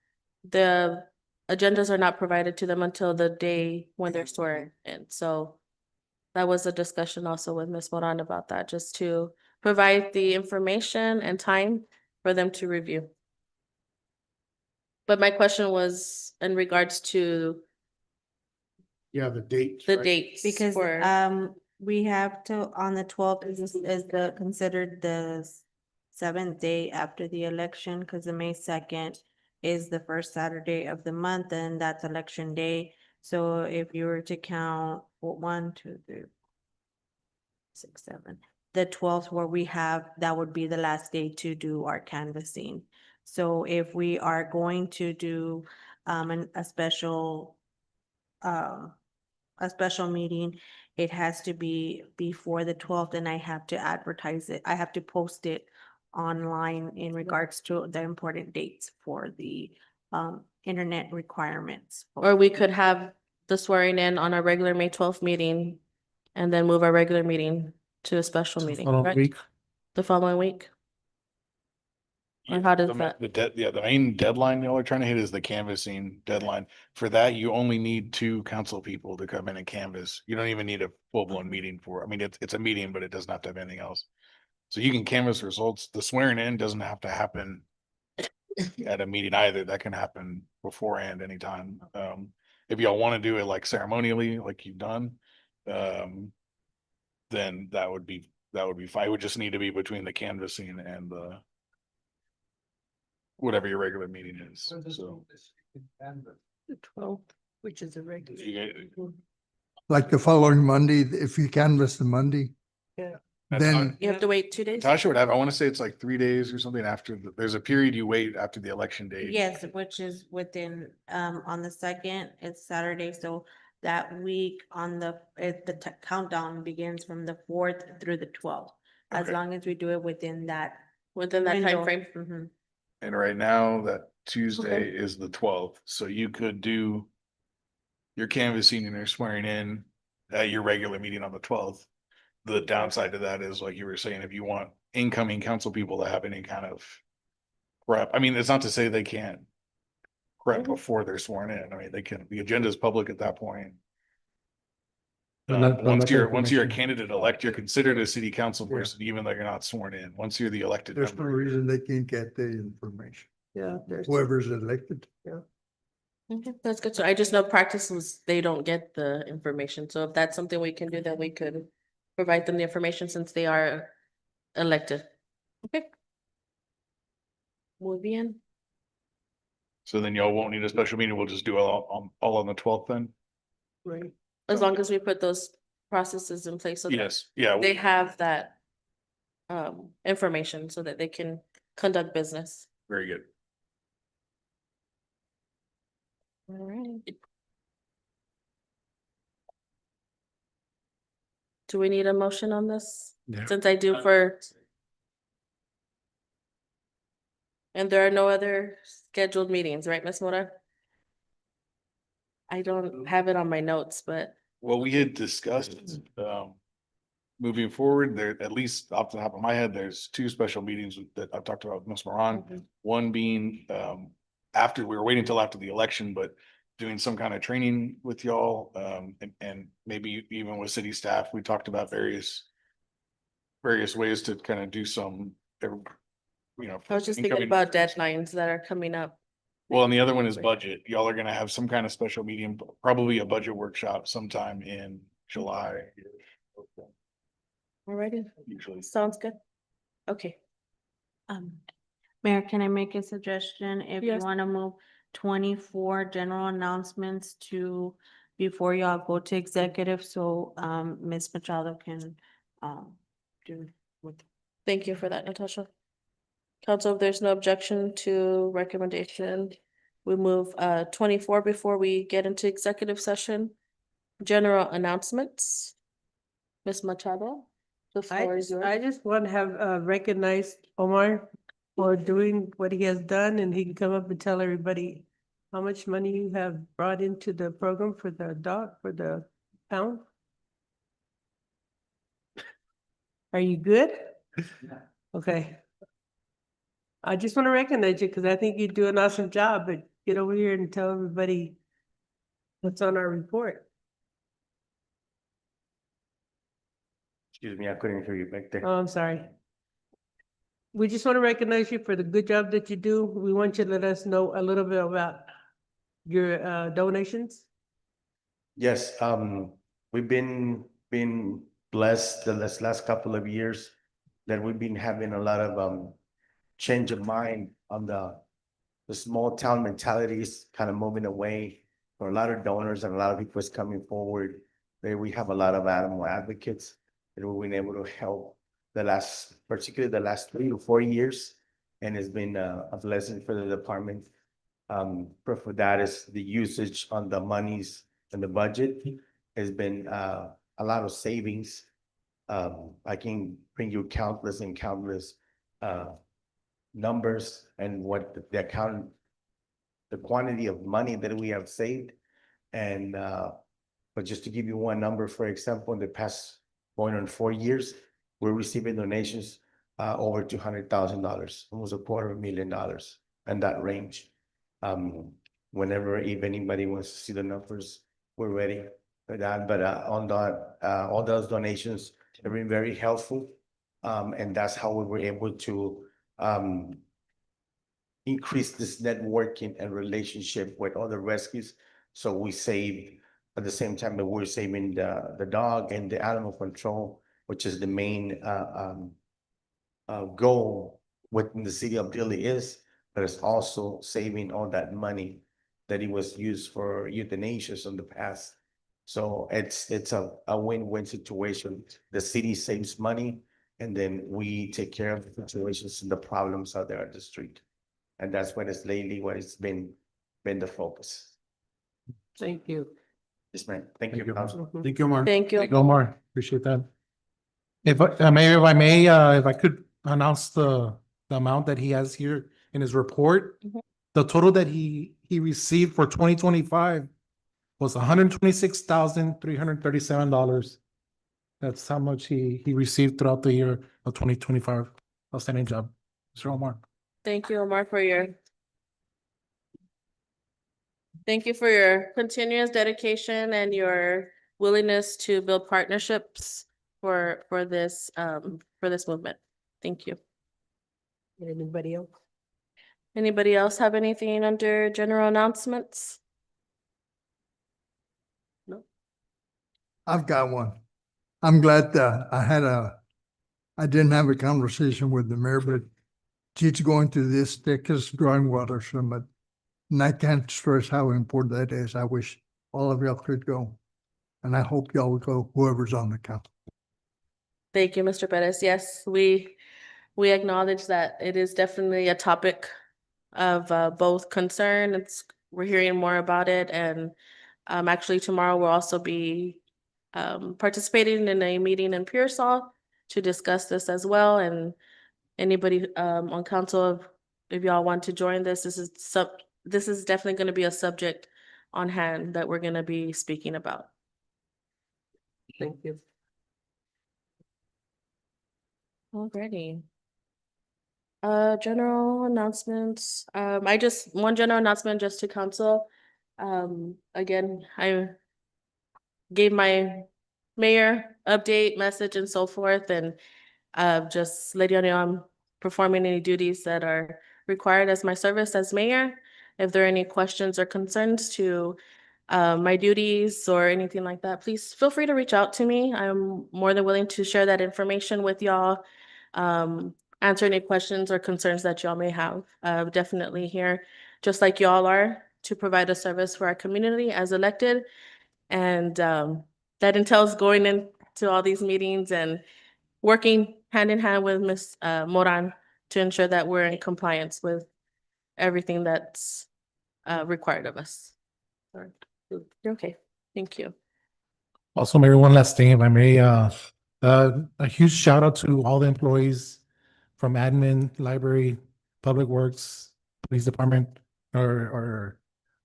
The agendas are not provided to them until the day when they're sworn in. So that was a discussion also with Ms. Moran about that, just to provide the information and time for them to review. But my question was in regards to Yeah, the dates. the right? dates Because for. we have to, on the 12th is considered the 7th day after the election, because the May 2nd is the first Saturday of the month, and that's election day. So if you were to count 1, 2, 3, 6, 7, the 12th where we have, that would be the last day to do our canvassing. So if we are going to do a special meeting, it has to be before the 12th, and I have to advertise it. I have to post it online in regards to the important dates for the internet requirements. Or we could have the swearing in on our regular May 12th meeting and then move our regular meeting to a special meeting, Following correct? week. The following week? Or how does The that? the main deadline y'all are trying to hit is the canvassing deadline. For that, you only need 2 council people to come in and canvass. You don't even need a full-blown meeting for, I mean, it's a meeting, but it doesn't have to have anything else. So you can canvass results. The swearing in doesn't have to happen at a meeting either. That can happen beforehand anytime. If y'all want to do it like ceremonially, like you've done, then that would be fine. It would just need to be between the canvassing and the whatever your regular meeting is, so. The 12th, which is a regular. You Like the following Monday, if you canvass the Monday, Yeah. then You have to wait 2 days? Tasha would have, I want to say it's like 3 days or something after, there's a period you wait after the election date. Yes, which is within, on the 2nd, it's Saturday, so that week on the countdown begins from the 4th through the 12th. As Okay. long as we do it within that. Within that window. timeframe? Mhm. And right now, that Tuesday Okay. is the 12th, so you could do your canvassing and your swearing in at your regular meeting on the 12th. The downside to that is, like you were saying, if you want incoming council people to have any kind of prep, I mean, it's not to say they can't prep before they're sworn in. I mean, they can, the agenda is public at that point. Once you're a candidate elect, you're considered a city council person, even though you're not sworn in. Once you're the elected there's no member. reason they can't get the information. Yeah, there's. Whoever's elected. Okay, that's good. So I just know practices, they don't get the information. So if that's something we can do, then we could provide them the information since they are elected. Okay. Muy bien. So then y'all won't need a special meeting. We'll just do all on the 12th then? Right. As long as we put those processes in place so that Yes, yeah. they have that information so that they can conduct business. Very good. All right. Do we need a motion on this? Yeah. Since I do for. And there are no other scheduled meetings, right, Ms. Mora? I don't have it on my notes, but Well, we had discussed, moving forward, there, at least off the top of my head, there's 2 special meetings that I've talked about with Ms. Moran. One being, after, we were waiting until after the election, but doing some kind of training with y'all, and maybe even with city staff, we talked about various ways to kind of do some, you know. I was just thinking incoming- about deadlines that are coming up. Well, and the other one is budget. Y'all are gonna have some kind of special meeting, probably a budget workshop sometime in July. Alrighty, Usually. sounds good. Okay, Mayor, can I make a suggestion? If you Yes. want to move 24 general announcements to before y'all go to executive, so Ms. Machado can do with. thank you for that, Natasha. Council, if there's no objection to recommendation, we move 24 before we get into executive session. General announcements. Ms. Machado, the floor is yours. I just want to have recognized Omar for doing what he has done, and he can come up and tell everybody how much money you have brought into the program for the dog, for the pound. Are you good? Okay. I just want to recognize you because I think you do an awesome job, but get over here and tell everybody what's on our report. Excuse me, I couldn't hear you back there. Oh, I'm sorry. We just want to recognize you for the good job that you do. We want you to let us know a little bit about your donations. Yes, we've been blessed the last couple of years that we've been having a lot of change of mind on the small town mentalities kind of moving away. For a lot of donors and a lot of people is coming forward. We have a lot of animal advocates that we've been able to help particularly the last 3 or 4 years. and it's been a blessing for the department. Proof of that is the usage on the monies and the budget has been a lot of savings. I can bring you countless and countless numbers and what the account, the quantity of money that we have saved. And but just to give you one number, for example, in the past going on 4 years, we're receiving donations over $200,000, almost $250,000 in that range. Whenever, if anybody wants to see the numbers, we're ready for that. But on that, all those donations have been very helpful. And that's how we were able to increase this networking and relationship with other rescues. So we saved at the same time that we're saving the dog and the animal control, which is the main goal within the city of Dilley is, but it's also saving all that money that it was used for euthanasia in the past. So it's a win-win situation. The city saves money, and then we take care of the situations and the problems out there at the street. And that's what it's lately, what it's been the focus. Thank you. Yes, ma'am. Thank you, Council. Thank you, Omar. Thank you. Thank you, Omar. Appreciate that. If Mayor, if I could announce the amount that he has here in his report. Mhm. The total that he received for 2025 was $126,337. That's how much he received throughout the year of 2025. Outstanding job, Mr. Omar. Thank you, Omar, for your continuous dedication and your willingness to build partnerships for this movement. Thank you. Anybody else? Anybody else have anything under general announcements? No. I've got one. I'm glad that I didn't have a conversation with the mayor, but she's going to this Texas Drawing Water Summit. And I can't stress how important that is. I wish all of y'all could go. And I hope y'all will go, whoever's on the council. Thank you, Mr. Perez. Yes, we acknowledge that it is definitely a topic of both concern. We're hearing more about it, and actually tomorrow we'll also be participating in a meeting in Pearsall to discuss this as well. And anybody on council, if y'all want to join this, this is definitely going to be a subject on hand that we're going to be speaking about. Thank you. Alrighty. General announcements. One general announcement just to council. Again, I gave my mayor update message and so forth, and just let you know I'm performing any duties that are required as my service as mayor. If there are any questions or concerns to my duties or anything like that, please feel free to reach out to me. I'm more than willing to share that information with y'all. Answer any questions or concerns that y'all may have. Definitely here, just like y'all are, to provide a service for our community as elected. And that entails going into all these meetings and working hand in hand with Ms. Moran to ensure that we're in compliance with everything that's required of us. Sorry. You're okay. Thank you. Also, Mayor, one last thing, if I may, a huge shout out to all the employees from admin, library, public works, police department, or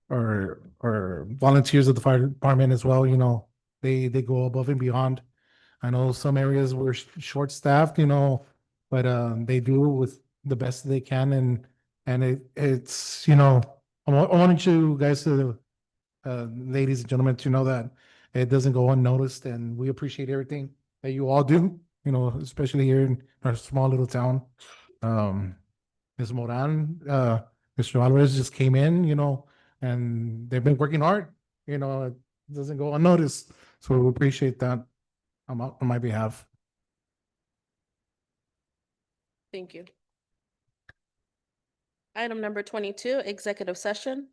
volunteers of the fire department as well. You know, they go above and beyond. I know some areas were short staffed, you know, but they do with the best they can, and it's you know, I wanted you guys to, ladies and gentlemen, to know that it doesn't go unnoticed, and we appreciate everything that you all do. You know, especially here in our small little town. Ms. Moran, Mr. Alvarez just came in, you know, and they've been working hard. You know, it doesn't go unnoticed. So we appreciate that on my behalf. Thank you. Item number 22, executive session.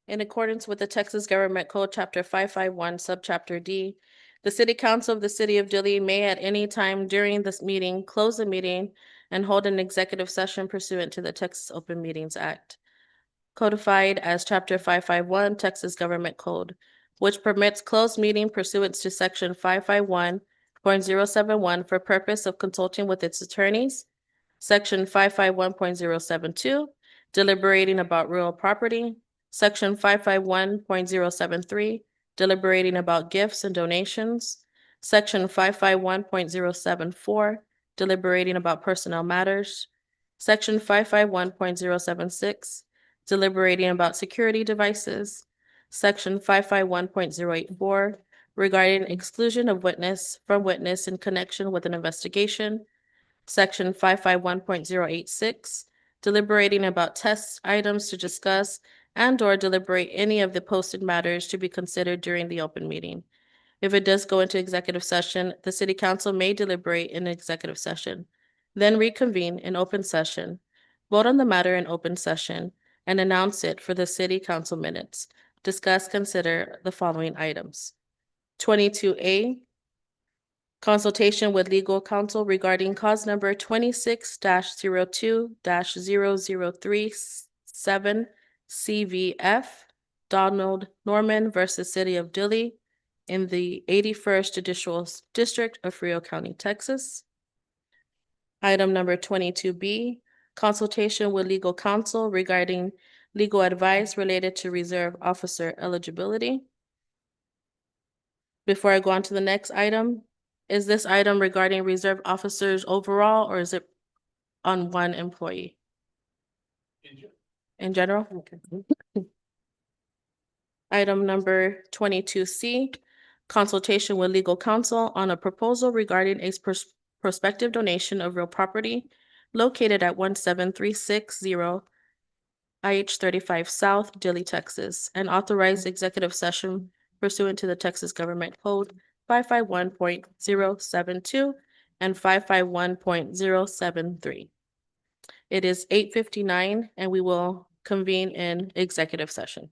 In accordance with the Texas Government Code, Chapter 551, Subchapter D, the City Council of the City of Dilley may at any time during this meeting close the meeting and hold an executive session pursuant to the Texas Open Meetings Act, codified as Chapter 551 Texas Government Code, which permits closed meeting pursuant to Section 551.071 for purpose of consulting with its attorneys, Section 551.072, deliberating about real property, Section 551.073, deliberating about gifts and donations, Section 551.074, deliberating about personnel matters, Section 551.076, deliberating about security devices, Section 551.084, regarding exclusion of witness from witness in connection with an investigation, Section 551.086, deliberating about test items to discuss and/or deliberate any of the posted matters to be considered during the open meeting. If it does go into executive session, the city council may deliberate in executive session, then reconvene in open session, vote on the matter in open session, and announce it for the city council minutes. Discuss, consider the following items. 22A, consultation with legal counsel regarding cause number 26-02-0037 CVF, Donald Norman versus City of Dilley in the 81st Judicial District of Frio County, Texas. Item number 22B, consultation with legal counsel regarding legal advice related to reserve officer eligibility. Before I go on to the next item, is this item regarding reserve officers overall, or is it on one employee? In general? Okay. Item number 22C, consultation with legal counsel on a proposal regarding a prospective donation of real property located at 17360 IH 35 South, Dilley, Texas, and authorized executive session pursuant to the Texas Government Code 551.072 and 551.073. It is 8:59, and we will convene in executive session.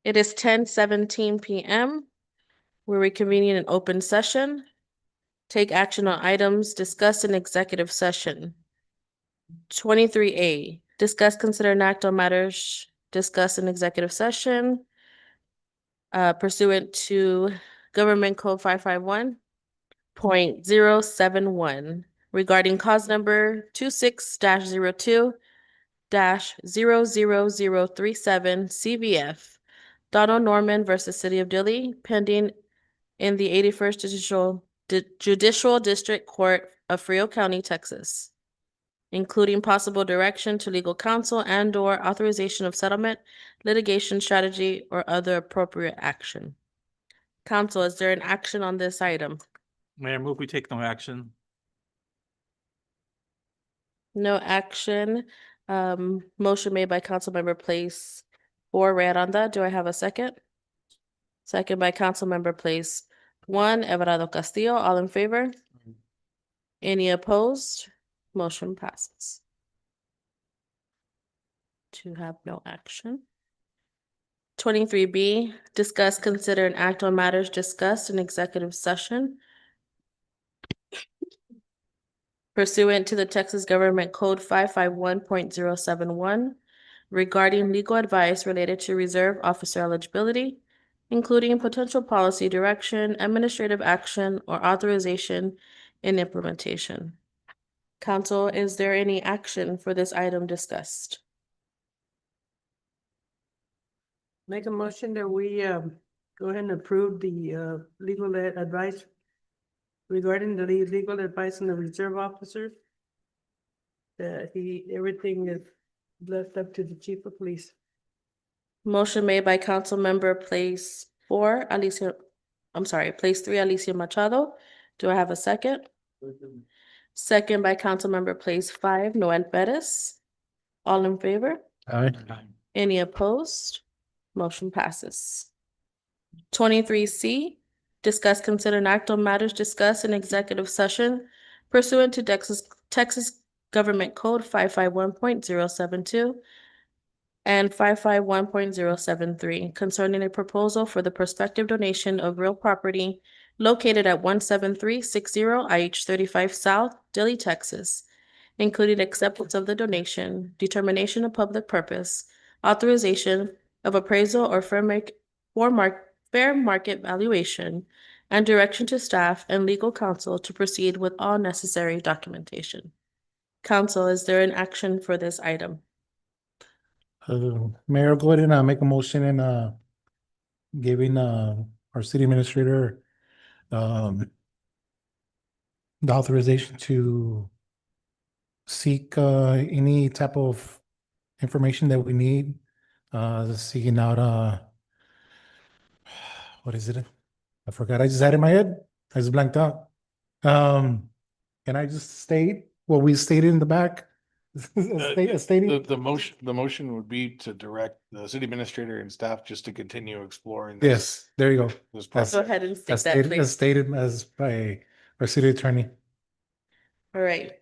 It is 10:17 PM. We're reconvening an open session. Take action on items discussed in executive session. 23A, discuss, consider, and act on matters discussed in executive session pursuant to Government Code 551.071 regarding cause number 26-02-00037 CVF Donald Norman versus City of Dilley, pending in the 81st Judicial District Court of Frio County, Texas, including possible direction to legal counsel and/or authorization of settlement, litigation strategy, or other appropriate action. Counsel, is there an action on this item? Mayor, move we take no action. No action. Motion made by Councilmember Place 4, Ray Aranda. Do I have a second? Second by Councilmember Place 1, Everardo Castillo. All in favor? Any opposed? Motion passes. To have no action. 23B, discuss, consider, and act on matters discussed in executive session pursuant to the Texas Government Code 551.071 regarding legal advice related to reserve officer eligibility, including potential policy direction, administrative action, or authorization in implementation. Council, is there any action for this item discussed? Make a motion that we go ahead and approve the legal advice regarding the legal advice on the reserve officer. That everything is left up to the chief of police. Motion made by Councilmember Place 4, Place 3, Alicia Machado. Do I have a second? Second by Councilmember Place 5, Noel Perez. All in favor? Aye. Any opposed? Motion passes. 23C, discuss, consider, and act on matters discussed in executive session pursuant to Texas Government Code 551.072 and 551.073 concerning a proposal for the prospective donation of real property located at 17360 IH 35 South, Dilley, Texas, including acceptance of the donation, determination of public purpose, authorization of appraisal or fair market valuation, and direction to staff and legal counsel to proceed with all necessary documentation. Council, is there an action for this item? Mayor, go ahead and make a motion and giving our city administrator the authorization to seek any type of information that we need. Seeking out what is it? I forgot. I just had it in my head. I just blanked out. Can I just state what we stated in the back? Stating. The motion would be to direct the city administrator and staff just to continue exploring. Yes, there you go. This That's- Go ahead and state As that, stated, as please. stated as by our city attorney. All right.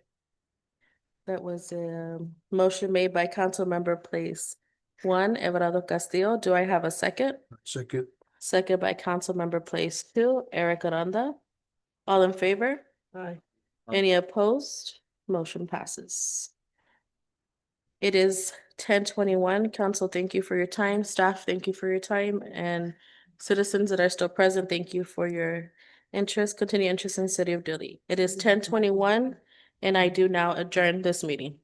That was a motion made by Councilmember Place 1, Everardo Castillo. Do I have a second? Second. Second by Councilmember Place 2, Eric Aranda. All in favor? Aye. Any opposed? Motion passes. It is 10:21. Council, thank you for your time. Staff, thank you for your time. And citizens that are still present, thank you for your continued interest in the City of Dilley. It is 10:21, and I do now adjourn this meeting.